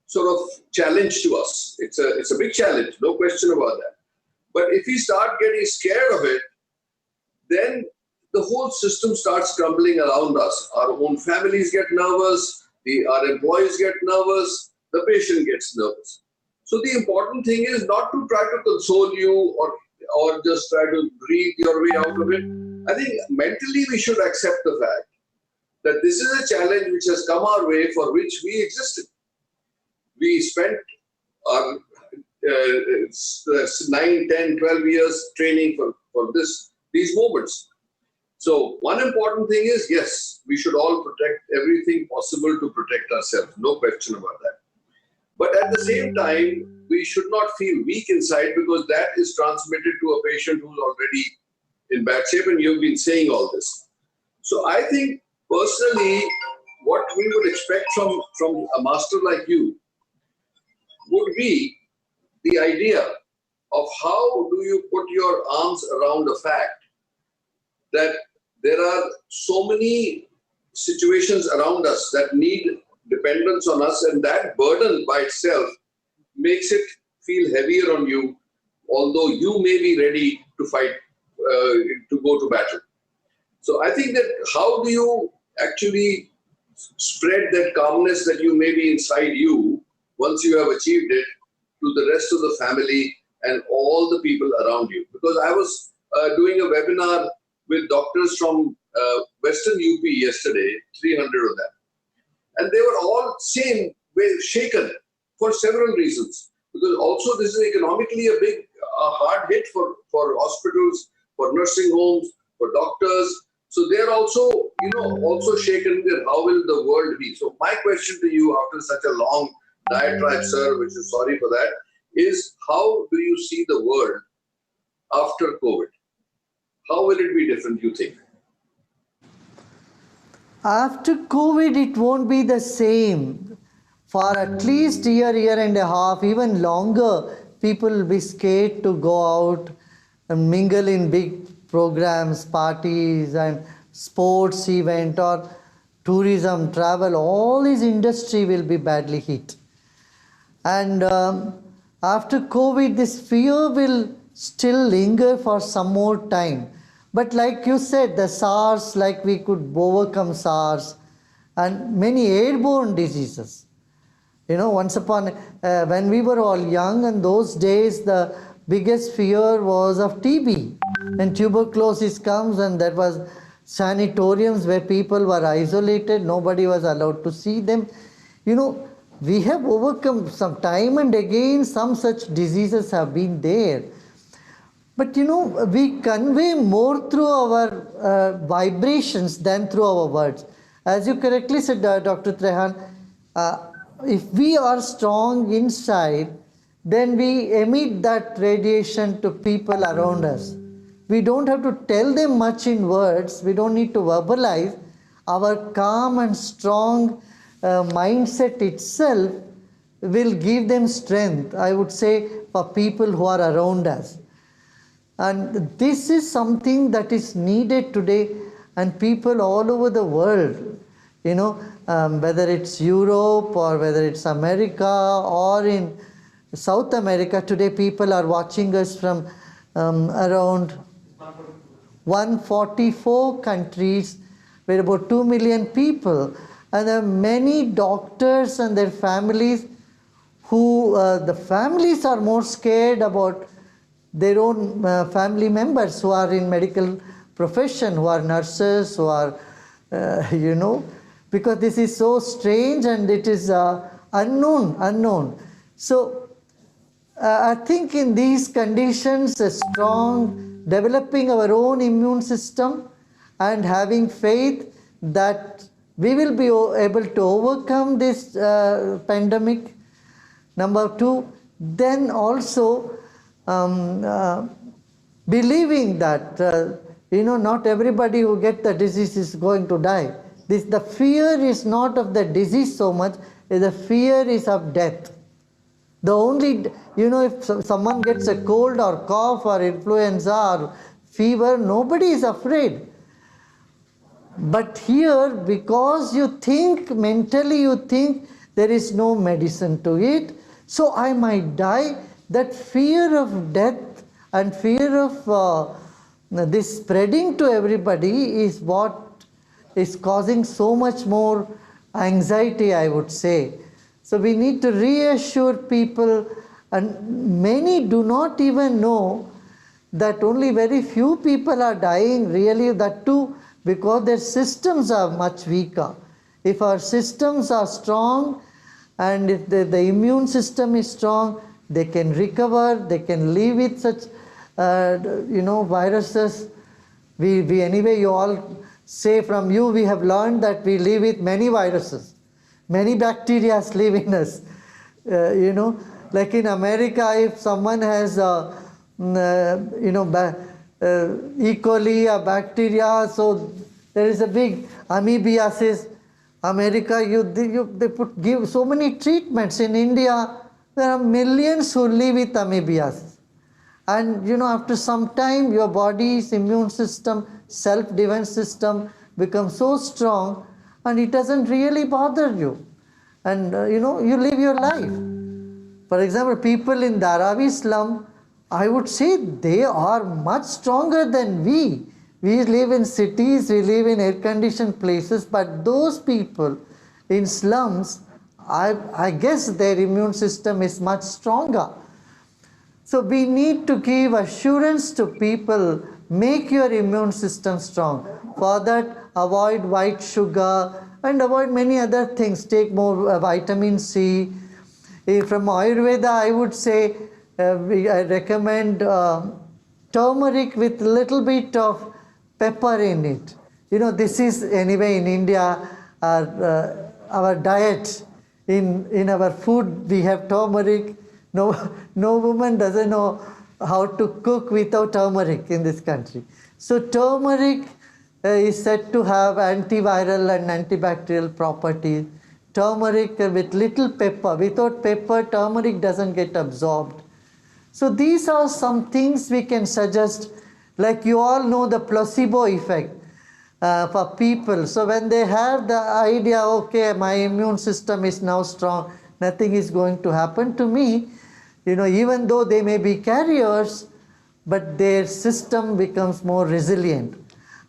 sort of challenge to us. It's a big challenge, no question about that. But if we start getting scared of it, then the whole system starts crumbling around us. Our own families get nervous, our employees get nervous, the patient gets nervous. So the important thing is not to try to console you or just try to breathe your way out of it. I think mentally we should accept the fact that this is a challenge which has come our way, for which we existed. We spent our 9, 10, 12 years training for these moments. So one important thing is, yes, we should all protect everything possible to protect ourselves. No question about that. But at the same time, we should not feel weak inside, because that is transmitted to a patient who's already in bad shape, and you've been saying all this. So I think personally, what we would expect from a master like you would be the idea of how do you put your arms around the fact that there are so many situations around us that need dependence on us, and that burden by itself makes it feel heavier on you, although you may be ready to fight, to go to battle. So I think that how do you actually spread that calmness that you may be inside you once you have achieved it to the rest of the family and all the people around you? Because I was doing a webinar with doctors from Western UP yesterday, 300 of them. And they were all same way shaken for several reasons. Because also this is economically a big hard hit for hospitals, for nursing homes, for doctors. So they're also, also shaken with how will the world be. So my question to you after such a long diatribe, sir, which is sorry for that, is how do you see the world after COVID? How will it be different, you think? After COVID, it won't be the same. For at least year and a half, even longer, people will be scared to go out and mingle in big programs, parties and sports event or tourism, travel. All this industry will be badly hit. And after COVID, this fear will still linger for some more time. But like you said, the SARS, like we could overcome SARS and many airborne diseases. Once upon, when we were all young, and those days, the biggest fear was of TB. And tuberculosis comes, and there was sanatoriums where people were isolated. Nobody was allowed to see them. We have overcome some time and again, some such diseases have been there. But we convey more through our vibrations than through our words. As you correctly said, Dr. Trehan, if we are strong inside, then we emit that radiation to people around us. We don't have to tell them much in words. We don't need to verbalize. Our calm and strong mindset itself will give them strength, I would say, for people who are around us. And this is something that is needed today, and people all over the world, whether it's Europe or whether it's America or in South America, today people are watching us from around 144 countries with about 2 million people. And there are many doctors and their families who, the families are more scared about their own family members who are in medical profession, who are nurses, who are, because this is so strange and it is unknown. So I think in these conditions, a strong developing our own immune system and having faith that we will be able to overcome this pandemic. Number two, then also believing that not everybody who gets the disease is going to die. The fear is not of the disease so much, the fear is of death. The only, if someone gets a cold or cough or influenza or fever, nobody is afraid. But here, because you think, mentally you think there is no medicine to it, so I might die, that fear of death and fear of this spreading to everybody is what is causing so much more anxiety, I would say. So we need to reassure people, and many do not even know that only very few people are dying, really, that too because their systems are much weaker. If our systems are strong and if the immune system is strong, they can recover, they can live with such viruses. We anyway, you all say from you, we have learned that we live with many viruses. Many bacteria live in us. Like in America, if someone has E. coli, a bacteria, so there is a big amoebiasis. America, they give so many treatments. In India, there are millions who live with amoebiasis. And after some time, your body's immune system, self-defense system becomes so strong, and it doesn't really bother you. And you live your life. For example, people in Dharavi slum, I would say they are much stronger than we. We live in cities, we live in air-conditioned places, but those people in slums, I guess their immune system is much stronger. So we need to give assurance to people, make your immune system strong. For that, avoid white sugar and avoid many other things. Take more vitamin C. From Ayurveda, I would say, I recommend turmeric with little bit of pepper in it. This is anyway in India, our diet. In our food, we have turmeric. No woman doesn't know how to cook without turmeric in this country. So turmeric is said to have antiviral and antibacterial properties. Turmeric with little pepper. Without pepper, turmeric doesn't get absorbed. So these are some things we can suggest. Like you all know the placebo effect for people. So when they have the idea, okay, my immune system is now strong, nothing is going to happen to me, even though they may be carriers, but their system becomes more resilient.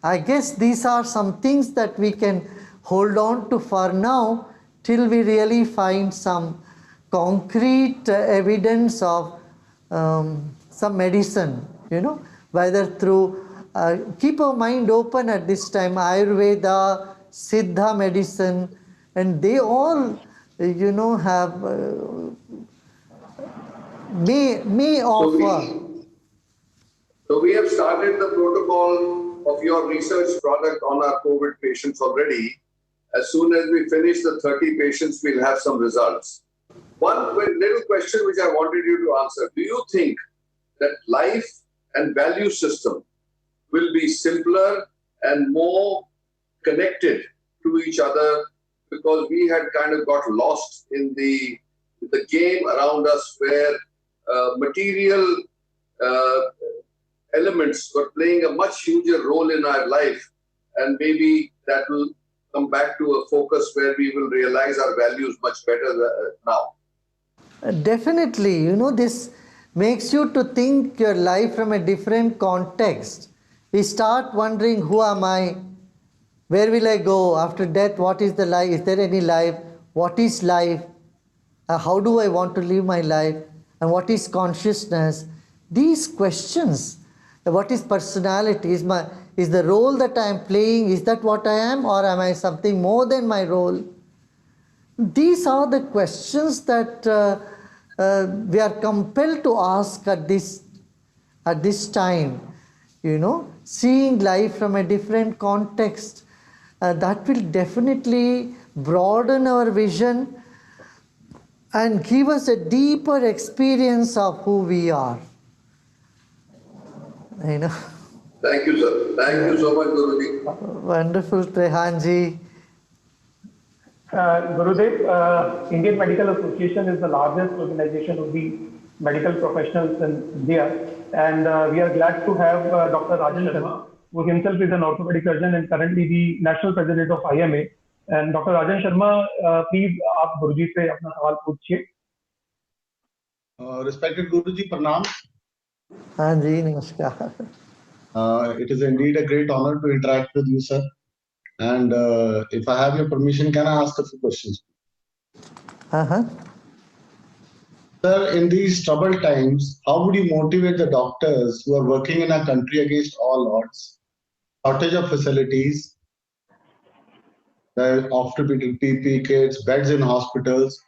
I guess these are some things that we can hold on to for now till we really find some concrete evidence of some medicine, whether through, keep our mind open at this time, Ayurveda, Siddha medicine, and they all, have, may offer. So we have started the protocol of your research product on our COVID patients already. As soon as we finish the 30 patients, we'll have some results. One little question which I wanted you to answer. Do you think that life and value system will be simpler and more connected to each other, because we had kind of got lost in the game around us, where material elements were playing a much huger role in our life, and maybe that will come back to a focus where we will realize our values much better now. Definitely, this makes you to think your life from a different context. We start wondering, who am I? Where will I go after death? What is the life? Is there any life? What is life? How do I want to live my life? And what is consciousness? These questions. What is personality? Is the role that I am playing, is that what I am, or am I something more than my role? These are the questions that we are compelled to ask at this time. Seeing life from a different context, that will definitely broaden our vision and give us a deeper experience of who we are. Thank you, sir. Thank you so much, Guruji. Wonderful, Trehanji. Gurudev, Indian Medical Association is the largest organization of the medical professionals in India, and we are glad to have Dr. Rajan Sharma, who himself is an orthopedic surgeon and currently the national president of IMA. And Dr. Rajan Sharma, please आप गुरुजी से अपना सवाल पूछिए. Respected Guruji, pranam. हाँ जी, नमस्कार. It is indeed a great honor to interact with you, sir. And if I have your permission, can I ask a few questions? Sir, in these troubled times, how would you motivate the doctors who are working in our country against all odds? Shortage of facilities, the off-repeated PPE kits, beds in hospitals,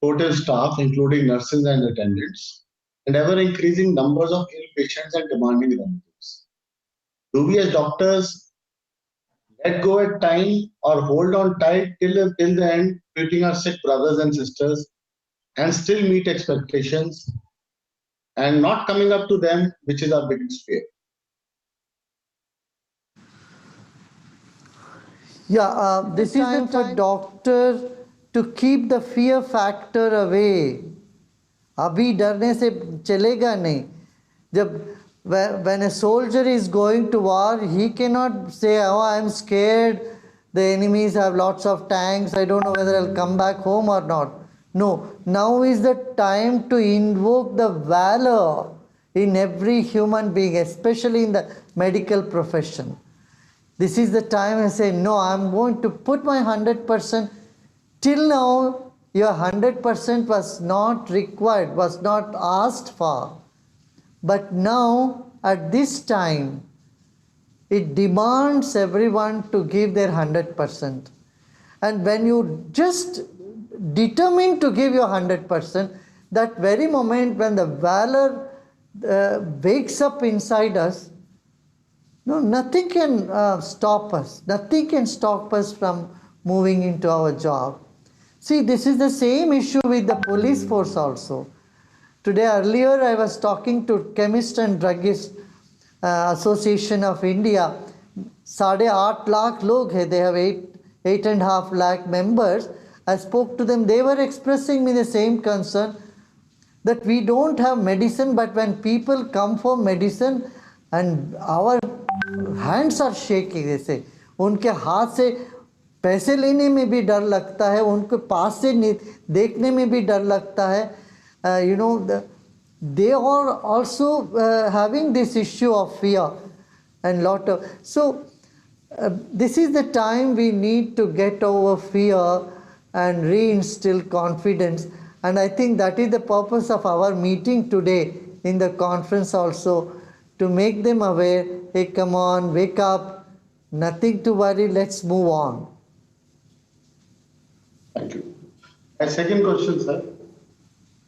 supportive staff, including nurses and attendants, and ever-increasing numbers of ill patients and demanding relatives. Do we as doctors let go at time or hold on tight till the end, treating our sick brothers and sisters and still meet expectations and not coming up to them, which is our biggest fear? Yeah, this is time for doctor to keep the fear factor away. अभी डरने से चलेगा नहीं. When a soldier is going to war, he cannot say, oh, I'm scared, the enemies have lots of tanks, I don't know whether I'll come back home or not. No, now is the time to invoke the valor in every human being, especially in the medical profession. This is the time I say, no, I'm going to put my 100%. Till now, your 100% was not required, was not asked for. But now, at this time, it demands everyone to give their 100%. And when you just determine to give your 100%, that very moment when the valor wakes up inside us, no, nothing can stop us. Nothing can stop us from moving into our job. See, this is the same issue with the police force also. Today, earlier, I was talking to Chemist and Druggist Association of India. 8.5 lakh log hai. They have 8.5 lakh members. I spoke to them. They were expressing me the same concern that we don't have medicine, but when people come for medicine and our hands are shaking, they say, उनके हाथ से पैसे लेने में भी डर लगता है, उनके पास से देखने में भी डर लगता है. They are also having this issue of fear and lot of. So this is the time we need to get over fear and reinstill confidence. And I think that is the purpose of our meeting today in the conference also, to make them aware, hey, come on, wake up, nothing to worry, let's move on. Thank you. My second question, sir.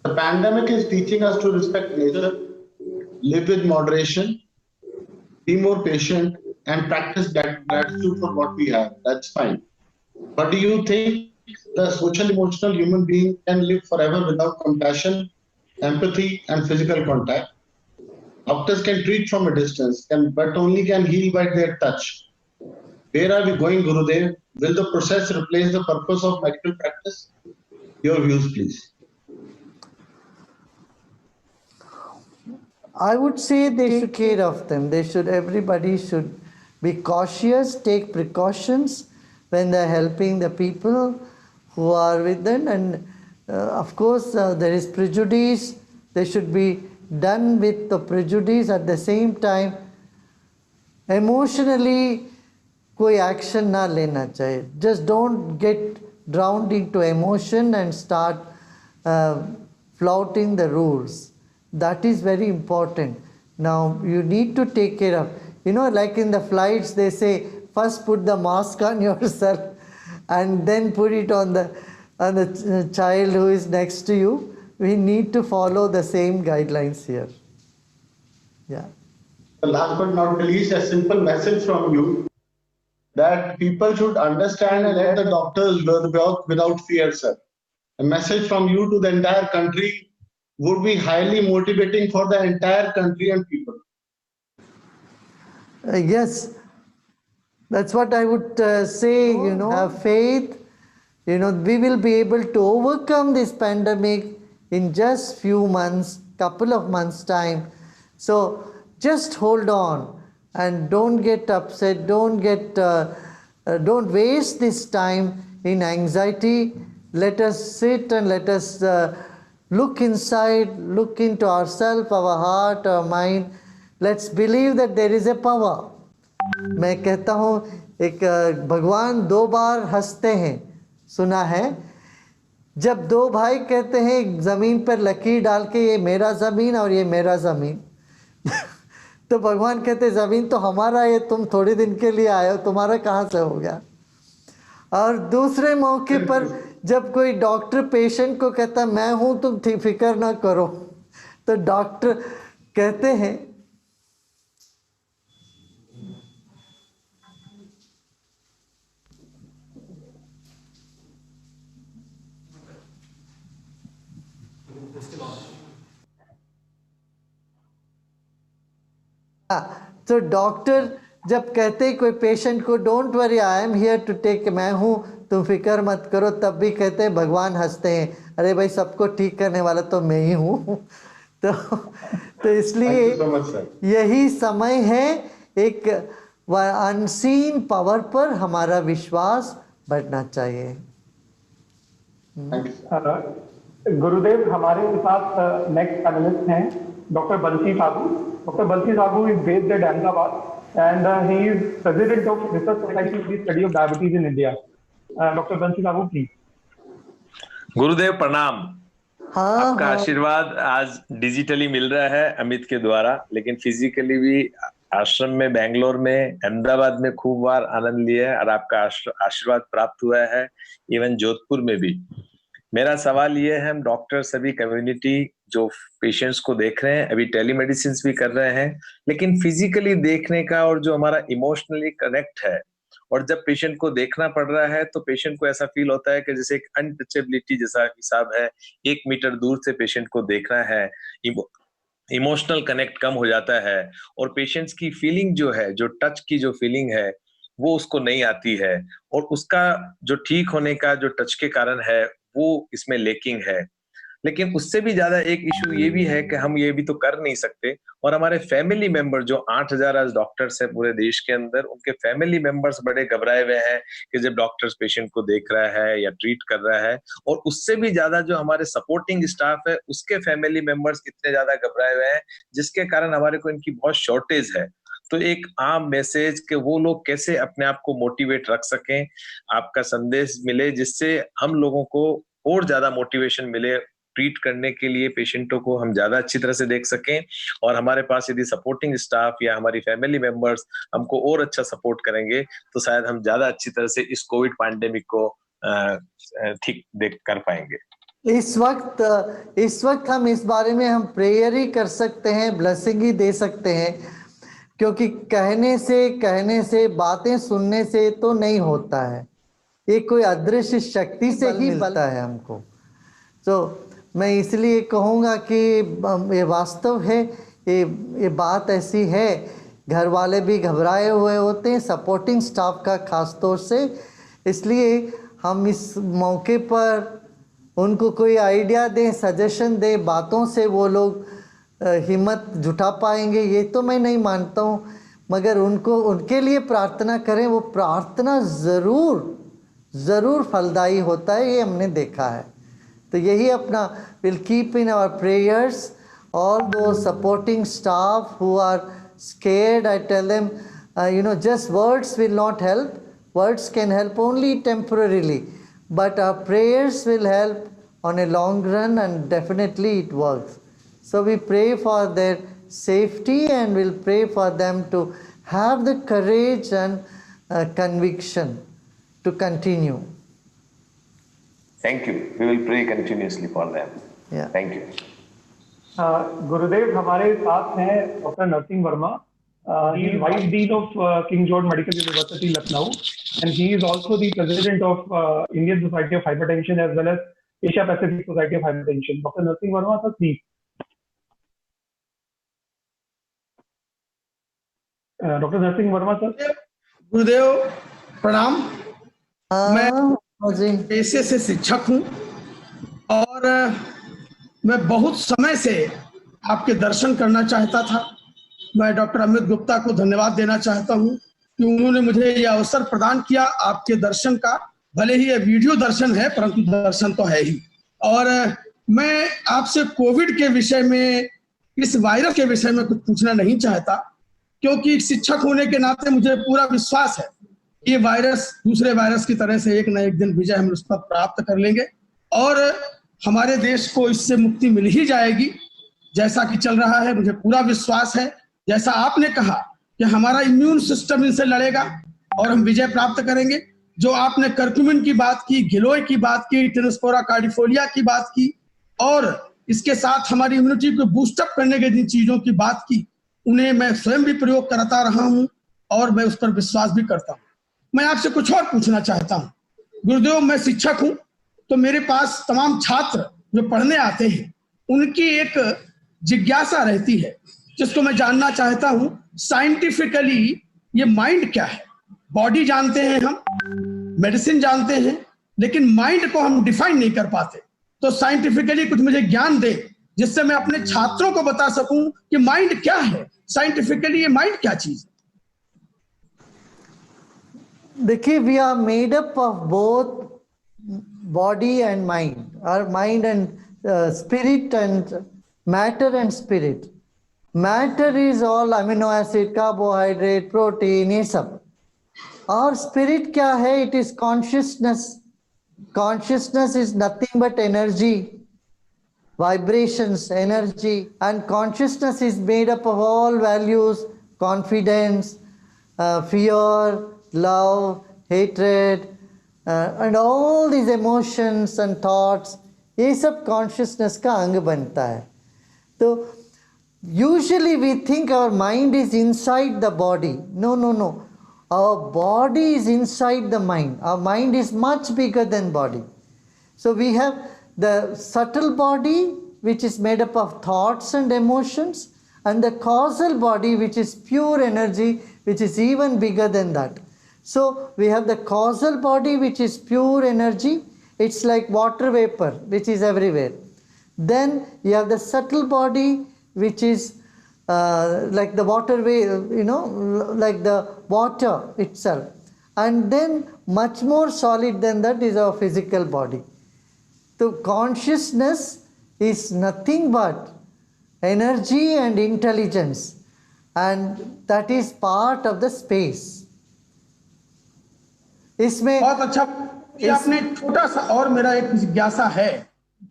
The pandemic is teaching us to respect nature, live with moderation, be more patient, and practice gratitude for what we have. That's fine. But do you think the social emotional human being can live forever without compassion, empathy, and physical contact. Doctors can treat from a distance, but only can heal by their touch. Where are we going, Gurudev? Will the process replace the purpose of medical practice? Your views, please. I would say they should take care of them. Everybody should be cautious, take precautions when they're helping the people who are with them. And of course, there is prejudice. They should be done with the prejudice. At the same time, emotionally, कोई action ना लेना चाहिए. Just don't get drowned into emotion and start flouting the rules. That is very important. Now you need to take care of, like in the flights they say, first put the mask on yourself and then put it on the child who is next to you. We need to follow the same guidelines here. Yeah. Last but not least, a simple message from you that people should understand and let the doctors work without fear, sir. A message from you to the entire country would be highly motivating for the entire country and people. Yes, that's what I would say, have faith. We will be able to overcome this pandemic in just few months, couple of months time. So just hold on and don't get upset, don't waste this time in anxiety. Let us sit and let us look inside, look into ourselves, our heart, our mind. Let's believe that there is a power. मैं कहता हूँ एक भगवान 2 बार हंसते हैं, सुना है? जब 2 भाई कहते हैं जमीन पर लकीर डाल के ये मेरा जमीन और ये मेरा जमीन तो भगवान कहते जमीन तो हमारा है, तुम थोड़े दिन के लिए आए हो, तुम्हारा कहाँ से हो गया? और दूसरे मौके पर जब कोई डॉक्टर पेशेंट को कहता मैं हूँ, तुम फिक्र ना करो, तो डॉक्टर कहते हैं तो डॉक्टर जब कहते हैं कोई पेशेंट को don't worry I am here to take, मैं हूँ तुम फिक्र मत करो, तब भी कहते हैं भगवान हंसते हैं, अरे भाई सबको ठीक करने वाला तो मैं ही हूँ तो इसलिए यही समय है एक अनसीन पावर पर हमारा विश्वास बढ़ना चाहिए. गुरुदेव, हमारे साथ नेक्स्ट पैनलिस्ट हैं doctor Bansi Sabu. Doctor Bansi Sabu is based at Ahmedabad and he is president of research society for the study of diabetes in India. Doctor Bansi Sabu please. गुरुदेव प्रणाम. आपका हाँ. आशीर्वाद आज डिजिटली मिल रहा है अमित के द्वारा, लेकिन फिजिकली भी आश्रम में, बेंगलोर में, अहमदाबाद में खूब बार आनंद लिया है और आपका आशीर्वाद प्राप्त हुआ है, इवन जोधपुर में भी. मेरा सवाल ये है, हम डॉक्टर सभी कम्युनिटी जो पेशेंट्स को देख रहे हैं, अभी टेलीमेडिसिन भी कर रहे हैं, लेकिन फिजिकली देखने का और जो हमारा इमोशनली कनेक्ट है, और जब पेशेंट को देखना पड़ रहा है तो पेशेंट को ऐसा फील होता है कि जैसे एक अनटचेबिलिटी जैसा हिसाब है, 1 मीटर दूर से पेशेंट को देखना है, इमोशनल कनेक्ट कम हो जाता है, और पेशेंट्स की फीलिंग जो है, जो टच की जो फीलिंग है वो उसको नहीं आती है, और उसका जो ठीक होने का जो टच के कारण है वो इसमें लेकिंग है. लेकिन उससे भी ज्यादा एक इशू ये भी है कि हम ये भी तो कर नहीं सकते, और हमारे फैमिली मेंबर जो 8000 आज डॉक्टर्स हैं पूरे देश के अंदर, उनके फैमिली मेंबर्स बड़े घबराए हुए हैं कि जब डॉक्टर्स पेशेंट को देख रहा है या ट्रीट कर रहा है, और उससे भी ज्यादा जो हमारे सपोर्टिंग स्टाफ है उसके फैमिली मेंबर्स इतने ज्यादा घबराए हुए हैं, जिसके कारण हमारे को इनकी बहुत शॉर्टेज है. तो एक आम मैसेज कि वो लोग कैसे अपने आप को मोटिवेट रख सकें, आपका संदेश मिले, जिससे हम लोगों को और ज्यादा मोटिवेशन मिले, ट्रीट करने के लिए पेशेंटों को हम ज्यादा अच्छी तरह से देख सकें, और हमारे पास यदि सपोर्टिंग स्टाफ या हमारी फैमिली मेंबर्स हमको और अच्छा सपोर्ट करेंगे तो शायद हम ज्यादा अच्छी तरह से इस कोविड पैंडेमिक को ठीक देख कर पाएंगे. इस वक्त हम इस बारे में हम प्रेयर ही कर सकते हैं, ब्लेसिंग ही दे सकते हैं, क्योंकि कहने से बातें सुनने से तो नहीं होता है. ये कोई अदृश्य शक्ति से ही मिलता है हमको। तो मैं इसलिए कहूँगा कि ये वास्तव है, ये बात ऐसी है, घर वाले भी घबराए हुए होते हैं, सपोर्टिंग स्टाफ का खास तौर से। इसलिए हम इस मौके पर उनको कोई आइडिया दें, सजेशन दें, बातों से वो लोग हिम्मत जुटा पाएंगे ये तो मैं नहीं मानता हूँ, मगर उनके लिए प्रार्थना करें। वो प्रार्थना ज़रूर फलदायी होता है, ये हमने देखा है। तो यही अपना will keep in our prayers all those supporting staff who are scared. I tell them, just words will not help. Words can help only temporarily, but our prayers will help on a long run, and definitely it works. So we pray for their safety, and we'll pray for them to have the courage and conviction to continue. Thank you. We will pray continuously for them. Yeah. Thank you. गुरुदेव हमारे साथ हैं doctor Narsingh Verma. He is Vice Dean of King George Medical University, Lucknow, and he is also the President of Indian Society of Hypertension as well as Asia Pacific Society of Hypertension. Dr. Narasimha Verma, sir, please. Dr. Narasimha Verma, sir. गुरुदेव प्रणाम. मैं पेशे से शिक्षक हूँ और मैं बहुत समय से आपके दर्शन करना चाहता था. मैं डॉक्टर अमित गुप्ता को धन्यवाद देना चाहता हूं कि उन्होंने मुझे यह अवसर प्रदान किया आपके दर्शन का. भले ही यह वीडियो दर्शन है परंतु दर्शन तो है ही. और मैं आपसे कोविड के विषय में, इस वायरस के विषय में कुछ पूछना नहीं चाहता, क्योंकि शिक्षक होने के नाते मुझे पूरा विश्वास है ये वायरस दूसरे वायरस की तरह से एक न एक दिन विजय हम उस पर प्राप्त कर लेंगे और हमारे देश को इससे मुक्ति मिल ही जाएगी. जैसा कि चल रहा है मुझे पूरा विश्वास है, जैसा आपने कहा कि हमारा इम्यून सिस्टम इनसे लड़ेगा और हम विजय प्राप्त करेंगे. जो आपने कर्क्यूमिन की बात की, गिलोय की बात की, टेनिस्पोरा कार्डिफोलिया की बात की और इसके साथ हमारी इम्यूनिटी को बूस्टअप करने के जिन चीजों की बात की, उन्हें मैं स्वयं भी प्रयोग करता रहा हूं और मैं उस पर विश्वास भी करता हूं. मैं आपसे कुछ और पूछना चाहता हूं. गुरुदेव, मैं शिक्षक हूं तो मेरे पास तमाम छात्र जो पढ़ने आते हैं उनकी एक जिज्ञासा रहती है जिसको मैं जानना चाहता हूं. साइंटिफिकली ये माइंड क्या है? बॉडी जानते हैं हम, मेडिसिन जानते हैं, लेकिन माइंड को हम डिफाइन नहीं कर पाते. तो साइंटिफिकली कुछ मुझे ज्ञान दे जिससे मैं अपने छात्रों को बता सकूं कि माइंड क्या है, साइंटिफिकली ये माइंड क्या चीज है. देखिए, we are made up of both body and mind, or mind and spirit and matter and spirit. Matter is all amino acid, carbohydrate, protein, ये सब. और spirit क्या है? It is consciousness. Consciousness is nothing but energy, vibrations, energy, and consciousness is made up of all values, confidence, fear, love, hatred, and all these emotions and thoughts. ये सब consciousness का अंग बनता है. तो usually we think our mind is inside the body. No. Our body is inside the mind. Our mind is much bigger than body. So we have the subtle body, which is made up of thoughts and emotions, and the causal body, which is pure energy, which is even bigger than that. So we have the causal body, which is pure energy. It's like water vapor, which is everywhere. Then you have the subtle body, which is like the water, like the water itself. And then much more solid than that is our physical body. So consciousness is nothing but energy and intelligence, and that is part of the space. इसमें बहुत अच्छा कि आपने छोटा सा, और मेरा एक जिज्ञासा है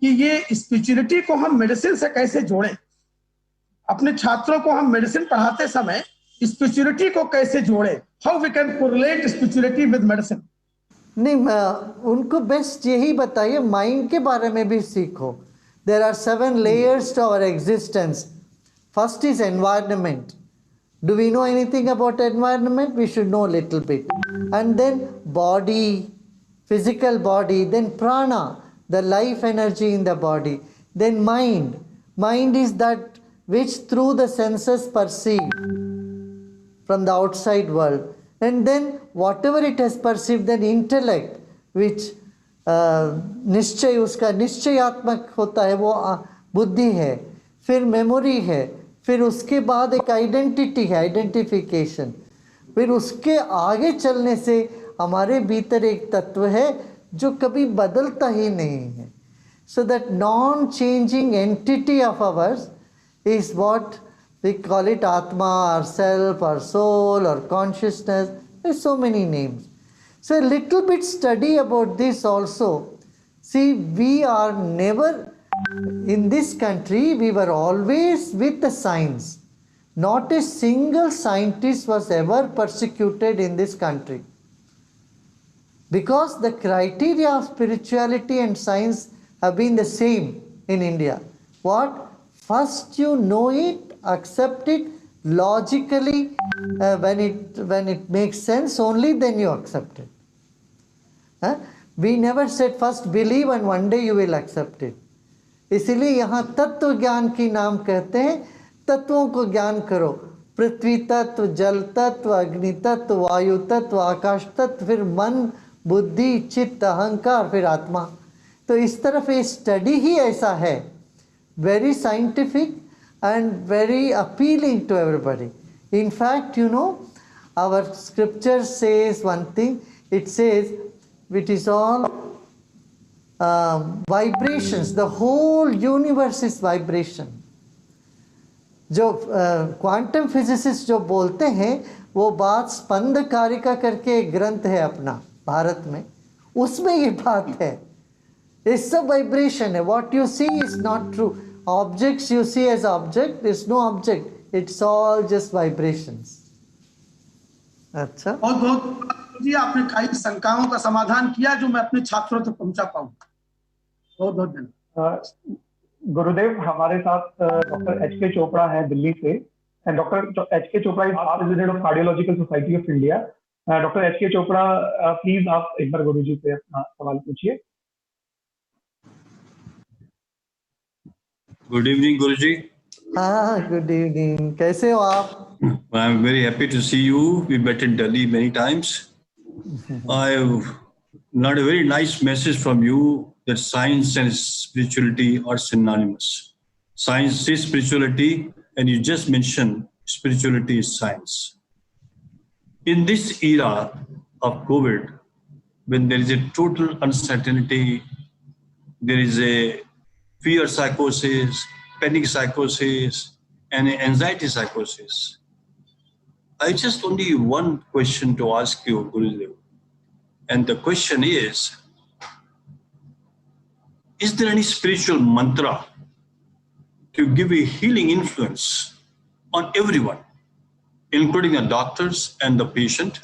कि ये स्पिरिचुअलिटी को हम मेडिसिन से कैसे जोड़ें. अपने छात्रों को हम मेडिसिन पढ़ाते समय स्पिरिचुअलिटी को कैसे जोड़ें? How we can correlate spirituality with medicine? नहीं, उनको बेस्ट यही बताइए, माइंड के बारे में भी सीखो. There are 7 layers to our existence. First is environment. Do we know anything about environment? We should know a little bit. And then body, physical body, then prana, the life energy in the body, then mind. Mind is that which through the senses perceive from the outside world, and then whatever it has perceived, then intellect, which निश्चय उसका निश्चयात्मक होता है, वो बुद्धि है, फिर memory है, फिर उसके बाद एक आइडेंटिटी है, आइडेंटिफिकेशन, फिर उसके आगे चलने से हमारे भीतर एक तत्व है जो कभी बदलता ही नहीं है. So that non-changing entity of ours is what we call it Atma, or self, or soul, or consciousness. There's so many names. So a little bit study about this also. See, we are never, in this country, we were always with the science. Not a single scientist was ever persecuted in this country. Because the criteria of spirituality and science have been the same in India. What? First you know it, accept it, logically, when it makes sense, only then you accept it. We never said first believe and one day you will accept it. इसीलिए यहाँ तत्व ज्ञान की नाम कहते हैं, तत्वों को ज्ञान करो, पृथ्वी तत्व, जल तत्व, अग्नि तत्व, वायु तत्व, आकाश तत्व, फिर मन, बुद्धि, चित्त, अहंकार, फिर आत्मा. तो इस तरफ ये स्टडी ही ऐसा है, very scientific and very appealing to everybody. In fact, you know, our scripture says one thing, it says it is all vibrations, the whole universe is vibration. जो क्वांटम फिजिसिस्ट जो बोलते हैं वो बात स्पंद कारिका करके एक ग्रंथ है अपना भारत में, उसमें ये बात है. ये सब वाइब्रेशन है. What you see is not true. Objects you see as object, is no object, it's all just vibrations. अच्छा, बहुत बहुत जी, आपने कई शंकाओं का समाधान किया जो मैं अपने छात्रों तक पहुंचा पाऊं. बहुत बहुत धन्यवाद. गुरुदेव, हमारे साथ डॉक्टर एच के चोपड़ा है दिल्ली से, एंड डॉक्टर एच के Chopra is president of cardiological society of India. Doctor H के चोपड़ा, प्लीज आप एक बार गुरुजी से अपना सवाल पूछिए. Good evening, Guruji. हाँ, गुड इवनिंग. कैसे हो आप? I'm very happy to see you. We met in Delhi many times. I've learned a very nice message from you that science and spirituality are synonymous. Science is spirituality, and you just mentioned spirituality is science. In this era of COVID, when there is a total uncertainty, there is a fear psychosis, panic psychosis, and anxiety psychosis. I just only one question to ask you, Gurudev. And the question is there any spiritual mantra to give a healing influence on everyone, including the doctors and the patient?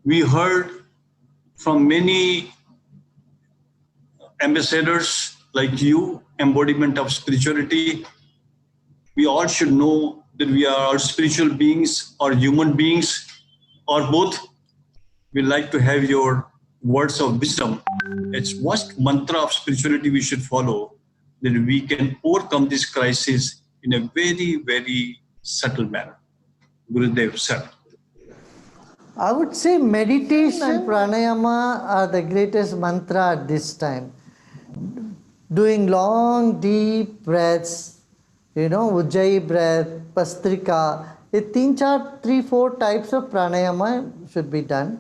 We heard from many ambassadors like you, embodiment of spirituality. We all should know that we are all spiritual beings or human beings or both. We like to have your words of wisdom. It's what mantra of spirituality we should follow that we can overcome this crisis in a very, very subtle manner. Gurudev, sir. I would say meditation and pranayama are the greatest mantra at this time. Doing long, deep breaths, you know, Ujjayi breath, Pastrika, 3-4 types of pranayama should be done.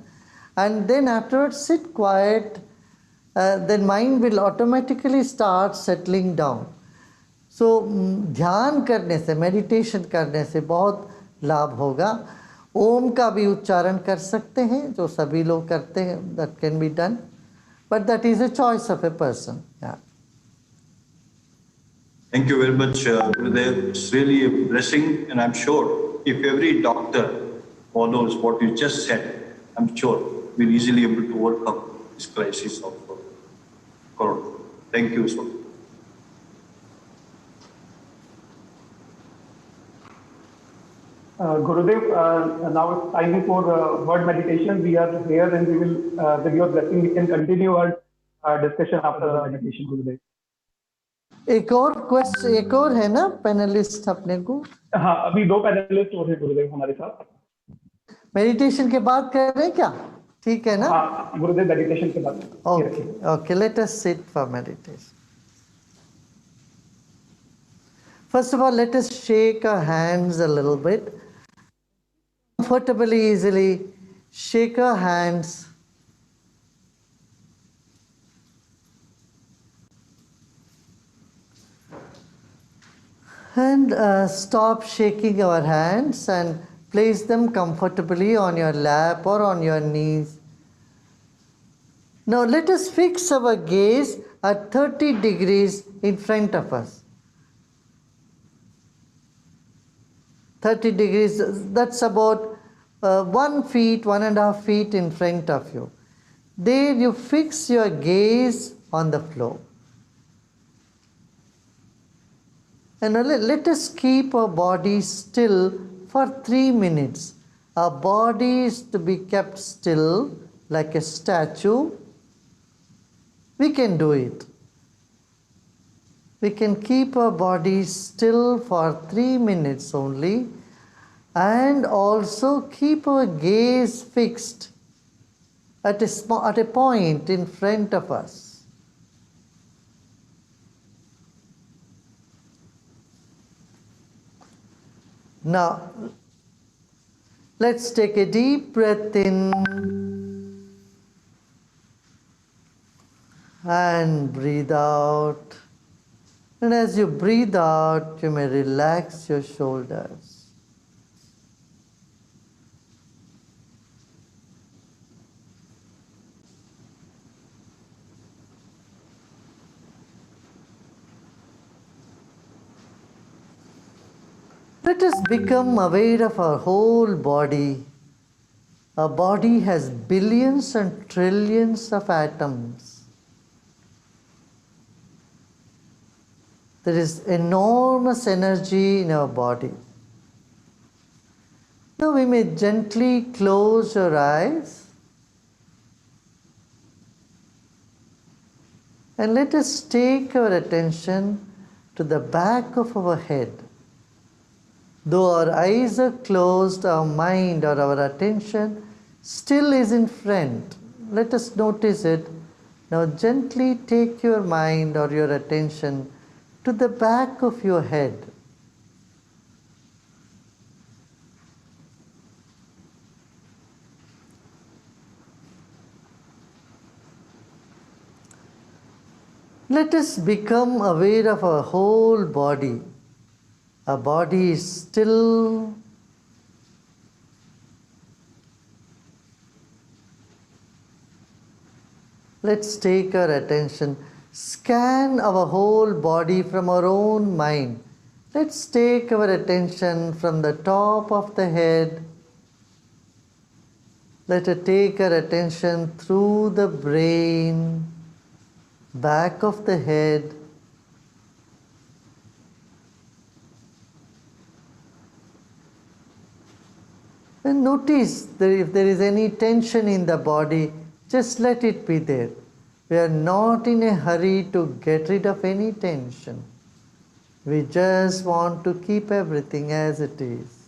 And then afterwards sit quiet, then mind will automatically start settling down. So ध्यान करने से, meditation करने से बहुत लाभ होगा. ओम का भी उच्चारण कर सकते हैं, जो सभी लोग करते हैं, that can be done. But that is a choice of a person. Yeah. Thank you very much, Gurudev. It's really a blessing, and I'm sure if every doctor follows what you just said, I'm sure we're easily able to overcome this crisis of corona. Thank you so much. Gurudev, now it's time for word meditation. We are here and we will, with your blessing, we can continue our discussion after the meditation, Gurudev. एक और है ना panelist अपने को? हाँ, अभी 2 panelist और हैं गुरुदेव हमारे साथ. मेडिटेशन के बाद कर रहे हैं क्या? ठीक है ना? हाँ, गुरुदेव मेडिटेशन के बाद. Okay, let us sit for meditation. First of all, let us shake our hands a little bit. Comfortably, easily, shake our hands. And stop shaking our hands and place them comfortably on your lap or on your knees. Now let us fix our gaze at 30 degrees in front of us. 30 degrees, that's about 1 feet, 1.5 feet in front of you. There you fix your gaze on the floor. And let us keep our body still for 3 minutes. Our body is to be kept still like a statue. We can do it. We can keep our body still for 3 minutes only, and also keep our gaze fixed at a point in front of us. Now, let's take a deep breath in and breathe out. And as you breathe out, you may relax your shoulders. Let us become aware of our whole body. Our body has billions and trillions of atoms. There is enormous energy in our body. Now we may gently close your eyes and let us take our attention to the back of our head. Though our eyes are closed, our mind or our attention still is in front. Let us notice it. Now gently take your mind or your attention to the back of your head. Let us become aware of our whole body. Our body is still. Let's take our attention. Scan our whole body from our own mind. Let's take our attention from the top of the head. Let us take our attention through the brain, back of the head, and notice that if there is any tension in the body, just let it be there. We are not in a hurry to get rid of any tension. We just want to keep everything as it is.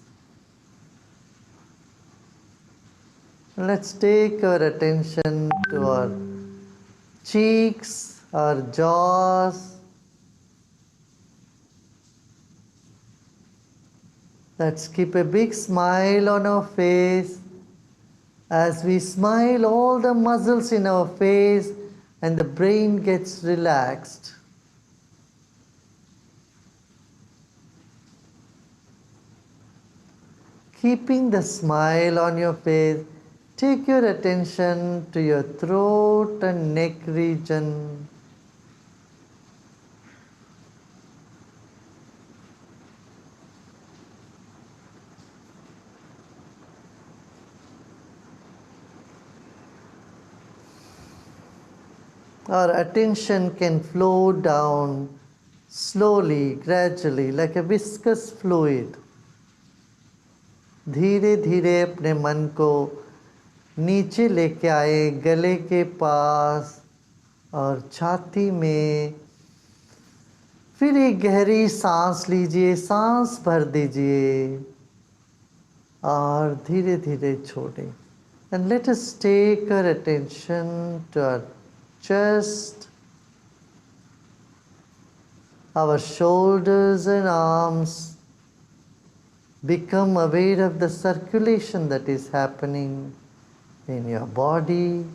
Let's take our attention to our cheeks, our jaws. Let's keep a big smile on our face. As we smile, all the muscles in our face and the brain gets relaxed. Keeping the smile on your face, take your attention to your throat and neck region. Our attention can flow down slowly, gradually, like a viscous fluid. धीरे धीरे अपने मन को नीचे लेके आए गले के पास और छाती में। फिर एक गहरी सांस लीजिए, सांस भर दीजिए और धीरे धीरे छोड़ें। And let us take our attention to our chest, our shoulders and arms. Become aware of the circulation that is happening in your body.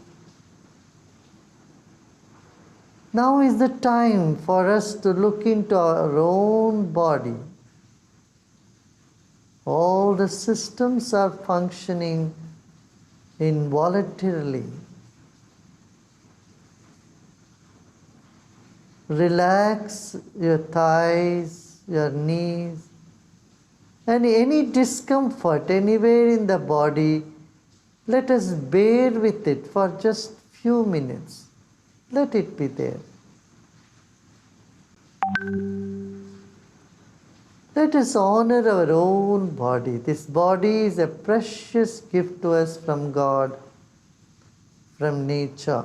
Now is the time for us to look into our own body. All the systems are functioning involuntarily. Relax your thighs, your knees, and any discomfort anywhere in the body, let us bear with it for just few minutes. Let it be there. Let us honor our own body. This body is a precious gift to us from God, from nature.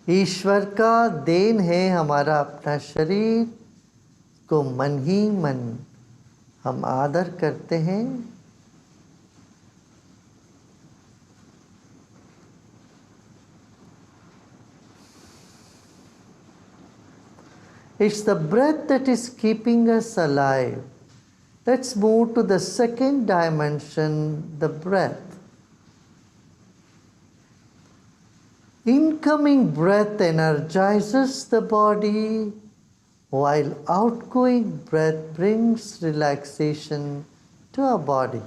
ईश्वर का then है हमारा अपना शरीर को मन ही मन हम आदर करते हैं। It's the breath that is keeping us alive. Let's move to the second dimension, the breath. Incoming breath energizes the body, while outgoing breath brings relaxation to our body.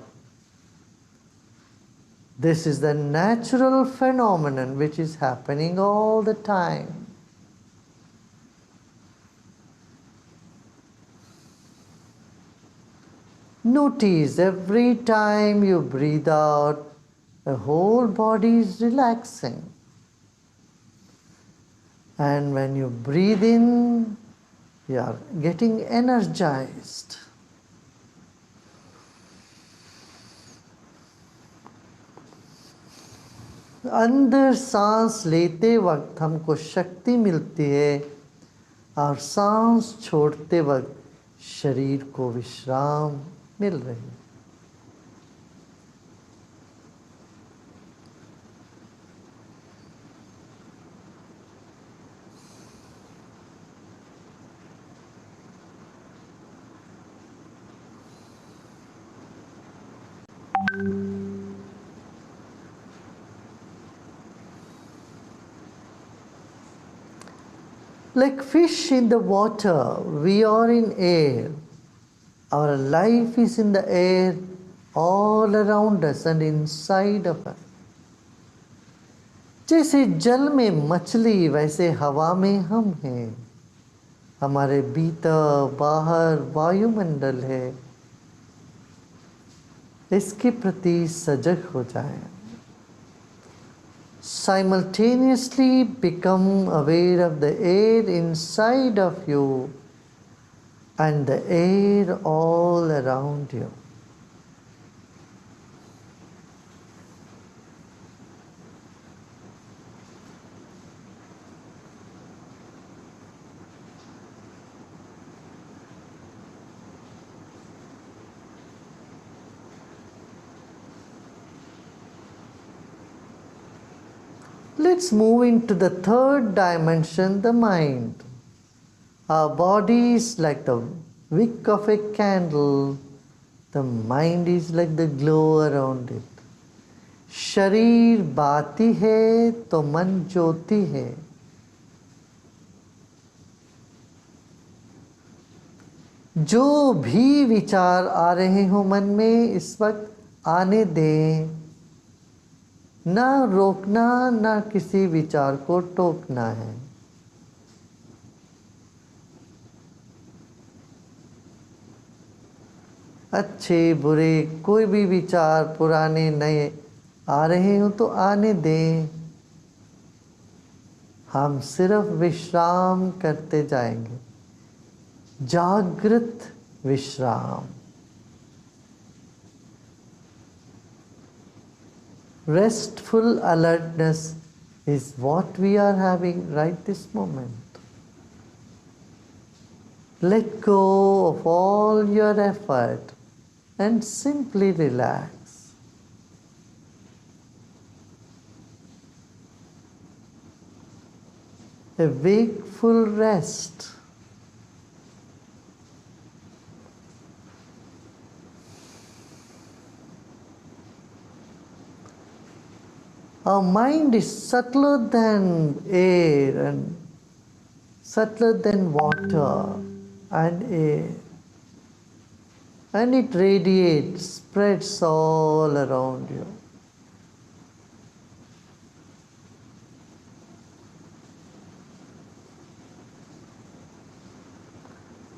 This is the natural phenomenon which is happening all the time. Notice every time you breathe out, the whole body is relaxing. And when you breathe in, you are getting energized. अंदर सांस लेते वक्त हमको शक्ति मिलती है और सांस छोड़ते वक्त शरीर को विश्राम मिल रही है। Like fish in the water, we are in air. Our life is in the air all around us and inside of us. जैसे जल में मछली वैसे हवा में हम हैं। हमारे भीतर बाहर वायुमंडल है। इसके प्रति सजग हो जाएं। Simultaneously become aware of the air inside of you and the air all around you. Let's move into the third dimension, the mind. Our body is like the wick of a candle. The mind is like the glow around it. शरीर बाती है तो मन ज्योति है। जो भी विचार आ रहे हो मन में इस वक्त आने दें। ना रोकना, ना किसी विचार को टोकना है। अच्छे बुरे कोई भी विचार पुराने नए आ रहे हो तो आने दें। हम सिर्फ विश्राम करते जाएंगे। जागृत विश्राम। Restful alertness is what we are having right this moment. Let go of all your effort and simply relax. A wakeful rest. Our mind is subtler than air and subtler than water and air. And it radiates, spreads all around you.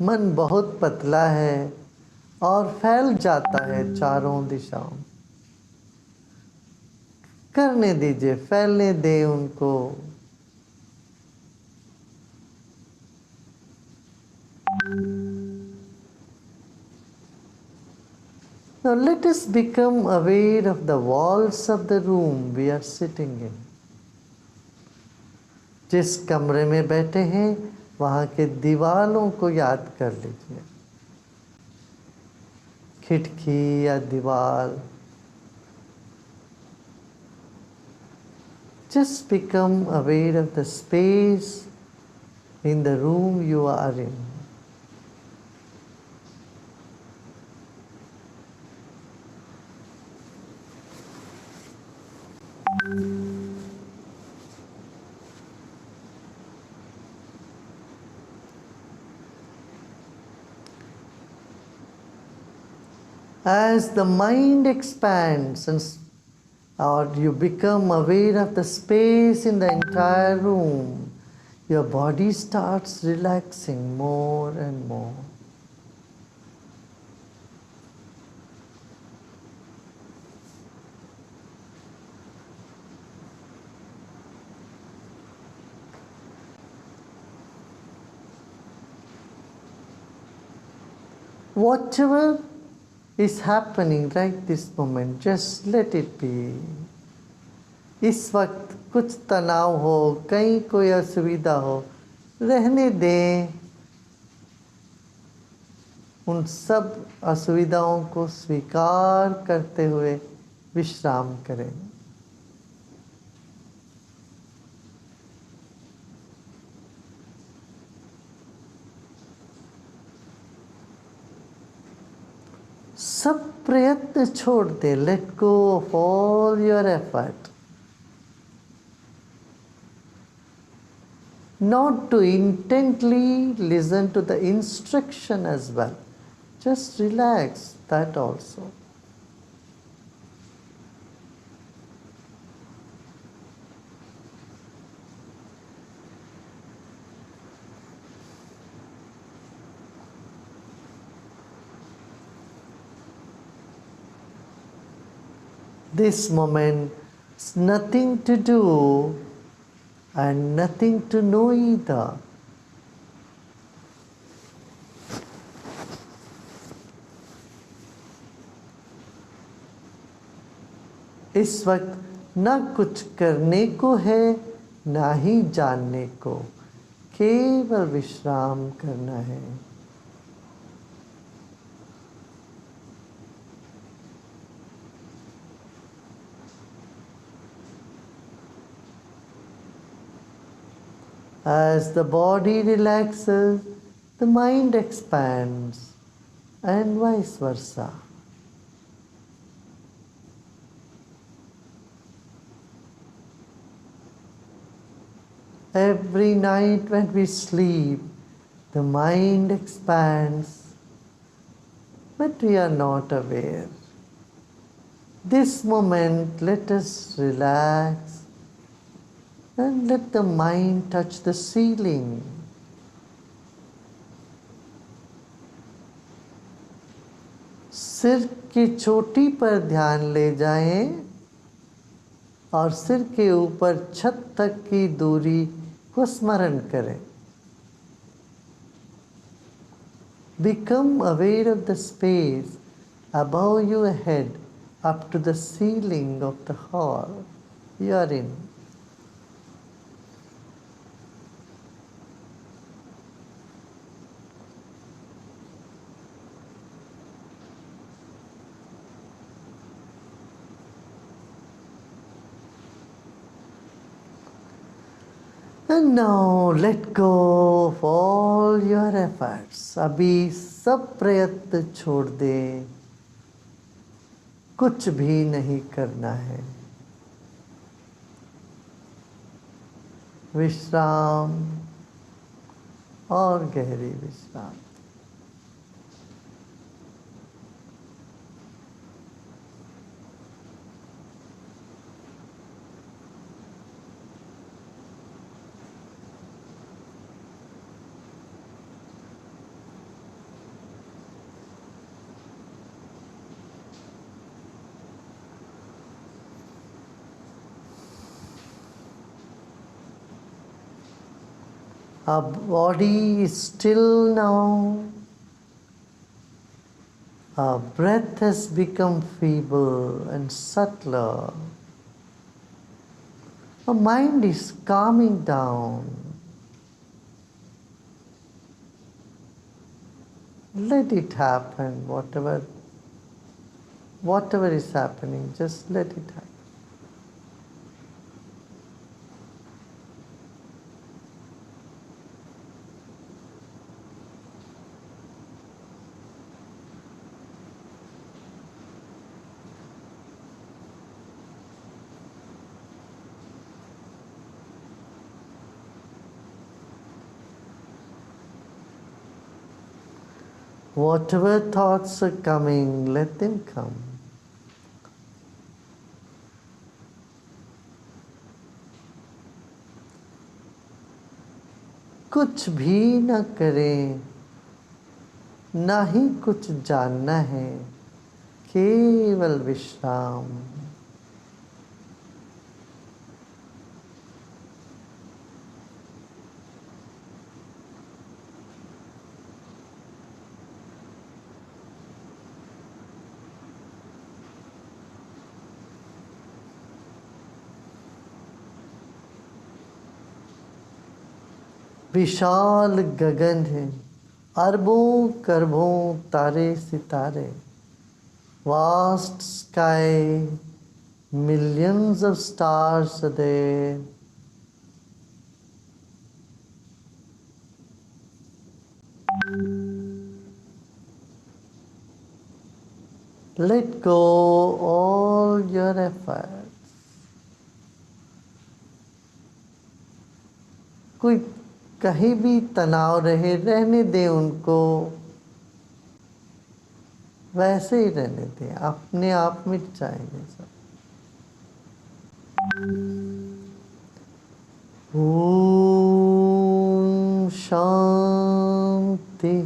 मन बहुत पतला है और फैल जाता है चारों दिशाओं। करने दीजिए, फैलने दें उनको। Now let us become aware of the walls of the room we are sitting in. जिस कमरे में बैठे हैं वहाँ के दीवारों को याद कर लीजिए। खिड़की या दीवार। Just become aware of the space in the room you are in. As the mind expands or you become aware of the space in the entire room, your body starts relaxing more and more. Whatever is happening right this moment, just let it be. इस वक्त कुछ तनाव हो, कहीं कोई असुविधा हो, रहने दें। उन सब असुविधाओं को स्वीकार करते हुए विश्राम करें। सब प्रयत्न छोड़ दे, let go of all your effort. Not to intently listen to the instruction as well. Just relax, that also. This moment is nothing to do and nothing to know either. इस वक्त न कुछ करने को है ना ही जानने को, केवल विश्राम करना है। As the body relaxes, the mind expands, and vice versa. Every night when we sleep, the mind expands, but we are not aware. This moment, let us relax and let the mind touch the ceiling. सिर की चोटी पर ध्यान ले जाएं और सिर के ऊपर छत तक की दूरी को स्मरण करें। Become aware of the space above your head up to the ceiling of the hall you are in. And now let go of all your efforts. अभी सब प्रयत्न छोड़ दे, कुछ भी नहीं करना है. विश्राम और गहरी विश्राम. Our body is still now. Our breath has become feeble and subtler. Our mind is calming down. Let it happen, whatever is happening, just let it happen. Whatever thoughts are coming, let them come. कुछ भी न करें, ना ही कुछ जानना है, केवल विश्राम. विशाल गगन है, अरबों करबों तारे सितारे. Vast sky, millions of stars are there. Let go all your efforts. कोई कहीं भी तनाव रहे, रहने दें उनको, वैसे ही रहने दें, अपने आप मिट जाएंगे सब. ओम शांति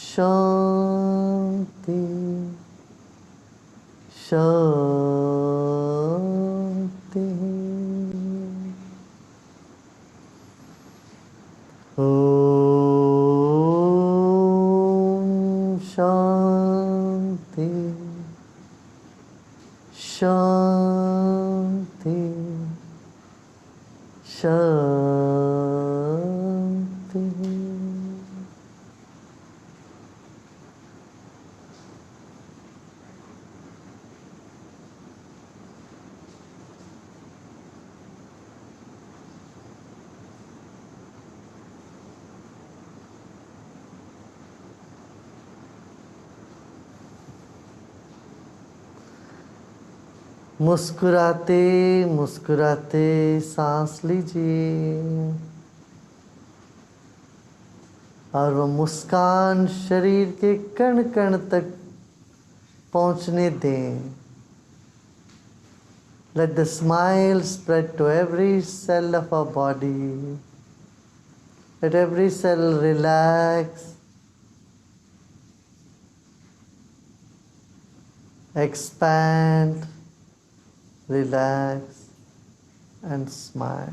शांति शांति. ओम शांति शांति शांति. मुस्कुराते मुस्कुराते सांस लीजिए और वो मुस्कान शरीर के कण कण तक पहुंचने दें. Let the smile spread to every cell of our body. Let every cell relax, expand, relax, and smile.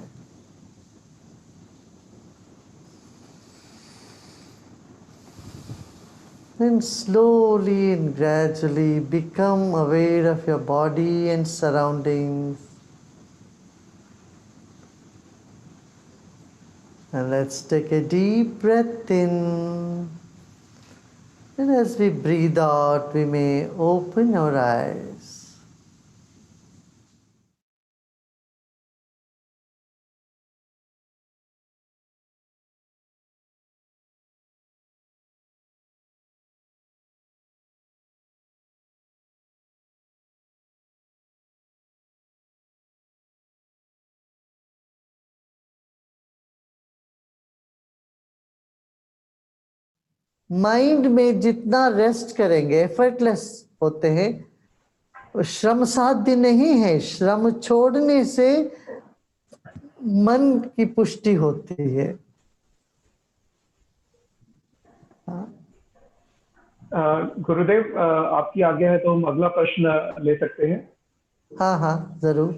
Then slowly and gradually become aware of your body and surroundings. And let's take a deep breath in. And as we breathe out, we may open our eyes. Mind में जितना rest करेंगे effortless होते हैं, श्रम साध्य नहीं है। श्रम छोड़ने से मन की पुष्टि होती है। गुरुदेव, आपकी आज्ञा है तो हम अगला प्रश्न ले सकते हैं। हाँ हाँ जरूर।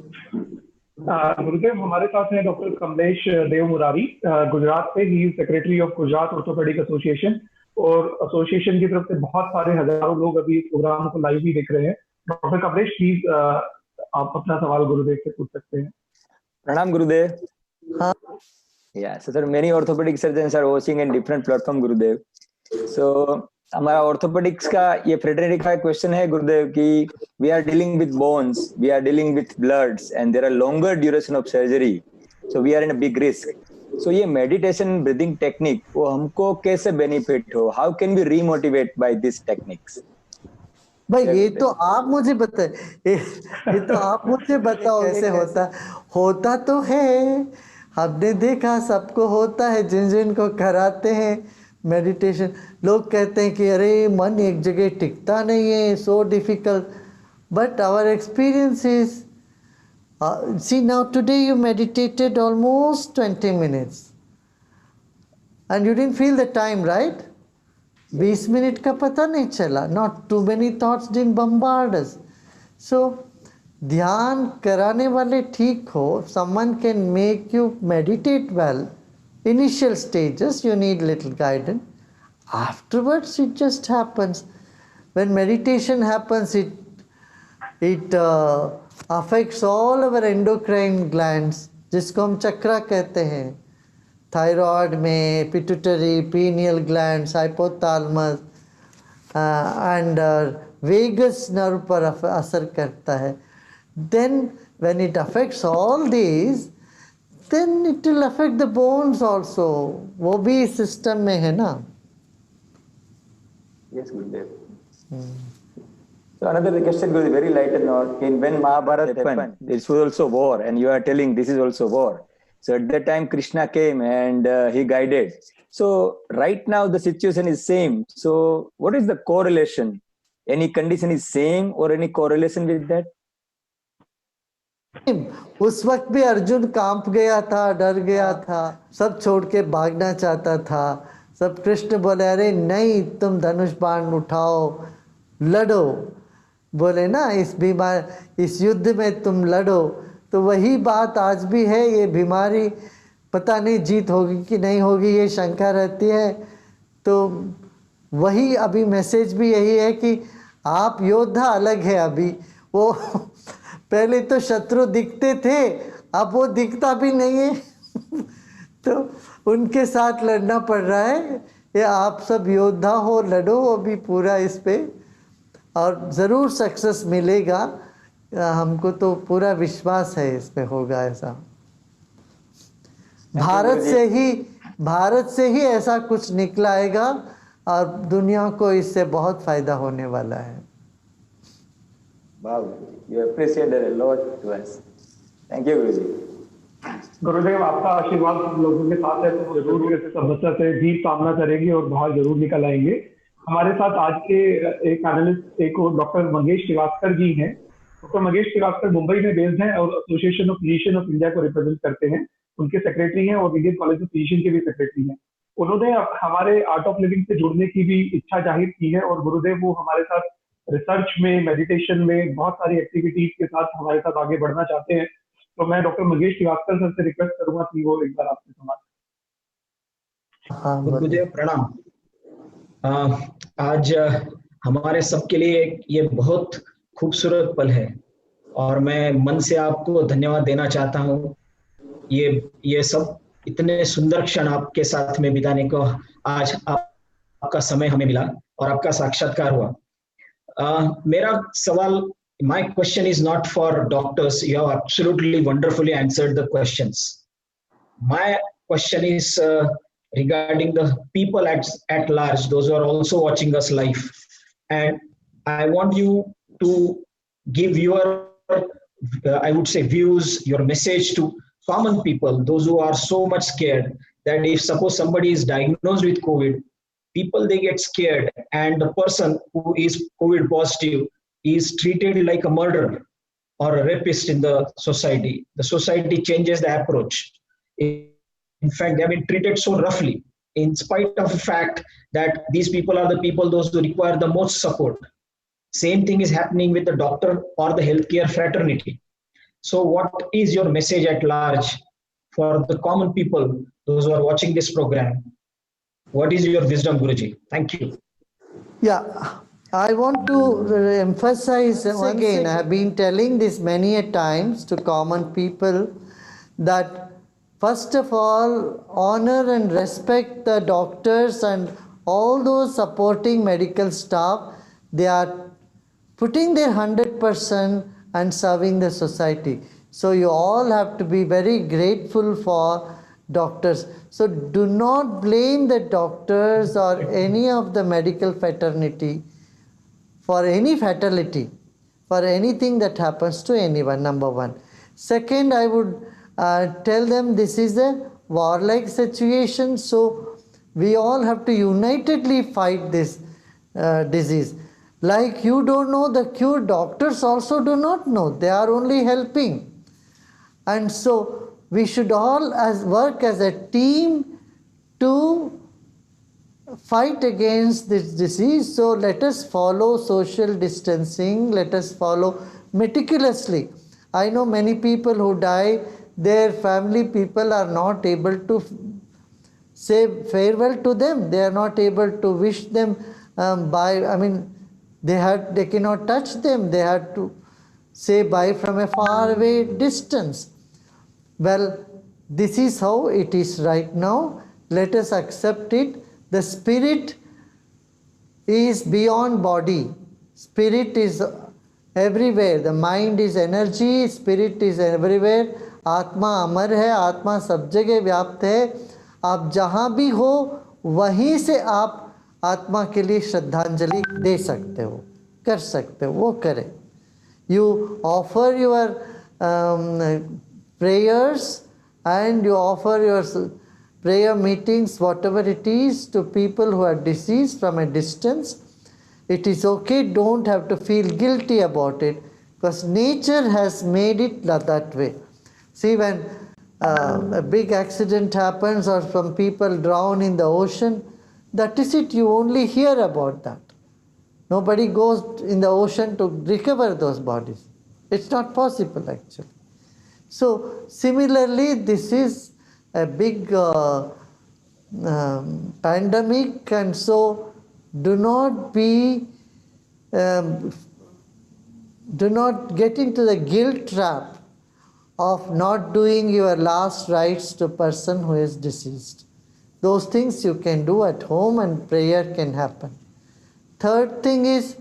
गुरुदेव, हमारे साथ हैं डॉक्टर कमलेश देव मुरारी, गुजरात से। He secretary of Gujarat orthopaedic association, और एसोसिएशन की तरफ से बहुत सारे हजारों लोग अभी इस प्रोग्राम को लाइव ही देख रहे हैं। डॉक्टर कमलेश, प्लीज आप अपना सवाल गुरुदेव से पूछ सकते हैं। Pranam Gurudev. हाँ. Yeah, so there are many orthopedic surgeons are watching in different platform, Gurudev. So हमारा orthopedics का ये fraternity का question है गुरुदेव कि we are dealing with bones, we are dealing with bloods, and there are longer duration of surgery, so we are in a big risk. So ये meditation breathing technique वो हमको कैसे benefit हो? How can we remotivate by these techniques? भाई ये तो आप मुझे बताए, ये तो आप मुझे बताओ कैसे होता तो है। हमने देखा सबको होता है, जिन जिन को कराते हैं मेडिटेशन। लोग कहते हैं कि अरे मन एक जगह टिकता नहीं है, so difficult, but our experience is see now today you meditated almost 20 minutes and you didn't feel the time, right? 20 मिनट का पता नहीं चला। Not too many thoughts didn't bombard us. So ध्यान कराने वाले ठीक हो, someone can make you meditate well. Initial stages you need little guidance. Afterwards it just happens. When meditation happens, it affects all our endocrine glands, जिसको हम चक्रा कहते हैं। Thyroid में pituitary, pineal glands, hypothalamus and vagus nerve पर असर करता है। Then when it affects all these, then it will affect the bones also. वो भी सिस्टम में है ना। Yes, Gurudev. So another question goes very light note. In when Mahabharata happened, this was also war, and you are telling this is also war. So at that time Krishna came and he guided. So right now the situation is same. So what is the correlation? Any condition is same or any correlation with that? उस वक्त भी अर्जुन कांप गया था, डर गया था, सब छोड़ के भागना चाहता था। सब कृष्ण बोले अरे नहीं, तुम धनुष बाण उठाओ, लड़ो। बोले ना इस युद्ध में तुम लड़ो। तो वही बात आज भी है। ये बीमारी पता नहीं जीत होगी कि नहीं होगी, ये शंका रहती है। तो वही अभी मैसेज भी यही है कि आप योद्धा अलग है। अभी वो पहले तो शत्रु दिखते थे, अब वो दिखता भी नहीं है। तो उनके साथ लड़ना पड़ रहा है। ये आप सब योद्धा हो, लड़ो अभी पूरा इस पे, और ज़रूर सक्सेस मिलेगा। हमको तो पूरा विश्वास है इसमें होगा ऐसा। भारत से ही ऐसा कुछ निकलाएगा और दुनिया को इससे बहुत फायदा होने वाला है। Wow, you appreciated a lot to us. Thank you, Guruji. गुरुदेव, आपका आशीर्वाद लोगों के साथ है तो जरूर इस समस्या से भी सामना करेंगे और बाहर जरूर निकल आएंगे। हमारे साथ आज के एक पैनलिस्ट एक डॉक्टर मंगेश श्रीवास्तव जी हैं। डॉक्टर मंगेश श्रीवास्तव मुंबई में बेस्ड हैं और association of physician of India को रिप्रेजेंट करते हैं। उनके सेक्रेटरी हैं और इंडियन कॉलेज ऑफ फिजिशियन के भी सेक्रेटरी हैं। उन्होंने हमारे आर्ट ऑफ लिविंग से जुड़ने की भी इच्छा जाहिर की है और गुरुदेव वो हमारे साथ रिसर्च में, मेडिटेशन में, बहुत सारी एक्टिविटीज के साथ हमारे साथ आगे बढ़ना चाहते हैं। तो मैं डॉक्टर मंगेश श्रीवास्तव सर से रिक्वेस्ट करूंगा कि वो एक बार आपसे सवाल। गुरुदेव प्रणाम। आज हमारे सबके लिए ये बहुत खूबसूरत पल है और मैं मन से आपको धन्यवाद देना चाहता हूँ। ये सब इतने सुंदर क्षण आपके साथ में बिताने को आज आपका समय हमें मिला और आपका साक्षात्कार हुआ। मेरा सवाल, my question is not for doctors. You have absolutely wonderfully answered the questions. My question is regarding the people at large, those who are also watching us live. And I want you to give your, I would say, views, your message to common people, those who are so much scared that if suppose somebody is diagnosed with COVID, people they get scared and the person who is COVID positive is treated like a murderer or a rapist in the society. The society changes the approach. In fact, they have been treated so roughly in spite of the fact that these people are the people those who require the most support. Same thing is happening with the doctor or the healthcare fraternity. So what is your message at large for the common people, those who are watching this program? What is your wisdom, Guruji? Thank you. Yeah, I want to emphasize once again, I have been telling this many a times to common people that first of all, honor and respect the doctors and all those supporting medical staff. They are putting their 100% and serving the society. So you all have to be very grateful for doctors. So do not blame the doctors or any of the medical fraternity for any fatality, for anything that happens to anyone, number one. Second, I would tell them this is a warlike situation, so we all have to unitedly fight this disease. Like you don't know the cure, doctors also do not know. They are only helping. And so we should all work as a team to fight against this disease. So let us follow social distancing. Let us follow meticulously. I know many people who die, their family people are not able to say farewell to them. They are not able to wish them bye. I mean, they cannot touch them. They had to say bye from a far away distance. Well, this is how it is right now. Let us accept it. The spirit is beyond body. Spirit is everywhere. The mind is energy. Spirit is everywhere. आत्मा अमर है, आत्मा सब जगह व्याप्त है. आप जहाँ भी हो वहीं से आप आत्मा के लिए श्रद्धांजलि दे सकते हो, कर सकते हो, वो करें. You offer your prayers and you offer your prayer meetings, whatever it is, to people who are deceased from a distance. It is okay, don't have to feel guilty about it, because nature has made it that way. See, when a big accident happens or some people drown in the ocean, that is it, you only hear about that. Nobody goes in the ocean to recover those bodies. It's not possible actually. So similarly, this is a big pandemic, and so do not get into the guilt trap of not doing your last rites to a person who is deceased. Those things you can do at home and prayer can happen. Third thing is,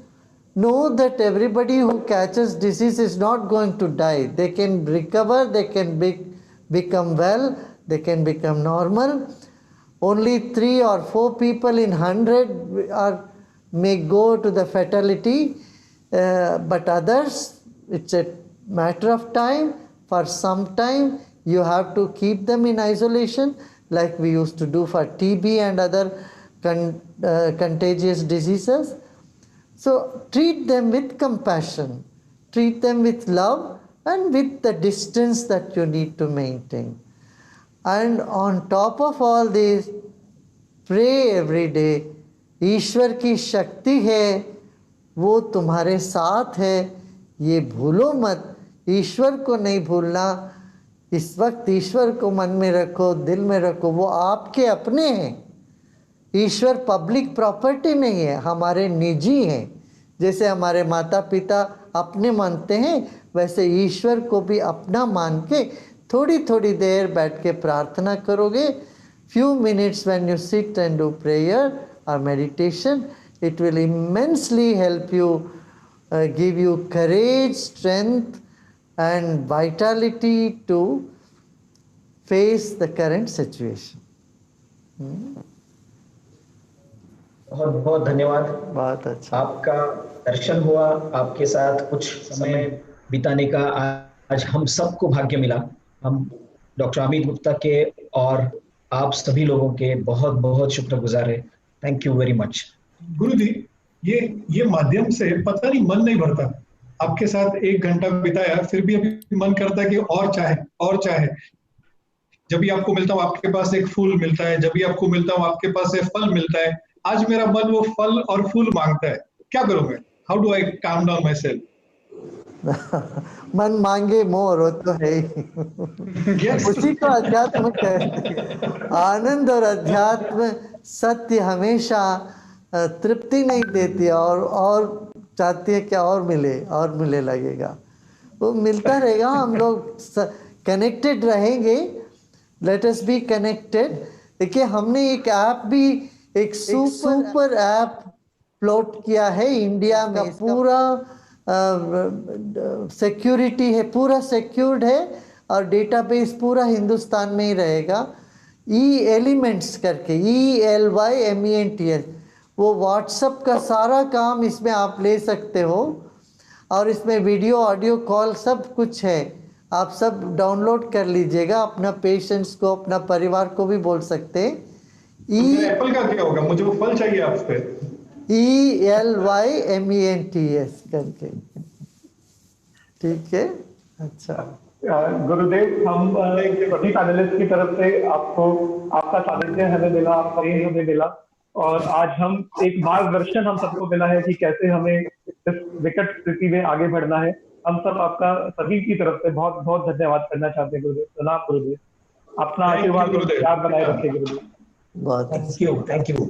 know that everybody who catches disease is not going to die. They can recover, they can become well, they can become normal. Only 3 or 4 people in 100 may go to the fatality, but others, it's a matter of time. For some time, you have to keep them in isolation, like we used to do for TB and other contagious diseases. So treat them with compassion, treat them with love and with the distance that you need to maintain. And on top of all this, pray every day. ईश्वर की शक्ति है, वो तुम्हारे साथ है, ये भूलो मत. ईश्वर को नहीं भूलना. इस वक्त ईश्वर को मन में रखो, दिल में रखो, वो आपके अपने हैं. ईश्वर पब्लिक प्रॉपर्टी नहीं है, हमारे निजी हैं। जैसे हमारे माता पिता अपने मानते हैं, वैसे ईश्वर को भी अपना मान के थोड़ी थोड़ी देर बैठ के प्रार्थना करोगे, few minutes when you sit and do prayer or meditation, it will immensely help you, give you courage, strength and vitality to face the current situation. बहुत बहुत धन्यवाद। बहुत अच्छा, आपका दर्शन हुआ, आपके साथ कुछ समय बिताने का आज हम सबको भाग्य मिला। हम डॉक्टर अमित गुप्ता के और आप सभी लोगों के बहुत बहुत शुक्रगुजार है। Thank you very much. गुरु जी, ये माध्यम से पता नहीं मन नहीं भरता। आपके साथ 1 घंटा बिताया, फिर भी अभी मन करता है कि और चाहे और चाहे। जब भी आपको मिलता हूँ आपके पास एक फूल मिलता है, जब भी आपको मिलता हूँ आपके पास एक फल मिलता है। आज मेरा मन वो फल और फूल मांगता है। क्या करूं मैं? How do I calm down my self? मन मांगे मोर, वो तो है ही। Yes. उसी को अध्यात्म कहते हैं। आनंद और अध्यात्म सत्य हमेशा तृप्ति नहीं देती, और चाहती है क्या और मिले लगेगा, वो मिलता रहेगा। हम लोग कनेक्टेड रहेंगे, लेट अस बी कनेक्टेड। देखिए हमने एक ऐप भी, एक सुपर ऐप प्लॉट किया है इंडिया में। पूरा सिक्योरिटी है, पूरा सिक्योर्ड है और डेटाबेस पूरा हिंदुस्तान में ही रहेगा। एलिमेंट्स करके, ELYMENTS, वो व्हाट्सएप का सारा काम इसमें आप ले सकते हो और इसमें वीडियो ऑडियो कॉल सब कुछ है। आप सब डाउनलोड कर लीजिएगा, अपना पेशेंट्स को, अपना परिवार को भी बोल सकते हैं। एप्पल का क्या होगा? मुझे वो फल चाहिए आपसे। ELYMENTS करके, ठीक है? अच्छा गुरुदेव, हम सभी पैनलिस्ट की तरफ से आपको आपका सानिध्य हमें मिला, आपका प्रेम हमें मिला, और आज हम एक मार्गदर्शन हम सबको मिला है कि कैसे हमें इस विकट स्थिति में आगे बढ़ना है। हम सब आपका सभी की तरफ से बहुत बहुत धन्यवाद करना चाहते हैं गुरुदेव। प्रणाम गुरुदेव, अपना आशीर्वाद प्यार बनाए रखें गुरुदेव। Thank you.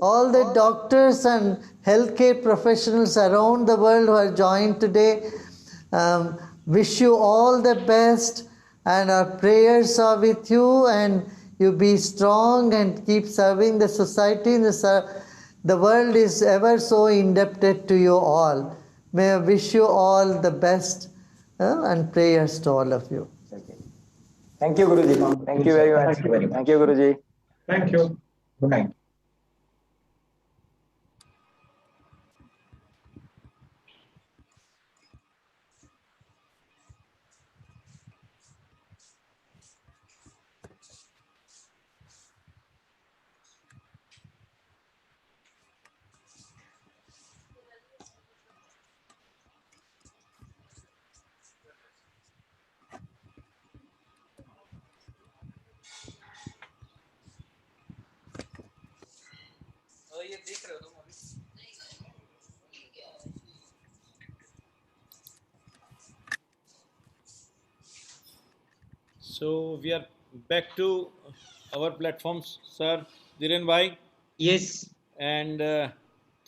All the doctors and healthcare professionals around the world who are joined today, wish you all the best, and our prayers are with you, and you be strong and keep serving the society. The world is ever so indebted to you all. May I wish you all the best, and prayers to all of you. Thank you, Guruji. Thank you very much. Thank you, Guruji. Thank you. Good night. So we are back to our platforms, sir. Dhiren bhai. Yes. And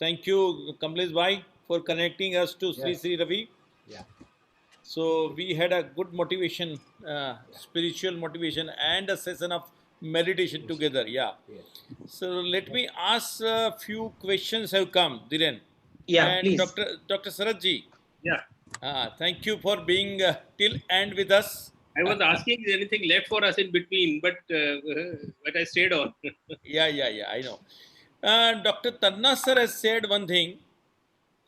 thank you, Kamlesh bhai, for connecting us to Sri Sri Ravi. Yeah. So we had a good motivation, spiritual motivation, and a session of meditation together. Yeah. Yes. So let me ask a few questions have come, Dhiren. Yeah, and please. Dr. Saratji. Yeah. Thank you for being till end with us. I was asking is anything left for us in between, but I stayed on. Yeah, I know. Dr. Tanna sir has said one thing.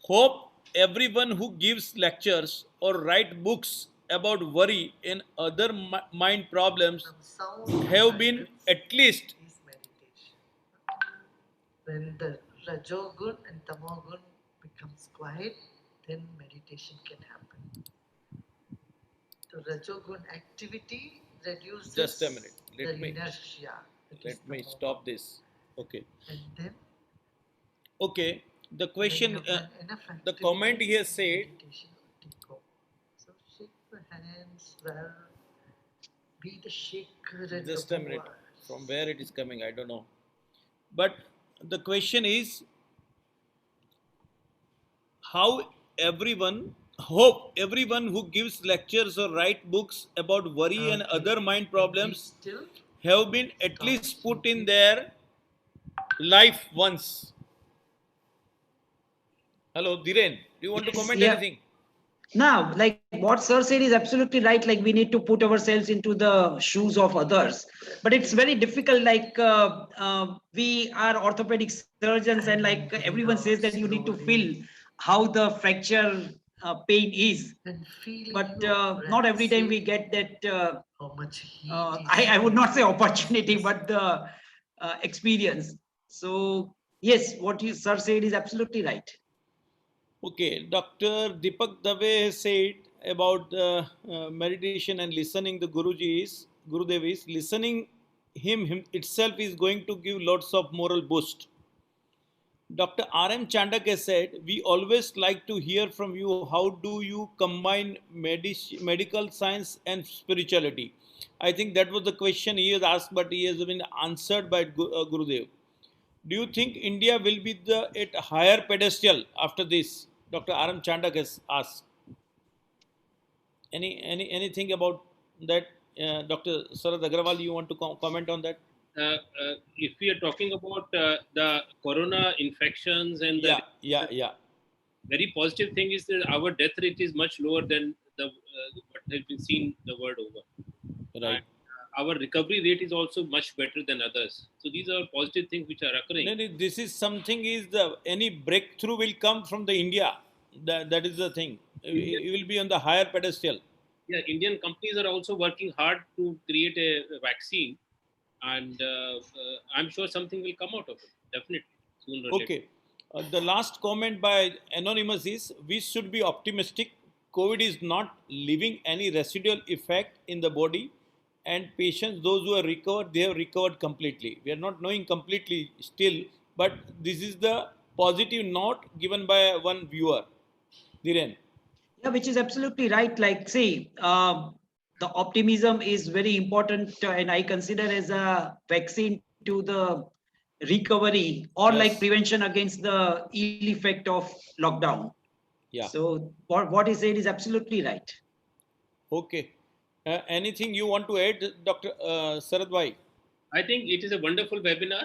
Hope everyone who gives lectures or write books about worry and other mind problems have been at least. When the Rajogun and Tamogun becomes quiet, then meditation can happen. The Rajogun activity reduces Just a minute. the inertia. Let me stop this. Okay. And then? Okay. The question, the comment here said. So shake the hands well. Be the shaker and Just the a minute. From where it is coming, I don't know. But the question is how everyone who gives lectures or write books about worry and other mind problems have been at least put in their life once. Hello, Dhiren, do you want to comment anything? Now, like what sir said is absolutely right. Like we need to put ourselves into the shoes of others, but it's very difficult. Like we are orthopedic surgeons, and like everyone says that you need to feel how the fracture pain is, but not every time we get that. I would not say opportunity, but the experience. So yes, what you sir said is absolutely right. Okay, Dr. Deepak Dave has said about meditation and listening the Gurudev is listening him itself is going to give lots of moral boost. Dr. R.M. Chandak has said, we always like to hear from you, how do you combine medical science and spirituality? I think that was the question he has asked, but he has been answered by Gurudev. Do you think India will be at a higher pedestal after this? Dr. R.M. Chandak has asked. Anything about that? Dr. Sarad Agrawal, you want to comment on that? If we are talking about the corona infections and the very positive thing is that our death rate is much lower than the what has been seen the world over. Right. And, our recovery rate is also much better than others. So these are positive things which are occurring. No, this is something is any breakthrough will come from the India. That is the thing. It will be on the higher pedestal. Yeah, Indian companies are also working hard to create a vaccine, and I'm sure something will come out of it. Definitely, sooner or later. Okay. The last comment by Anonymous is, we should be optimistic. COVID is not leaving any residual effect in the body, and patients, those who are recovered, they have recovered completely. We are not knowing completely still, but this is the positive note given by one viewer. Dhiren. Yeah, which is absolutely right. Like, see, the optimism is very important, and I consider as a vaccine to the recovery or like prevention against the ill effect of lockdown. Yeah. So what he said is absolutely right. Okay. Anything you want to add, Dr. Sarad Bhai? I think it is a wonderful webinar,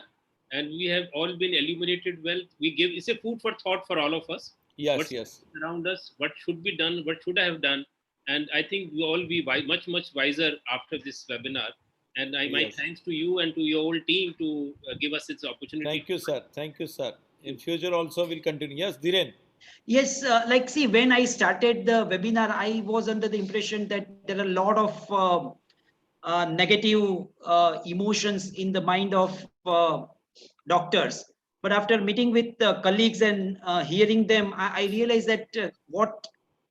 and we have all been illuminated well. It's a food for thought for all of us. Yes, What's around us, what should be done, what should I have done, and I think we all be much wiser after this webinar. And my thanks to you and to your whole team to give us this opportunity. Thank you, sir. Thank you, sir. In future also we'll continue. Yes, Dhiren. Yes, like see, when I started the webinar, I was under the impression that there are a lot of negative emotions in the mind of doctors. But after meeting with colleagues and hearing them, I realized that what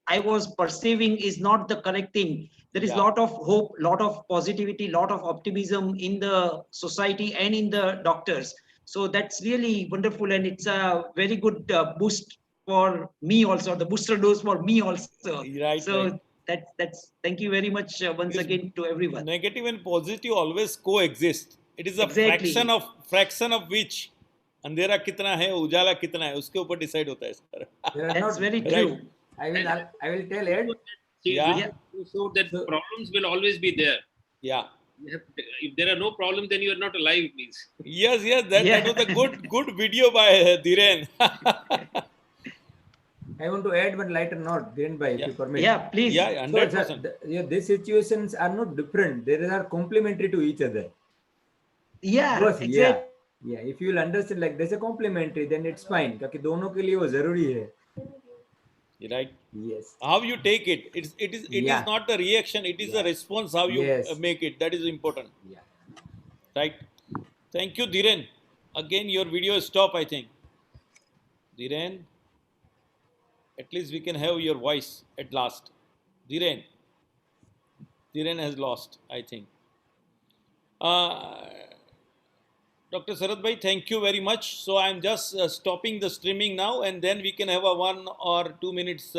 I was perceiving is not the correct thing. There is a lot of hope, lot of positivity, lot of optimism in the society and in the doctors. So that's really wonderful, and it's a very good boost for me also, the booster dose for me also. Right, so right. That's thank you very much once again to everyone. Negative and positive always coexist. It is a Exactly. fraction of which अंधेरा कितना है उजाला कितना है उसके ऊपर decide होता है sir. That's very true. I will tell Ed. So that problems will always be there. Yeah. If there are no problems, then you are not alive. Means. Yes. That was a good video by Dhiren. I want to add one lighter note, Dhiren bhai, if you permit. Yeah, please. Yeah, 100%. These situations are not different. They are complementary to each other. Yeah, because, exactly. Yeah, if you will understand like there's a complementary, then it's fine. क्योंकि दोनों के लिए वो जरूरी है. Right. Yes. How you take it? It is not a reaction. It is a response. How you make it. That is important. Yeah. Right. Thank you, Dhiren. Again, your video is stop. I think. Dhiren. At least we can have your voice at last. Dhiren. Dhiren has lost, I think. Dr. Sarad Bhai, thank you very much. So I'm just stopping the streaming now, and then we can have a 1 or 2 minutes